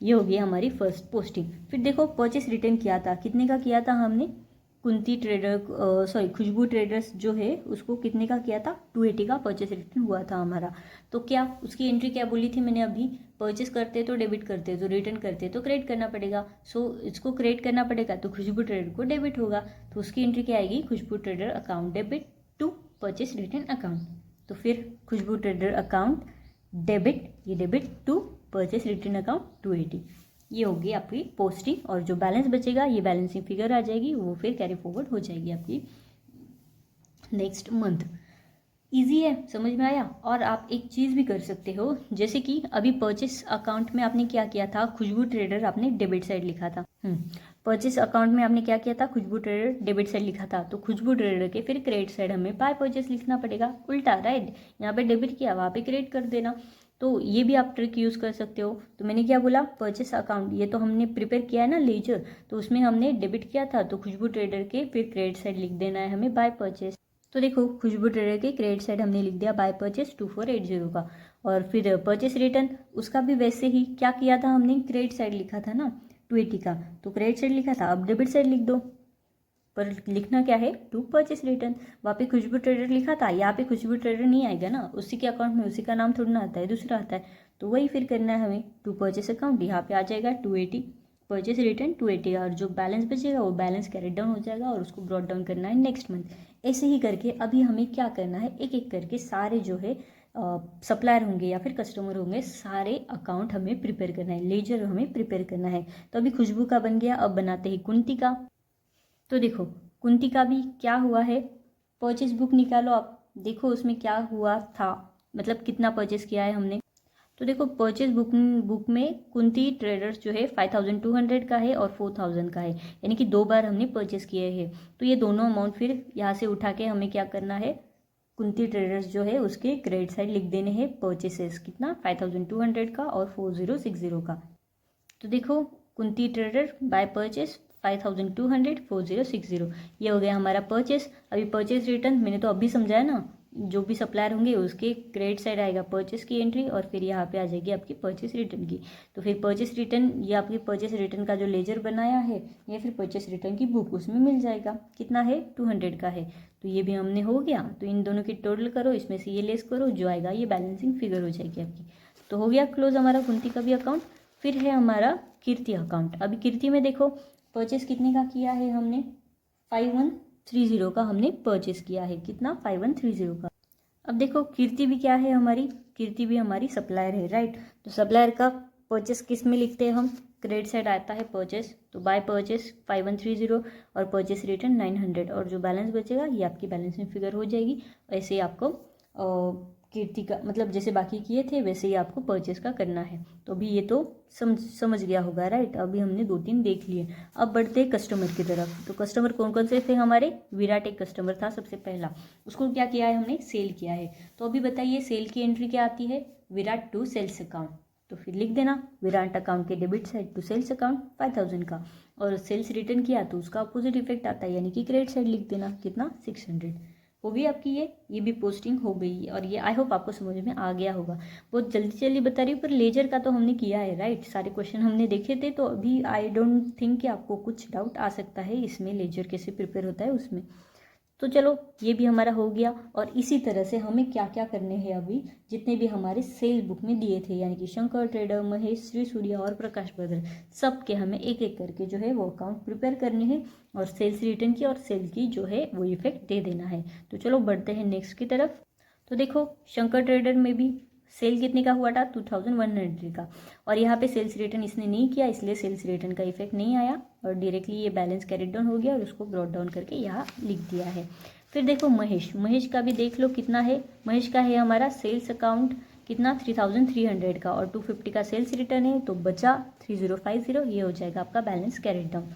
[SPEAKER 1] ये हो गई हमारी फर्स्ट पोस्टिंग। फिर देखो परचेस रिटर्न किया था, कितने का किया था हमने, कुंती ट्रेडर सॉरी खुशबू ट्रेडर्स जो है उसको कितने का किया था, 280 का परचेस रिटर्न हुआ था हमारा। तो क्या उसकी एंट्री क्या बोली थी मैंने अभी, परचेस करते तो डेबिट करते, तो रिटर्न करते तो क्रेडिट करना पड़ेगा। सो इसको क्रेडिट करना पड़ेगा तो खुशबू ट्रेडर को डेबिट होगा। तो उसकी एंट्री क्या आएगी, Khushboo trader account debit to purchase return account. तो फिर खुशबू ट्रेडर अकाउंट डेबिट, ये debit to purchase return account 280। ये होगी आपकी पोस्टिंग, और जो बैलेंस बचेगा ये बैलेंसिंग फिगर आ जाएगी, वो फिर कैरी फॉरवर्ड हो जाएगी आपकी नेक्स्ट मंथ। इजी है, समझ में आया। और आप एक चीज़ भी कर सकते हो, जैसे कि अभी परचेस अकाउंट में आपने क्या किया था, खुशबू ट्रेडर आपने डेबिट साइड लिखा था। परचेस अकाउंट में आपने क्या किया था, खुशबू ट्रेडर डेबिट साइड लिखा था। तो खुशबू ट्रेडर के फिर क्रेडिट साइड हमें बाय परचेस लिखना पड़ेगा, उल्टा, राइट। यहाँ पे डेबिट किया, वहाँ पे क्रेडिट कर देना। तो ये भी आप ट्रिक यूज़ कर सकते हो। तो मैंने क्या बोला, परचेस अकाउंट ये तो हमने प्रिपेयर किया है ना लेजर, तो उसमें हमने डेबिट किया था, तो खुशबू ट्रेडर के फिर क्रेडिट साइड लिख देना है हमें बाय परचेस। तो देखो खुशबू ट्रेडर के क्रेडिट साइड हमने लिख दिया बाय परचेस 2480 का। और फिर परचेस रिटर्न उसका भी वैसे ही क्या किया था हमने, क्रेडिट साइड लिखा था ना 280 का, तो क्रेडिट साइड लिखा था, अब डेबिट साइड लिख दो। पर लिखना क्या है, टू परचेस रिटर्न। वहाँ पे खुशबू ट्रेडर लिखा था, यहाँ पे खुशबू ट्रेडर नहीं आएगा ना, उसी के अकाउंट में उसी का नाम थोड़ा ना आता है, दूसरा आता है। तो वही फिर करना है हमें, टू परचेस अकाउंट यहाँ पे आ जाएगा 280, परचेस रिटर्न 280, और जो बैलेंस बचेगा वो बैलेंस कैरी डाउन हो जाएगा और उसको ब्रॉट डाउन करना है नेक्स्ट मंथ। ऐसे ही करके अभी हमें क्या करना है, एक एक करके सारे जो है सप्लायर होंगे या फिर कस्टमर होंगे, सारे अकाउंट हमें प्रिपेयर करना है, लेजर हमें प्रिपेयर करना है। तो अभी खुशबू का बन गया, अब बनाते हैं कुंती का। तो देखो कुंती का भी क्या हुआ है, परचेस बुक निकालो आप, देखो उसमें क्या हुआ था, मतलब कितना परचेस किया है हमने। तो देखो परचेस बुक में कुंती ट्रेडर्स जो है 5200 का है और 4000 का है, यानी कि 2 बार हमने परचेस किए हैं। तो ये दोनों अमाउंट फिर यहाँ से उठा के हमें क्या करना है, कुंती ट्रेडर्स जो है उसके क्रेडिट साइड लिख देने हैं परचेसेस, कितना 5200 का और 4060 का। तो देखो कुंती ट्रेडर बाय परचेस 5200 4060, ये हो गया हमारा परचेस। अभी परचेस रिटर्न मैंने तो अभी समझाया ना, जो भी सप्लायर होंगे उसके क्रेडिट साइड आएगा परचेस की एंट्री, और फिर यहाँ पे आ जाएगी आपकी परचेस रिटर्न की। तो फिर परचेस रिटर्न, ये आपकी परचेस रिटर्न का जो लेजर बनाया है, या फिर परचेस रिटर्न की बुक, उसमें मिल जाएगा, कितना है 200 का है। तो ये भी हमने हो गया। तो इन दोनों की टोटल करो, इसमें से ये लेस करो, जो आएगा ये बैलेंसिंग फिगर हो जाएगी आपकी। तो हो गया क्लोज हमारा कुंती का भी अकाउंट। फिर है हमारा कीर्ति अकाउंट। अभी कीर्ति में देखो परचेस कितने का किया है हमने, 5130 का हमने परचेस किया है, कितना 5130 का। अब देखो कीर्ति भी क्या है हमारी, कीर्ति भी हमारी सप्लायर है, राइट। तो सप्लायर का परचेस किस में लिखते हैं हम, क्रेडिट साइड आता है परचेस, तो बाय परचेस 5130 और परचेस रिटर्न 900, और जो बैलेंस बचेगा ये आपकी बैलेंसिंग फिगर हो जाएगी। ऐसे ही आपको कीर्ति का मतलब जैसे बाकी किए थे वैसे ही आपको परचेस का करना है। तो अभी ये तो समझ गया होगा, राइट। अभी हमने 2-3 देख लिए। अब बढ़ते हैं कस्टमर की तरफ। तो कस्टमर कौन कौन से थे हमारे, विराट एक कस्टमर था सबसे पहला, उसको क्या किया है हमने, सेल किया है। तो अभी बताइए सेल की एंट्री क्या आती है, विराट टू सेल्स अकाउंट। तो फिर लिख देना विराट अकाउंट के debit side to sales account 5000 का, और सेल्स रिटर्न किया तो उसका अपोजिट इफेक्ट आता है, यानी कि क्रेडिट साइड लिख देना, कितना 600। वो भी आपकी ये भी पोस्टिंग हो गई। और ये आई होप आपको समझ में आ गया होगा। बहुत जल्दी जल्दी बता रही हूँ, पर लेजर का तो हमने किया है, राइट। सारे क्वेश्चन हमने देखे थे, तो अभी आई डोंट थिंक कि आपको कुछ डाउट आ सकता है इसमें, लेजर कैसे प्रिपेयर होता है उसमें। तो चलो ये भी हमारा हो गया। और इसी तरह से हमें क्या क्या करने हैं अभी, जितने भी हमारे सेल बुक में दिए थे, यानी कि शंकर ट्रेडर, महेश, श्री सूर्या और प्रकाश ब्रदर, सब के हमें एक एक करके जो है वो अकाउंट प्रिपेयर करने हैं, और सेल्स रिटर्न की और सेल की जो है वो इफेक्ट दे देना है। तो चलो बढ़ते हैं नेक्स्ट की तरफ। तो देखो शंकर ट्रेडर में भी सेल कितने का हुआ था, 2100 का, और यहाँ पे सेल्स रिटर्न इसने नहीं किया, इसलिए सेल्स रिटर्न का इफेक्ट नहीं आया और डायरेक्टली ये बैलेंस कैरिड डाउन हो गया और उसको ब्रॉट डाउन करके यहाँ लिख दिया है। फिर देखो महेश का भी देख लो कितना है। महेश का है हमारा सेल्स अकाउंट कितना, 3300 का, और 250 का सेल्स रिटर्न है, तो बचा 3050, ये हो जाएगा आपका बैलेंस कैरिड डाउन।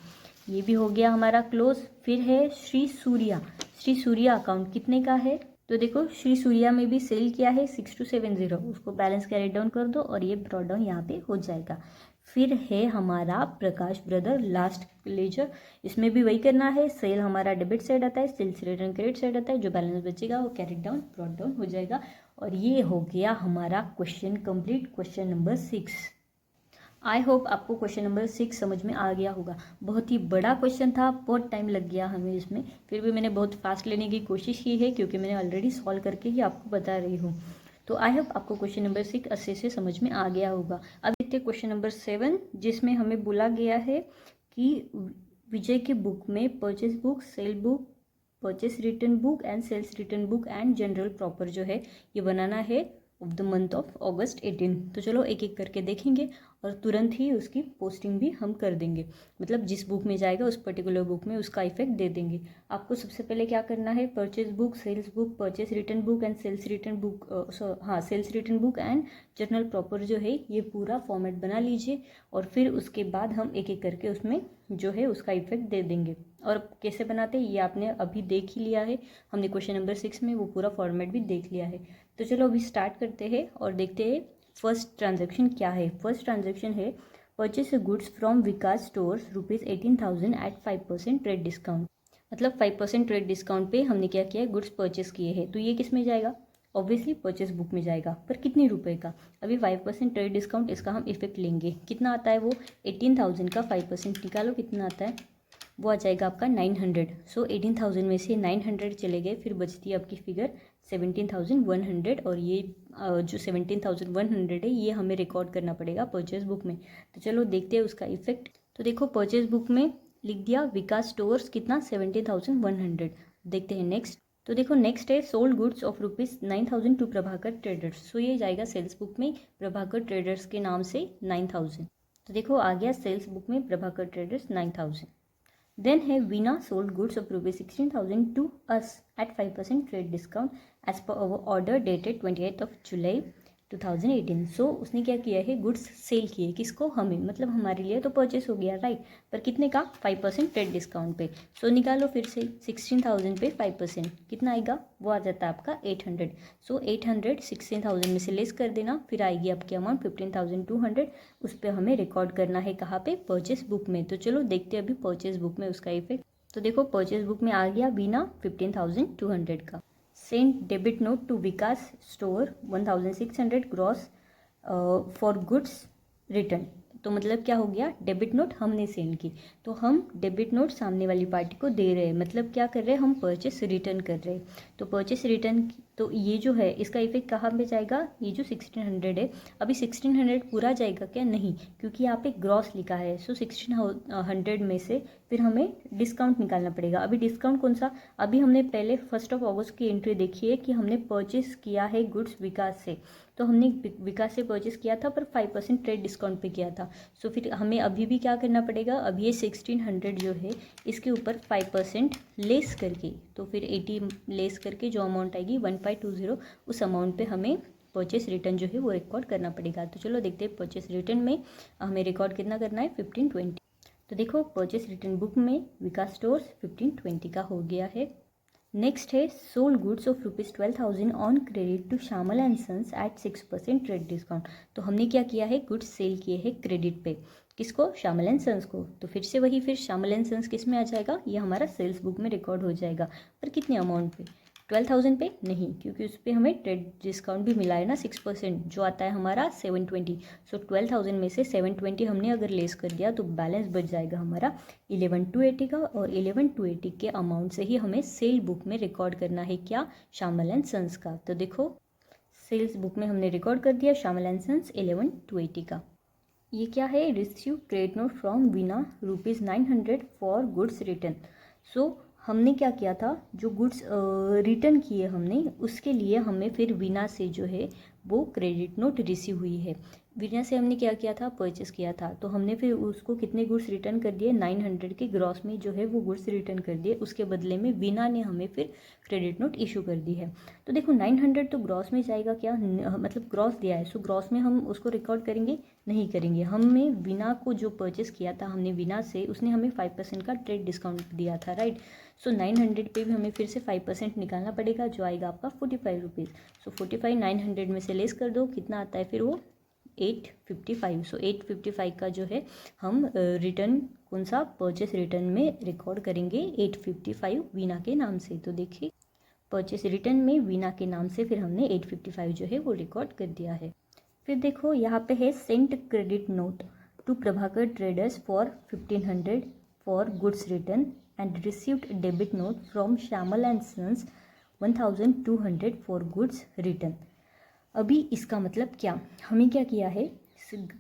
[SPEAKER 1] ये भी हो गया हमारा क्लोज। फिर है श्री सूर्या अकाउंट कितने का है, तो देखो श्री सूर्या में भी सेल किया है 6270, उसको बैलेंस कैरी डाउन कर दो और ये ब्रॉट डाउन यहाँ पे हो जाएगा। फिर है हमारा प्रकाश ब्रदर लास्ट लेजर, इसमें भी वही करना है, सेल हमारा डेबिट साइड आता है, सेल्स रिटर्न क्रेडिट साइड आता है, जो बैलेंस बचेगा वो कैरी डाउन ब्रॉट डाउन हो जाएगा। और ये हो गया हमारा question complete, question number 6। I hope आपको क्वेश्चन नंबर 6 समझ में आ गया होगा। बहुत ही बड़ा क्वेश्चन था, बहुत टाइम लग गया हमें इसमें, फिर भी मैंने बहुत फास्ट लेने की कोशिश की है क्योंकि मैंने ऑलरेडी सॉल्व करके ही आपको बता रही हूँ। तो आई होप आपको क्वेश्चन नंबर 6 अच्छे से समझ में आ गया होगा। अब देखते हैं क्वेश्चन नंबर 7, जिसमें हमें बोला गया है कि विजय की बुक में purchase book, sale book, purchase return book and sales return book and general proper जो है ये बनाना है of the month of August 18। तो चलो एक एक करके देखेंगे और तुरंत ही उसकी पोस्टिंग भी हम कर देंगे, मतलब जिस बुक में जाएगा उस पर्टिकुलर बुक में उसका इफेक्ट दे देंगे। आपको सबसे पहले क्या करना है, purchase book, sales book, purchase return book and sales return book, sales return book and journal proper जो है ये पूरा फॉर्मेट बना लीजिए और फिर उसके बाद हम एक एक करके उसमें जो है उसका इफेक्ट दे देंगे। और कैसे बनाते हैं ये आपने अभी देख ही लिया है, हमने क्वेश्चन नंबर 6 में वो पूरा फॉर्मेट भी देख लिया है। तो चलो अभी स्टार्ट करते हैं और देखते हैं फर्स्ट ट्रांजैक्शन क्या है। फर्स्ट ट्रांजैक्शन है purchase goods from Vikas stores ₹18,000 at 5% trade discount. मतलब 5% ट्रेड डिस्काउंट पे हमने क्या किया है, गुड्स परचेस किए हैं। तो ये किस में जाएगा, ऑब्वियसली परचेस बुक में जाएगा, पर कितने रुपए का। अभी 5% ट्रेड डिस्काउंट इसका हम इफेक्ट लेंगे, कितना आता है वो 18,000 का 5% निकालो कितना आता है, वो आ जाएगा आपका 900। सो 18,000 में से 900 चले गए, फिर बचती है आपकी फिगर 17,100। और ये जो 17,100 है ये हमें रिकॉर्ड करना पड़ेगा परचेज बुक में। तो चलो देखते हैं उसका इफेक्ट। तो देखो परचेज बुक में लिख दिया विकास स्टोर्स कितना 17,100। देखते हैं नेक्स्ट। तो देखो नेक्स्ट है sold goods of ₹9,000 to Prabhakar traders. So ये जाएगा सेल्स बुक में प्रभाकर ट्रेडर्स के नाम से 9,000। तो देखो आ गया सेल्स बुक में प्रभाकर ट्रेडर्स 9,000। Then है Veena sold goods of ₹16,000 to us at 5% trade discount as per our order dated 28th of July 2018। सो उसने क्या किया है, गुड्स सेल किए, किसको, हमें, मतलब हमारे लिए तो परचेस हो गया राइट, पर कितने का 5% ट्रेड डिस्काउंट पे। सो निकालो फिर से 16,000 पे 5% कितना आएगा, वो आ जाता है आपका 800। सो 800 16,000 में से लेस कर देना, फिर आएगी आपकी अमाउंट 15,200। उस पर हमें रिकॉर्ड करना है कहाँ पे, परचेस बुक में। तो चलो देखते हैं अभी परचेस बुक में उसका इफेक्ट। तो देखो परचेस बुक में आ गया वीना 15,200 का। Send debit note to Vikas store 1,600 gross for goods return. तो मतलब क्या हो गया, डेबिट नोट हमने सेंड की, तो हम डेबिट नोट सामने वाली पार्टी को दे रहे हैं, मतलब क्या कर रहे हैं, हम परचेस रिटर्न कर रहे हैं। तो परचेस रिटर्न, तो ये जो है इसका इफेक्ट कहाँ पे जाएगा, ये जो 1600 है, अभी 1600 पूरा जाएगा क्या, नहीं, क्योंकि यहाँ पे ग्रॉस लिखा है। सो 1600 में से फिर हमें डिस्काउंट निकालना पड़ेगा। अभी डिस्काउंट कौन सा, अभी हमने पहले 1 अगस्त की एंट्री देखी है कि हमने परचेस किया है गुड्स विकास से, तो हमने विकास से परचेस किया था पर 5% ट्रेड डिस्काउंट पे किया था। सो फिर हमें अभी भी क्या करना पड़ेगा, अभी ये 1600 जो है इसके ऊपर 5% लेस करके, तो फिर 80 लेस करके जो अमाउंट आएगी 1520, उस अमाउंट पे हमें परचेस रिटर्न जो है वो रिकॉर्ड करना पड़ेगा। तो चलो देखते हैं परचेस रिटर्न में हमें रिकॉर्ड कितना करना है, 1520। तो देखो परचेस रिटर्न बुक में विकास स्टोर्स 1520 का हो गया है। नेक्स्ट है sold goods of ₹12,000 on credit to Shyamal and sons at 6% trade discount. तो हमने क्या किया है, गुड्स सेल किए हैं क्रेडिट पे, किसको, श्यामल एंड सन्स को। तो फिर से वही, फिर श्यामल एंड सन्स किस में आ जाएगा, ये हमारा सेल्स बुक में रिकॉर्ड हो जाएगा, पर कितने अमाउंट पे, 12,000 पे नहीं, क्योंकि उस पर हमें ट्रेड डिस्काउंट भी मिला है ना 6%, जो आता है हमारा 720। सो 12,000 में से 720 हमने अगर लेस कर दिया तो बैलेंस बच जाएगा हमारा 11,280 का, और 11,280 के अमाउंट से ही हमें सेल बुक में रिकॉर्ड करना है क्या, श्यामल एंड सन्स का। तो देखो सेल्स बुक में हमने रिकॉर्ड कर दिया श्यामल एंड सन्स 11,280 का। ये क्या है, receive credit note from Veena ₹900 for goods return. So हमने क्या किया था, जो गुड्स रिटर्न किए हमने, उसके लिए हमें फिर वीना से जो है वो क्रेडिट नोट रिसीव हुई है। वीना से हमने क्या किया था, परचेस किया था, तो हमने फिर उसको कितने गुड्स रिटर्न कर दिए, 900 के ग्रॉस में जो है वो गुड्स रिटर्न कर दिए। उसके बदले में वीना ने हमें फिर क्रेडिट नोट इशू कर दी है। तो देखो 900 तो ग्रॉस में जाएगा क्या, मतलब ग्रॉस दिया है, सो ग्रॉस में हम उसको रिकॉर्ड करेंगे नहीं करेंगे। हमने वीना को जो परचेस किया था हमने वीना से, उसने हमें 5% का ट्रेड डिस्काउंट दिया था, राइट। सो 900 पे भी हमें फिर से 5% निकालना पड़ेगा, जो आएगा आपका 45 रुपीज़। सो 45 900 में से लेस कर दो, कितना आता है फिर वो 855। सो 855 का जो है हम रिटर्न कौन सा, परचेस रिटर्न में रिकॉर्ड करेंगे 855 वीना के नाम से। तो देखिए परचेस रिटर्न में वीना के नाम से फिर हमने 855 जो है वो रिकॉर्ड कर दिया है। फिर देखो यहाँ पे है sent credit note to Prabhakar traders for 1500 for goods return and received debit note from Shyamal and sons 1200 for goods return. अभी इसका मतलब क्या, हमें क्या किया है,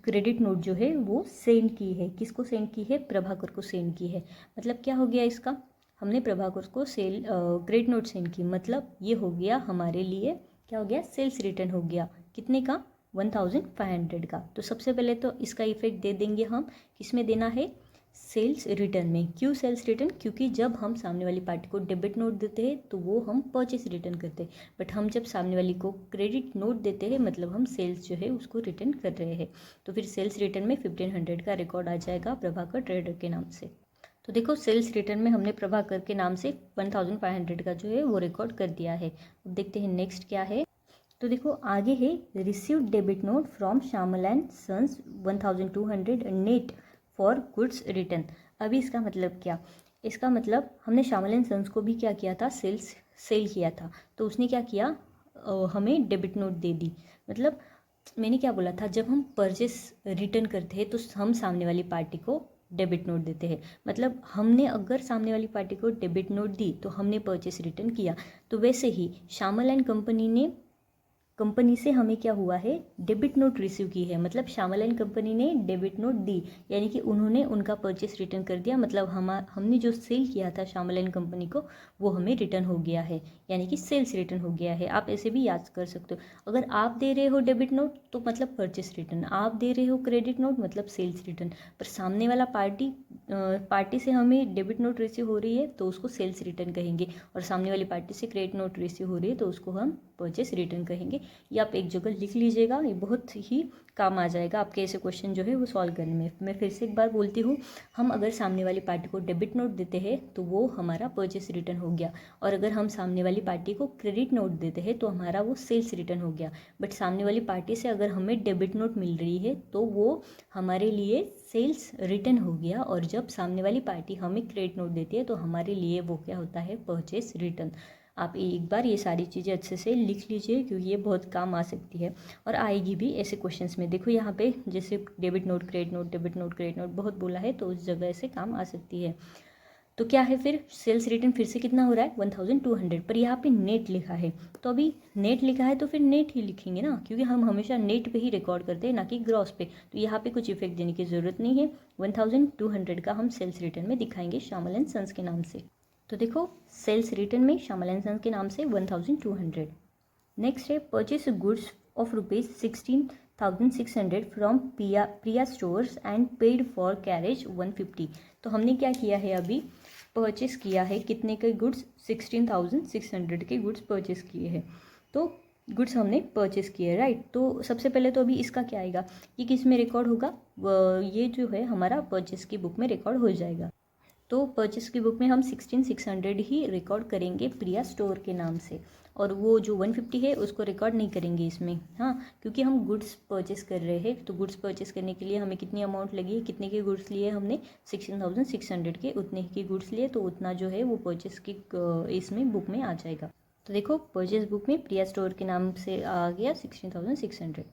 [SPEAKER 1] क्रेडिट नोट जो है वो सेंड की है, किसको सेंड की है, प्रभाकर को सेंड की है। मतलब क्या हो गया इसका, हमने प्रभाकर को क्रेडिट नोट सेंड की, मतलब ये हो गया हमारे लिए, क्या हो गया, सेल्स रिटर्न हो गया, कितने का, 1500 का। तो सबसे पहले तो इसका इफेक्ट दे देंगे हम, किसमें देना है, सेल्स रिटर्न में। क्यों सेल्स रिटर्न, क्योंकि जब हम सामने वाली पार्टी को डेबिट नोट देते हैं तो वो हम परचेस रिटर्न करते हैं, बट हम जब सामने वाली को क्रेडिट नोट देते हैं मतलब हम सेल्स जो है उसको रिटर्न कर रहे हैं। तो फिर सेल्स रिटर्न में 1500 का रिकॉर्ड आ जाएगा प्रभाकर ट्रेडर के नाम से। तो देखो सेल्स रिटर्न में हमने प्रभाकर के नाम से 1500 का जो है वो रिकॉर्ड कर दिया है। अब देखते हैं नेक्स्ट क्या है। तो देखो आगे है received debit note from Shyamal and sons 1200 net for goods return. अभी इसका मतलब क्या, इसका मतलब हमने श्यामल एंड सन्स को भी क्या किया था, सेल किया था, तो उसने क्या किया, हमें डेबिट नोट दे दी। मतलब मैंने क्या बोला था, जब हम परचेस रिटर्न करते हैं तो हम सामने वाली पार्टी को डेबिट नोट देते हैं। मतलब हमने अगर सामने वाली पार्टी को डेबिट नोट दी तो हमने परचेस रिटर्न किया। तो वैसे ही श्यामल एंड कंपनी से हमें क्या हुआ है, डेबिट नोट रिसीव की है। मतलब श्यामल एंड कंपनी ने डेबिट नोट दी, यानी कि उन्होंने उनका परचेस रिटर्न कर दिया। मतलब हमने जो सेल किया था श्यामल एंड कंपनी को वो हमें रिटर्न हो गया है, यानी कि सेल्स रिटर्न हो गया है। आप ऐसे भी याद कर सकते हो, अगर आप दे रहे हो डेबिट नोट तो मतलब परचेस रिटर्न, आप दे रहे हो क्रेडिट नोट मतलब सेल्स रिटर्न। पर सामने वाला पार्टी से हमें डेबिट नोट रिसीव हो रही है तो उसको सेल्स रिटर्न कहेंगे, और सामने वाली पार्टी से क्रेडिट नोट रिसीव हो रही है तो उसको हम परचेस रिटर्न कहेंगे। ये आप एक जगह लिख लीजिएगा, ये बहुत ही काम आ जाएगा आपके ऐसे क्वेश्चन जो है वो सॉल्व करने में। मैं फिर से एक बार बोलती हूँ, हम अगर सामने वाली पार्टी को डेबिट नोट देते हैं तो वो हमारा परचेस रिटर्न हो गया, और अगर हम सामने वाली पार्टी को क्रेडिट नोट देते हैं तो हमारा वो सेल्स रिटर्न हो गया। बट सामने वाली पार्टी से अगर हमें डेबिट नोट मिल रही है तो वो हमारे लिए सेल्स रिटर्न हो गया, और जब सामने वाली पार्टी हमें क्रेडिट नोट देती है तो हमारे लिए वो क्या होता है, परचेस रिटर्न। आप एक बार ये सारी चीज़ें अच्छे से लिख लीजिए क्योंकि ये बहुत काम आ सकती है और आएगी भी ऐसे क्वेश्चंस में। देखो यहाँ पे जैसे debit note credit note, debit note credit note बहुत बोला है तो उस जगह से काम आ सकती है। तो क्या है फिर, सेल्स रिटर्न फिर से कितना हो रहा है, 1200, पर यहाँ पे नेट लिखा है। तो अभी नेट लिखा है तो फिर नेट ही लिखेंगे ना, क्योंकि हम हमेशा नेट पे ही रिकॉर्ड करते हैं ना कि ग्रॉस पे। तो यहाँ पे कुछ इफेक्ट देने की ज़रूरत नहीं है। 1200 का हम सेल्स रिटर्न में दिखाएंगे श्यामल एंड सन्स के नाम से। तो देखो सेल्स रिटर्न में श्यामल एंड सन्स के नाम से 1200। नेक्स्ट है purchase goods of ₹16,600 from Priya stores and paid for carriage 150। तो हमने क्या किया है, अभी परचेस किया है कितने के गुड्स, 16,600 के गुड्स परचेस किए हैं। तो गुड्स हमने परचेस किए, राइट। तो सबसे पहले तो अभी इसका क्या आएगा, ये किस में रिकॉर्ड होगा, ये जो है हमारा परचेस की बुक में रिकॉर्ड हो जाएगा। तो परचेस की बुक में हम 16,600 ही रिकॉर्ड करेंगे प्रिया स्टोर के नाम से, और वो जो 150 है उसको रिकॉर्ड नहीं करेंगे इसमें, हाँ, क्योंकि हम गुड्स परचेस कर रहे हैं। तो गुड्स परचेस करने के लिए हमें कितनी अमाउंट लगी है, कितने के गुड्स लिए हमने, 16,600 के, उतने के गुड्स लिए, तो उतना जो है वो परचेस की इसमें बुक में आ जाएगा। तो देखो परचेस बुक में प्रिया स्टोर के नाम से आ गया 16,600।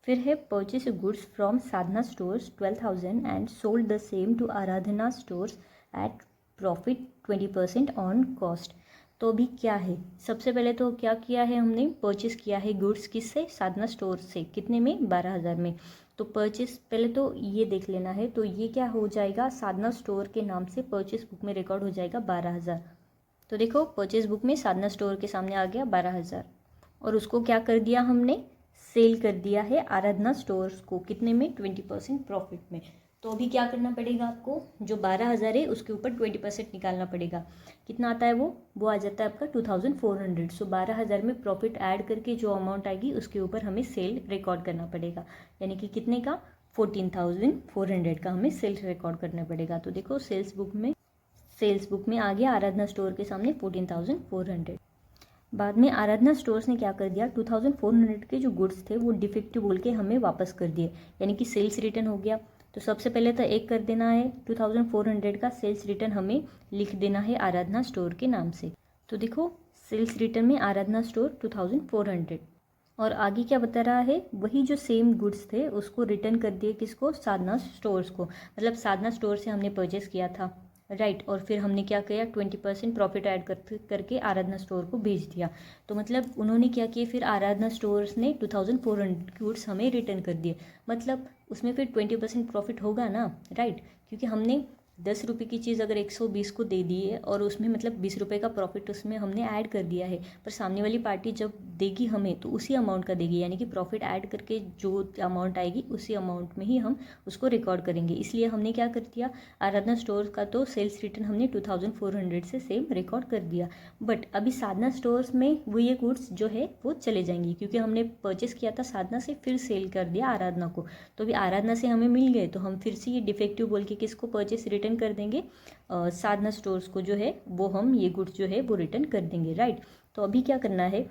[SPEAKER 1] फिर है purchase goods from Sadhana stores 12,000 and sold the same to Aradhana stores at profit 20% on cost. तो अभी क्या है, सबसे पहले तो क्या किया है, हमने परचेस किया है गुड्स किससे, साधना स्टोर से, कितने में, 12,000 में। तो परचेस पहले तो ये देख लेना है, तो ये क्या हो जाएगा, साधना स्टोर के नाम से परचेस बुक में रिकॉर्ड हो जाएगा 12,000। तो देखो परचेस बुक में साधना स्टोर के सामने आ गया 12,000, और उसको क्या कर दिया हमने, सेल कर दिया है आराधना स्टोर्स को। कितने में? 20% प्रॉफिट में। तो अभी क्या करना पड़ेगा आपको, जो 12,000 है उसके ऊपर 20% निकालना पड़ेगा। कितना आता है वो आ जाता है आपका 2400। सो 12,000 में प्रॉफिट ऐड करके जो अमाउंट आएगी उसके ऊपर हमें सेल रिकॉर्ड करना पड़ेगा, यानी कि कितने का? 14,400 का हमें सेल्स रिकॉर्ड करना पड़ेगा। तो देखो सेल्स बुक में आ गया आराधना स्टोर के सामने 14,400। बाद में आराधना स्टोर्स ने क्या कर दिया, 2400 के जो गुड्स थे वो डिफेक्टिव बोल के हमें वापस कर दिए, यानी कि सेल्स रिटर्न हो गया। तो सबसे पहले तो एक कर देना है 2400 का सेल्स रिटर्न हमें लिख देना है आराधना स्टोर के नाम से। तो देखो सेल्स रिटर्न में आराधना स्टोर 2400, और आगे क्या बता रहा है, वही जो सेम गुड्स थे उसको रिटर्न कर दिए किसको? साधना स्टोर्स को। मतलब साधना स्टोर से हमने परचेस किया था, राइट। और फिर हमने क्या किया, 20% प्रॉफिट ऐड करके आराधना स्टोर को भेज दिया। तो मतलब उन्होंने क्या किया, फिर आराधना स्टोर्स ने 2400 गुड्स हमें रिटर्न कर दिए। मतलब उसमें फिर 20% प्रॉफिट होगा ना, राइट। क्योंकि हमने 10 रुपये की चीज़ अगर 120 को दे दी है और उसमें मतलब 20 रुपये का प्रॉफिट उसमें हमने ऐड कर दिया है, पर सामने वाली पार्टी जब देगी हमें तो उसी अमाउंट का देगी, यानी कि प्रॉफिट ऐड करके जो अमाउंट आएगी उसी अमाउंट में ही हम उसको रिकॉर्ड करेंगे। इसलिए हमने क्या कर दिया, आराधना स्टोर्स का तो सेल्स रिटर्न हमने 2400 से सेम रिकॉर्ड कर दिया। बट अभी साधना स्टोर्स में वो ये गुड्स जो है वो चले जाएंगी, क्योंकि हमने परचेस किया था साधना से, फिर सेल कर दिया आराधना को। तो अभी आराधना से हमें मिल गए तो हम फिर से ये डिफेक्टिव बोल के किसको परचेस रिटर्न कर देंगे, साधना स्टोर्स को जो है वो हम ये गुड्स जो है वो रिटर्न कर देंगे, राइट। तो अभी क्या करना है,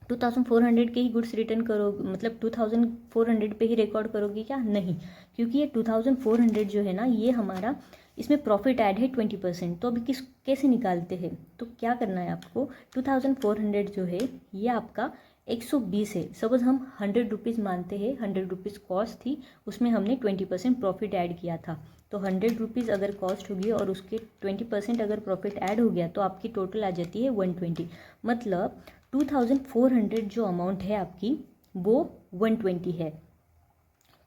[SPEAKER 1] 2400 के ही गुड्स रिटर्न करो, मतलब 2400 पे ही रिकॉर्ड करोगे क्या? नहीं, क्योंकि ये 2400 जो है ना, ये हमारा इसमें प्रॉफिट ऐड है 20%। तो अभी कैसे निकालते हैं, तो क्या करना है आपको, 2400 जो है ये आपका 120 है। सपोज हम 100 रुपीज़ मानते हैं, 100 रुपीज़ कॉस्ट थी, उसमें हमने 20% प्रॉफिट ऐड किया था। तो 100 रुपीज़ अगर कॉस्ट होगी और उसके 20% अगर प्रॉफिट ऐड हो गया तो आपकी टोटल आ जाती है 120। मतलब 2400 जो अमाउंट है आपकी वो 120 है।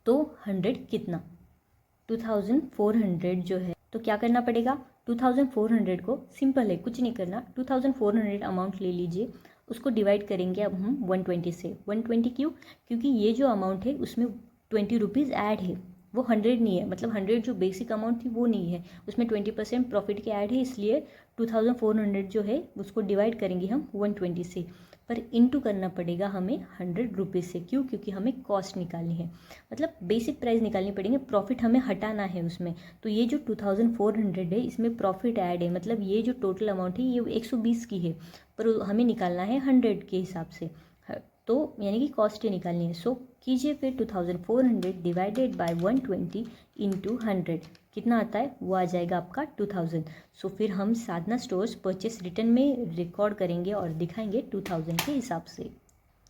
[SPEAKER 1] तो 100 कितना, 2400 जो है, तो क्या करना पड़ेगा, 2400 को सिंपल है, कुछ नहीं करना, 2400 अमाउंट ले लीजिए, उसको डिवाइड करेंगे अब हम 120 से। 120 क्यों? क्योंकि ये जो अमाउंट है उसमें 20 रुपीज़ ऐड है, वो 100 नहीं है। मतलब 100 जो बेसिक अमाउंट थी वो नहीं है, उसमें 20% प्रॉफिट के ऐड है, इसलिए 2400 जो है उसको डिवाइड करेंगे हम 120 से, पर इनटू करना पड़ेगा हमें 100 रुपीज़ से। क्यों? क्योंकि हमें कॉस्ट निकालनी है, मतलब बेसिक प्राइस निकालनी पड़ेंगे, प्रॉफिट हमें हटाना है उसमें। तो ये जो 2400 है इसमें प्रॉफिट ऐड है, मतलब ये जो टोटल अमाउंट है ये 120 की है, पर हमें निकालना है 100 के हिसाब से, तो यानी कि कॉस्ट ही निकालनी है। सो कीजिए फिर 2400 डिवाइडेड बाय 120 इंटू 100 कितना आता है, वो आ जाएगा आपका 2000। सो फिर हम साधना स्टोर्स परचेस रिटर्न में रिकॉर्ड करेंगे और दिखाएंगे 2000 के हिसाब से।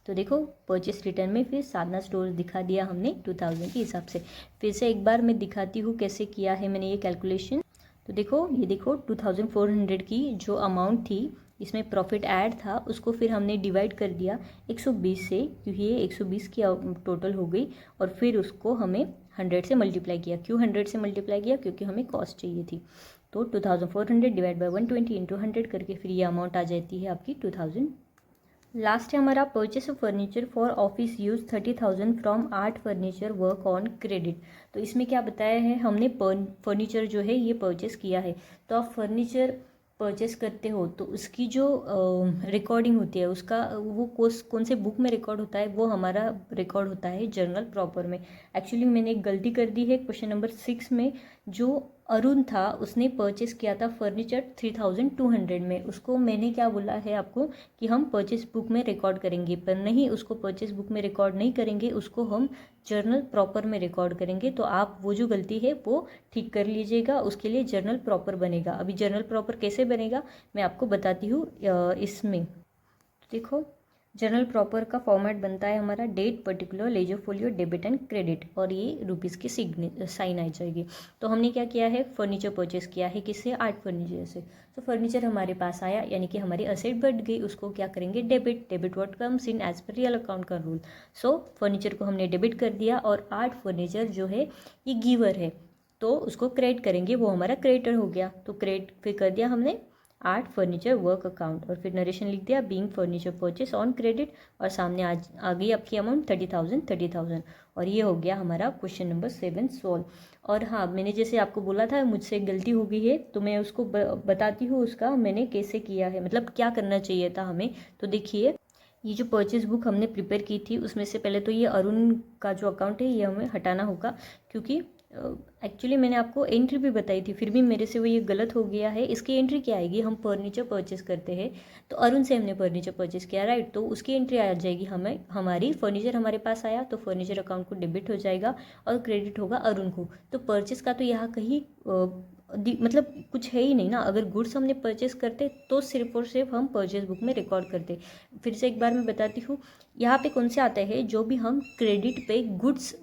[SPEAKER 1] तो देखो परचेस रिटर्न में फिर साधना स्टोर्स दिखा दिया हमने 2000 के हिसाब से। फिर से एक बार मैं दिखाती हूँ कैसे किया है मैंने ये कैलकुलेशन। तो देखो ये देखो 2400 की जो अमाउंट थी इसमें प्रॉफिट ऐड था, उसको फिर हमने डिवाइड कर दिया 120 से, क्योंकि ये 120 की टोटल हो गई, और फिर उसको हमें 100 से मल्टीप्लाई किया। क्यों 100 से मल्टीप्लाई किया? क्योंकि हमें कॉस्ट चाहिए थी। तो 2400 डिवाइड बाय 120 इंटू 100 करके फिर ये अमाउंट आ जाती है आपकी 2000। लास्ट है हमारा purchase of furniture for office use 30,000 from art furniture work on credit. तो इसमें क्या बताया है, हमने फर्नीचर जो है ये परचेस किया है। तो आप फर्नीचर परचेस करते हो तो उसकी जो रिकॉर्डिंग होती है उसका वो कौन से बुक में रिकॉर्ड होता है, वो हमारा रिकॉर्ड होता है जर्नल प्रॉपर में। एक्चुअली मैंने एक गलती कर दी है, क्वेश्चन नंबर 6 में जो अरुण था उसने परचेस किया था फर्नीचर 3200 में, उसको मैंने क्या बोला है आपको कि हम परचेस बुक में रिकॉर्ड करेंगे, पर नहीं, उसको परचेस बुक में रिकॉर्ड नहीं करेंगे, उसको हम जर्नल प्रॉपर में रिकॉर्ड करेंगे। तो आप वो जो गलती है वो ठीक कर लीजिएगा, उसके लिए जर्नल प्रॉपर बनेगा। अभी जर्नल प्रॉपर कैसे बनेगा मैं आपको बताती हूँ इसमें। देखो जर्नल प्रॉपर का फॉर्मेट बनता है हमारा date, particular, ledger folio, debit and credit, और ये रुपीज़ की साइन आ जाएगी। तो हमने क्या किया है, फर्नीचर परचेस किया है, किससे? आर्ट फर्नीचर से। तो फर्नीचर हमारे पास आया, यानी कि हमारी असेट बढ़ गई, उसको क्या करेंगे, debit what comes in as per real account का रूल। सो फर्नीचर को हमने डेबिट कर दिया, और आर्ट फर्नीचर जो है ये गिवर है तो उसको क्रेडिट करेंगे, वो हमारा क्रेडिटर हो गया। तो क्रेडिट फिर कर दिया हमने आर्ट फर्नीचर वर्क अकाउंट, और फिर नरेशन लिख दिया being furniture purchase on credit, और सामने आ गई आपकी अमाउंट 30,000। और ये हो गया हमारा क्वेश्चन नंबर 7 सॉल्व। और हाँ, मैंने जैसे आपको बोला था मुझसे गलती हो गई है, तो मैं उसको बताती हूँ उसका मैंने कैसे किया है, मतलब क्या करना चाहिए था हमें। तो देखिए, ये जो परचेज बुक हमने प्रिपेयर की थी उसमें से पहले तो ये अरुण का जो अकाउंट है ये हमें हटाना होगा, क्योंकि एक्चुअली मैंने आपको एंट्री भी बताई थी, फिर भी मेरे से वो ये गलत हो गया है। इसकी एंट्री क्या आएगी, हम फर्नीचर परचेस करते हैं तो अरुण से हमने फर्नीचर परचेस किया, राइट, तो उसकी एंट्री आ जाएगी हमें, हमारी फर्नीचर हमारे पास आया तो फर्नीचर अकाउंट को डेबिट हो जाएगा और क्रेडिट होगा अरुण को। तो परचेस का तो यहाँ कहीं मतलब कुछ है ही नहीं ना। अगर गुड्स हमने परचेस करते तो सिर्फ और सिर्फ हम परचेस बुक में रिकॉर्ड करते। फिर से एक बार मैं बताती हूँ, यहाँ पे कौन से आता है, जो भी हम क्रेडिट पे गुड्स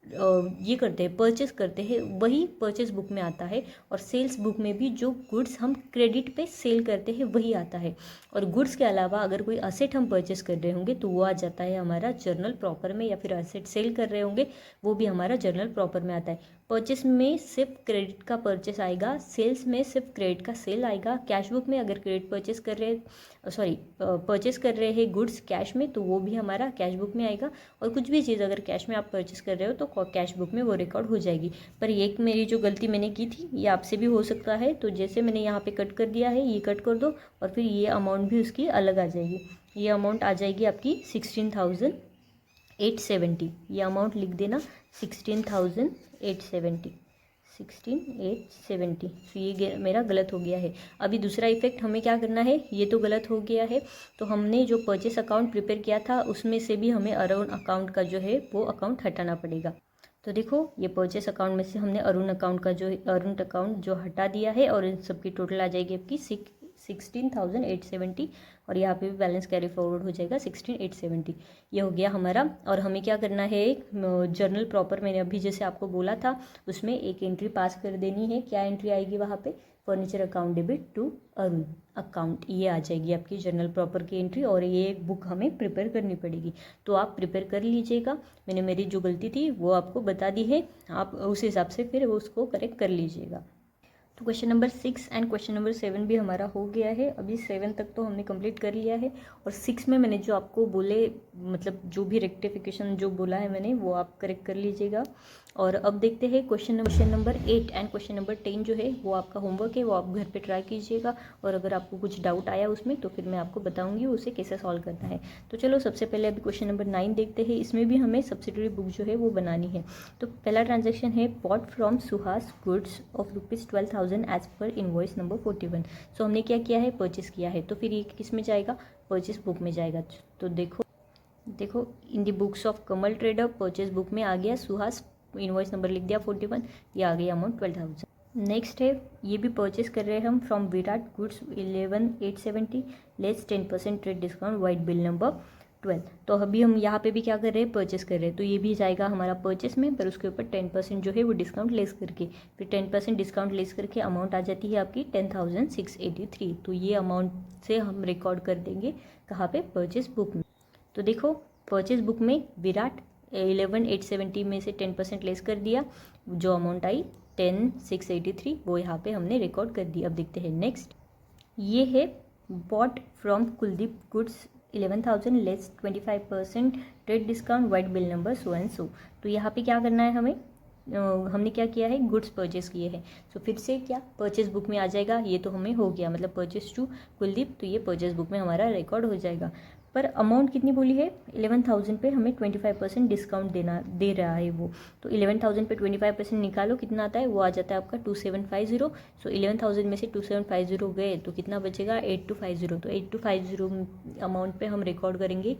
[SPEAKER 1] ये करते हैं, परचेस करते हैं, वही परचेस बुक में आता है। और सेल्स बुक में भी जो गुड्स हम क्रेडिट पे सेल करते हैं वही आता है। और गुड्स के अलावा अगर कोई असेट हम परचेस कर रहे होंगे तो वो आ जाता है हमारा जर्नल प्रॉपर में, या फिर असेट सेल कर रहे होंगे वो भी हमारा जर्नल प्रॉपर में आता है। परचेस में सिर्फ क्रेडिट का परचेस आएगा, सेल्स में सिर्फ क्रेडिट का सेल आएगा। कैश बुक में अगर क्रेडिट परचेस कर रहे परचेस कर रहे हैं गुड्स कैश में तो वो भी हमारा कैश बुक में आएगा। और कुछ भी चीज़ अगर कैश में आप परचेस कर रहे हो तो कैश बुक में वो रिकॉर्ड हो जाएगी। पर ये मेरी जो गलती मैंने की थी ये आपसे भी हो सकता है, तो जैसे मैंने यहाँ पे कट कर दिया है ये कट कर दो, और फिर ये अमाउंट भी उसकी अलग आ जाएगी। ये अमाउंट आ जाएगी आपकी 16,870, ये अमाउंट लिख देना 16,870, 16,870। तो ये मेरा गलत हो गया है। अभी दूसरा इफेक्ट हमें क्या करना है, ये तो गलत हो गया है, तो हमने जो परचेस अकाउंट प्रिपेयर किया था उसमें से भी हमें अरुण अकाउंट का जो है वो अकाउंट हटाना पड़ेगा। तो देखो, ये परचेस अकाउंट में से हमने अरुण अकाउंट जो हटा दिया है, और इन सबकी टोटल आ जाएगी आपकी 16,870, और यहाँ पे भी बैलेंस कैरी फॉरवर्ड हो जाएगा 16,870। ये हो गया हमारा। और हमें क्या करना है, एक जर्नल प्रॉपर मैंने अभी जैसे आपको बोला था उसमें एक एंट्री पास कर देनी है। क्या एंट्री आएगी वहाँ पे, furniture account debit to Arun account, ये आ जाएगी आपकी जर्नल प्रॉपर की एंट्री। और ये एक बुक हमें प्रिपेयर करनी पड़ेगी, तो आप प्रिपेयर कर लीजिएगा। मैंने मेरी जो गलती थी वो आपको बता दी है, आप उस हिसाब से फिर उसको करेक्ट कर लीजिएगा। तो question number 6 and question number 7 भी हमारा हो गया है। अभी 7 तक तो हमने कंप्लीट कर लिया है, और 6 में मैंने जो आपको बोले, मतलब जो भी रेक्टिफिकेशन जो बोला है मैंने वो आप करेक्ट कर लीजिएगा। और अब देखते हैं question number 8 and question number 10 जो है वो आपका होमवर्क है, वो आप घर पे ट्राई कीजिएगा। और अगर आपको कुछ डाउट आया उसमें तो फिर मैं आपको बताऊंगी उसे कैसे सॉल्व करना है। तो चलो सबसे पहले अभी क्वेश्चन नंबर 9 देखते हैं। इसमें भी हमें सब्सिडरी बुक जो है वो बनानी है। तो पहला ट्रांजेक्शन है bought from Suhas goods of ₹12,000 as per invoice number 41। So हमने क्या किया है, परचेस किया है, तो फिर ये किस में जाएगा, परचेस बुक में जाएगा। तो देखो in the books of Kamal trader purchase book में आ गया सुहास, इनवॉइस नंबर लिख दिया 41, ये आ गई अमाउंट 12,000। नेक्स्ट है, ये भी परचेस कर रहे हैं हम from Virat goods 11,870 less 10% trade discount white bill number 12। तो अभी हम यहाँ पे भी क्या कर रहे हैं, परचेस कर रहे हैं, तो ये भी जाएगा हमारा परचेस में, पर उसके ऊपर 10% जो है वो डिस्काउंट लेस करके, फिर 10% डिस्काउंट लेस करके अमाउंट आ जाती है आपकी 10,683। तो ये अमाउंट से हम रिकॉर्ड कर देंगे कहाँ पे, परचेस बुक में। तो देखो परचेस बुक में विराट 11,870 में से 10% लेस कर दिया, जो अमाउंट आई 10,683 वो यहाँ पे हमने रिकॉर्ड कर दी। अब देखते हैं नेक्स्ट, ये है bought from Kuldeep goods 11,000 less 25% trade discount white bill number so and सो। तो यहाँ पे क्या करना है हमें, हमने क्या किया है, गुड्स परचेस किए हैं, तो फिर से क्या परचेस बुक में आ जाएगा। ये तो हमें हो गया, मतलब परचेस टू कुलदीप, तो ये परचेस बुक में हमारा रिकॉर्ड हो जाएगा। पर अमाउंट कितनी बोली है, 11,000 पे हमें 25% डिस्काउंट दे रहा है वो। तो 11,000 पे 25% निकालो, कितना आता है, वो आ जाता है आपका 2750। सो 11,000 में से 2750 गए तो कितना बचेगा, 8250। तो 8250 अमाउंट पे हम रिकॉर्ड करेंगे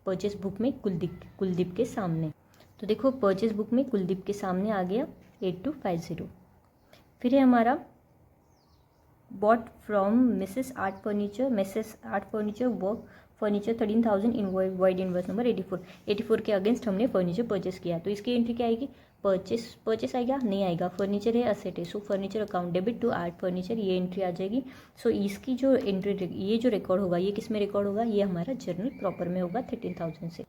[SPEAKER 1] परचेस बुक में कुलदीप के सामने। तो देखो परचेस बुक में कुलदीप के सामने आ गया 8250। फिर है हमारा bought from Mrs art furniture work furniture 13,000 in wide inverse number 84 के अगेंस्ट हमने फर्नीचर परचेस किया। तो इसकी एंट्री क्या आएगी, परचेस आएगा, नहीं आएगा, फर्नीचर है, असेट है, so furniture account debit to art furniture, ये एंट्री आ जाएगी। सो इसकी जो एंट्री, ये जो रिकॉर्ड होगा ये किस में रिकॉर्ड होगा, ये हमारा जर्नल प्रॉपर में होगा 13,000 से।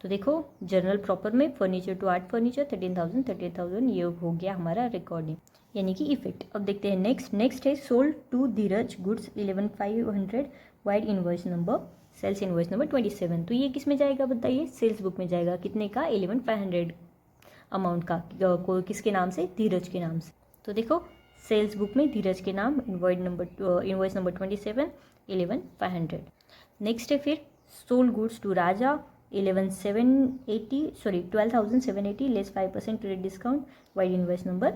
[SPEAKER 1] तो देखो जनरल प्रॉपर में फर्नीचर टू आर्ट फर्नीचर 13,000 ये हो गया हमारा रिकॉर्डिंग यानी कि इफेक्ट। अब देखते हैं नेक्स्ट है sold to Dheeraj goods 11,500 vide invoice number sales invoice number 27। तो ये किस में जाएगा बताइए, सेल्स बुक में जाएगा। कितने का, 11,500 अमाउंट का, किसके नाम से, धीरज के नाम से। तो देखो सेल्स बुक में धीरज के नाम इनवॉइस नंबर 27 11,500। नेक्स्ट है फिर sold goods to Raja 12,780 less 5% trade discount vide invoice number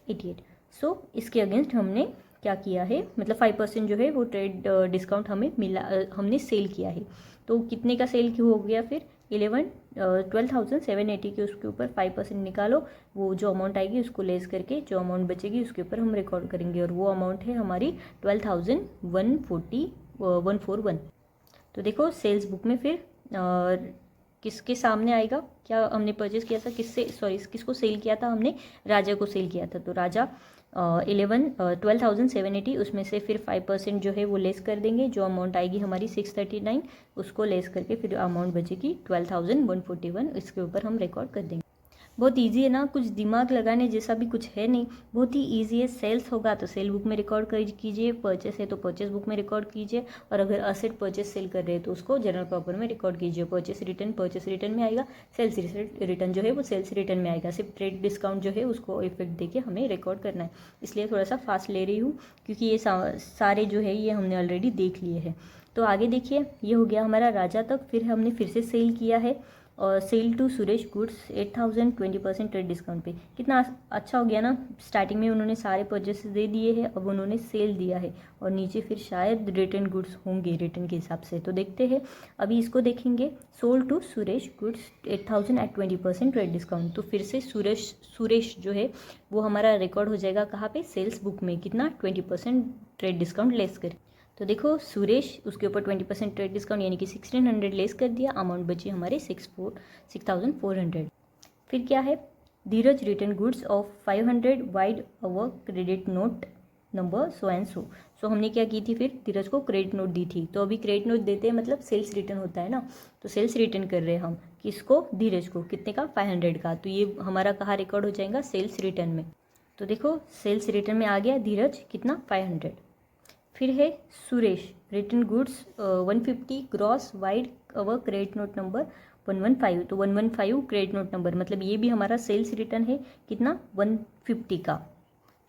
[SPEAKER 1] 88। So इसके अगेंस्ट हमने क्या किया है, मतलब 5% जो है वो ट्रेड डिस्काउंट हमें मिला, हमने सेल किया है। तो कितने का सेल क्यों हो गया फिर, 12,780 के उसके ऊपर 5% निकालो, वो जो अमाउंट आएगी उसको लेस करके जो अमाउंट बचेगी उसके ऊपर हम रिकॉर्ड करेंगे, और वो अमाउंट है हमारी 12,141। तो देखो सेल्स बुक में फिर किसके सामने आएगा, क्या हमने परचेज किया था, किसको सेल किया था, हमने राजा को सेल किया था। तो राजा 12,780 उसमें से फिर 5% जो है वो लेस कर देंगे, जो अमाउंट आएगी हमारी 639 उसको लेस करके फिर अमाउंट बचेगी 12,141, इसके ऊपर हम रिकॉर्ड कर देंगे। बहुत इजी है ना, कुछ दिमाग लगाने जैसा भी कुछ है नहीं, बहुत ही इजी है। सेल्स होगा तो सेल बुक में रिकॉर्ड कर कीजिए, परचेस है तो परचेस बुक में रिकॉर्ड कीजिए, और अगर असेट परचेस सेल कर रहे हैं तो उसको जनरल प्रॉपर में रिकॉर्ड कीजिए। परचेस रिटर्न में आएगा, सेल्स रिटर्न जो है वो सेल्स रिटर्न में आएगा। सिर्फ ट्रेड डिस्काउंट जो है उसको इफेक्ट देके हमें रिकॉर्ड करना है, इसलिए थोड़ा सा फास्ट ले रही हूँ क्योंकि ये सारे जो है ये हमने ऑलरेडी देख लिए हैं। तो आगे देखिए, ये हो गया हमारा राजा तक। फिर हमने फिर से सेल किया है और sale to Suresh goods 8,000 20% trade discount पे। कितना अच्छा हो गया ना, स्टार्टिंग में उन्होंने सारे परचेस दे दिए हैं, अब उन्होंने सेल दिया है और नीचे फिर शायद रिटर्न गुड्स होंगे रिटर्न के हिसाब से। तो देखते हैं, अभी इसको देखेंगे। Sold to Suresh goods 8,000 at 20% trade discount. तो फिर से सुरेश जो है वो हमारा रिकॉर्ड हो जाएगा कहाँ पे, सेल्स बुक में। कितना, 20% ट्रेड डिस्काउंट लेस कर। तो देखो सुरेश उसके ऊपर 20% ट्रेड डिस्काउंट यानी कि 1,600 लेस कर दिया, अमाउंट बची हमारे 6,400। फिर क्या है, Dheeraj return goods of 500 vide our credit note number so and so. So हमने क्या की थी, फिर धीरज को क्रेडिट नोट दी थी। तो अभी क्रेडिट नोट देते हैं मतलब सेल्स रिटर्न होता है ना, तो सेल्स रिटर्न कर रहे हैं हम, किसको, धीरज को। कितने का, 500 का। तो ये हमारा कहाँ रिकॉर्ड हो जाएगा, सेल्स रिटर्न में। तो देखो सेल्स रिटर्न में आ गया धीरज, कितना, 500। फिर है Suresh return goods 150 gross vide our credit note number 115। तो 115 क्रेडिट नोट नंबर, मतलब ये भी हमारा सेल्स रिटर्न है, कितना, 150 का।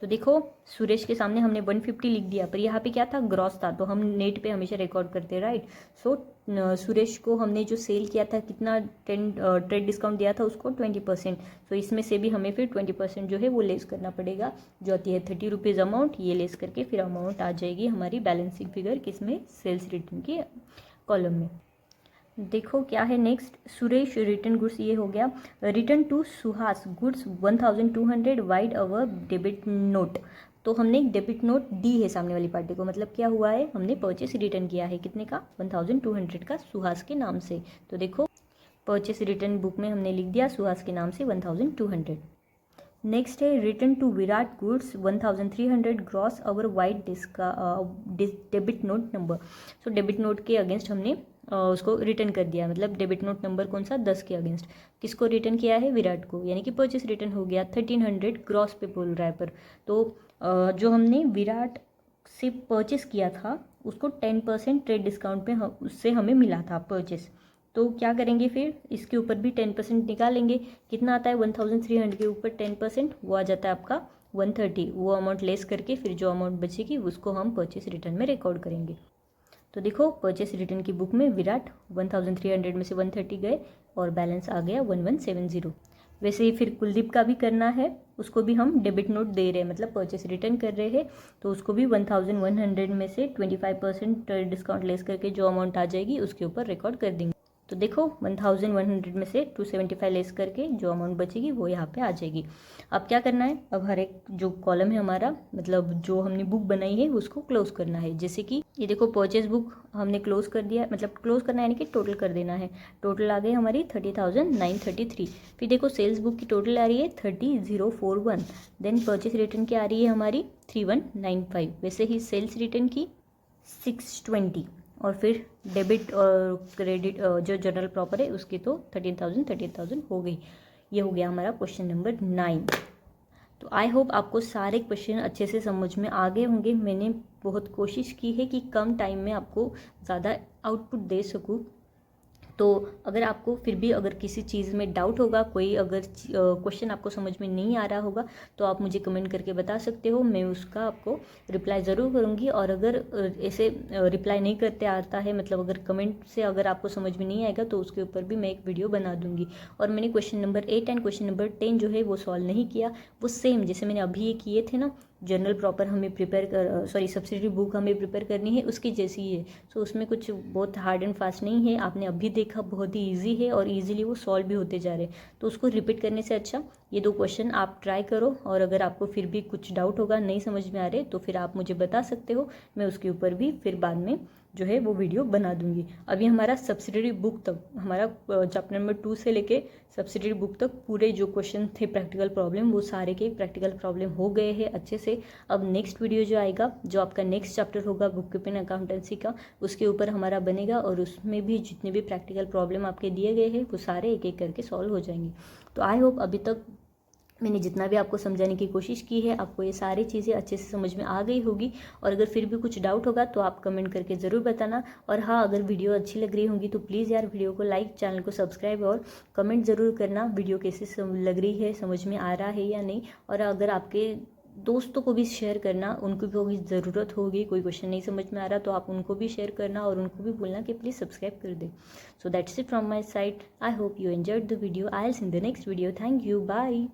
[SPEAKER 1] तो देखो सुरेश के सामने हमने 150 लिख दिया, पर यहाँ पे क्या था, ग्रॉस था, तो हम नेट पे हमेशा रिकॉर्ड करते हैं, राइट। सो सुरेश को हमने जो सेल किया था, कितना, 10 ट्रेड डिस्काउंट दिया था उसको 20%। तो इसमें से भी हमें फिर 20% जो है वो लेस करना पड़ेगा, जो आती है 30 रुपीज़ अमाउंट। ये लेस करके फिर अमाउंट आ जाएगी हमारी बैलेंसिंग फिगर किसमें, सेल्स रिटर्न के कॉलम में। देखो क्या है नेक्स्ट, सुरेश रिटर्न गुड्स, ये हो गया। Return to Suhas goods 1,200 vide our debit note. तो हमने एक डेबिट नोट दी है सामने वाली पार्टी को, मतलब क्या हुआ है, हमने परचेस रिटर्न किया है, कितने का, 1,200 का सुहास के नाम से। तो देखो परचेस रिटर्न बुक में हमने लिख दिया सुहास के नाम से 1,200। नेक्स्ट है return to Virat goods 1,300 gross our vide debit note number. So debit note के अगेंस्ट हमने उसको रिटर्न कर दिया, मतलब डेबिट नोट नंबर कौन सा, 10 के अगेंस्ट। किसको रिटर्न किया है, विराट को, यानी कि परचेस रिटर्न हो गया 1,300 ग्रॉस पे बोल रहा है पर। तो जो हमने विराट से परचेस किया था उसको 10% ट्रेड डिस्काउंट पे उससे हमें मिला था परचेस। तो क्या करेंगे फिर, इसके ऊपर भी 10% निकालेंगे। कितना आता है, 1,300 के ऊपर 10%, वो आ जाता है आपका 130। वो अमाउंट लेस करके फिर जो अमाउंट बचेगी उसको हम परचेस रिटर्न में रिकॉर्ड करेंगे। तो देखो परचेस रिटर्न की बुक में विराट 1,300 में से 130 गए और बैलेंस आ गया 1,170। वैसे ही फिर कुलदीप का भी करना है, उसको भी हम डेबिट नोट दे रहे हैं, मतलब परचेस रिटर्न कर रहे हैं, तो उसको भी 1,100 में से 25% डिस्काउंट लेस करके जो अमाउंट आ जाएगी उसके ऊपर रिकॉर्ड कर देंगे। तो देखो 1,100 में से 275 लेस करके जो अमाउंट बचेगी वो यहाँ पे आ जाएगी। अब क्या करना है, अब हर एक जो कॉलम है हमारा, मतलब जो हमने बुक बनाई है उसको क्लोज करना है। जैसे कि ये देखो परचेज बुक हमने क्लोज कर दिया, मतलब क्लोज करना है यानी कि टोटल कर देना है। टोटल आ गई हमारी 30,933। फिर देखो सेल्स बुक की टोटल आ रही है 30,041। देन परचेज रिटर्न की आ रही है हमारी 3,195। वैसे ही सेल्स रिटर्न की 620। और फिर डेबिट और क्रेडिट जो जनरल प्रॉपर है उसकी तो 13,000 हो गई। ये हो गया हमारा क्वेश्चन नंबर 9। तो आई होप आपको सारे क्वेश्चन अच्छे से समझ में आ गए होंगे। मैंने बहुत कोशिश की है कि कम टाइम में आपको ज़्यादा आउटपुट दे सकूँ। तो अगर आपको फिर भी अगर किसी चीज़ में डाउट होगा, कोई अगर क्वेश्चन आपको समझ में नहीं आ रहा होगा, तो आप मुझे कमेंट करके बता सकते हो, मैं उसका आपको रिप्लाई ज़रूर करूँगी। और अगर ऐसे रिप्लाई नहीं करते आता है, मतलब अगर कमेंट से अगर आपको समझ में नहीं आएगा, तो उसके ऊपर भी मैं एक वीडियो बना दूँगी। और मैंने question number 8 and question number 10 जो है वो सॉल्व नहीं किया, वो सेम जैसे मैंने अभी ये किए थे ना, जनरल प्रॉपर हमें सब्सिडरी बुक हमें प्रिपेयर करनी है, उसकी जैसी ही है। सो उसमें कुछ बहुत हार्ड एंड फास्ट नहीं है, आपने अभी देखा बहुत ही ईजी है और ईजिली वो सॉल्व भी होते जा रहे हैं। तो उसको रिपीट करने से अच्छा ये 2 क्वेश्चन आप ट्राई करो, और अगर आपको फिर भी कुछ डाउट होगा, नहीं समझ में आ रहे, तो फिर आप मुझे बता सकते हो, मैं उसके ऊपर भी फिर बाद में जो है वो वीडियो बना दूंगी। अभी हमारा सब्सिडरी बुक तक, हमारा चैप्टर नंबर 2 से लेके सब्सिडरी बुक तक पूरे जो क्वेश्चन थे प्रैक्टिकल प्रॉब्लम, वो सारे के प्रैक्टिकल प्रॉब्लम हो गए हैं अच्छे से। अब नेक्स्ट वीडियो जो आएगा, जो आपका नेक्स्ट चैप्टर होगा बुक कीपिंग अकाउंटेंसी का, उसके ऊपर हमारा बनेगा, और उसमें भी जितने भी प्रैक्टिकल प्रॉब्लम आपके दिए गए हैं वो सारे एक एक करके सॉल्व हो जाएंगे। तो आई होप अभी तक मैंने जितना भी आपको समझाने की कोशिश की है, आपको ये सारी चीज़ें अच्छे से समझ में आ गई होगी। और अगर फिर भी कुछ डाउट होगा तो आप कमेंट करके ज़रूर बताना। और हाँ, अगर वीडियो अच्छी लग रही होगी तो प्लीज़ यार वीडियो को लाइक, चैनल को सब्सक्राइब और कमेंट ज़रूर करना वीडियो कैसे लग रही है, समझ में आ रहा है या नहीं। और अगर आपके दोस्तों को भी शेयर करना, उनको भी ज़रूरत होगी, कोई क्वेश्चन नहीं समझ में आ रहा तो आप उनको भी शेयर करना, और उनको भी बोलना कि प्लीज़ सब्सक्राइब कर दे। So that's it from my side. I hope you enjoyed the video. I will see in the next video. Thank you, bye.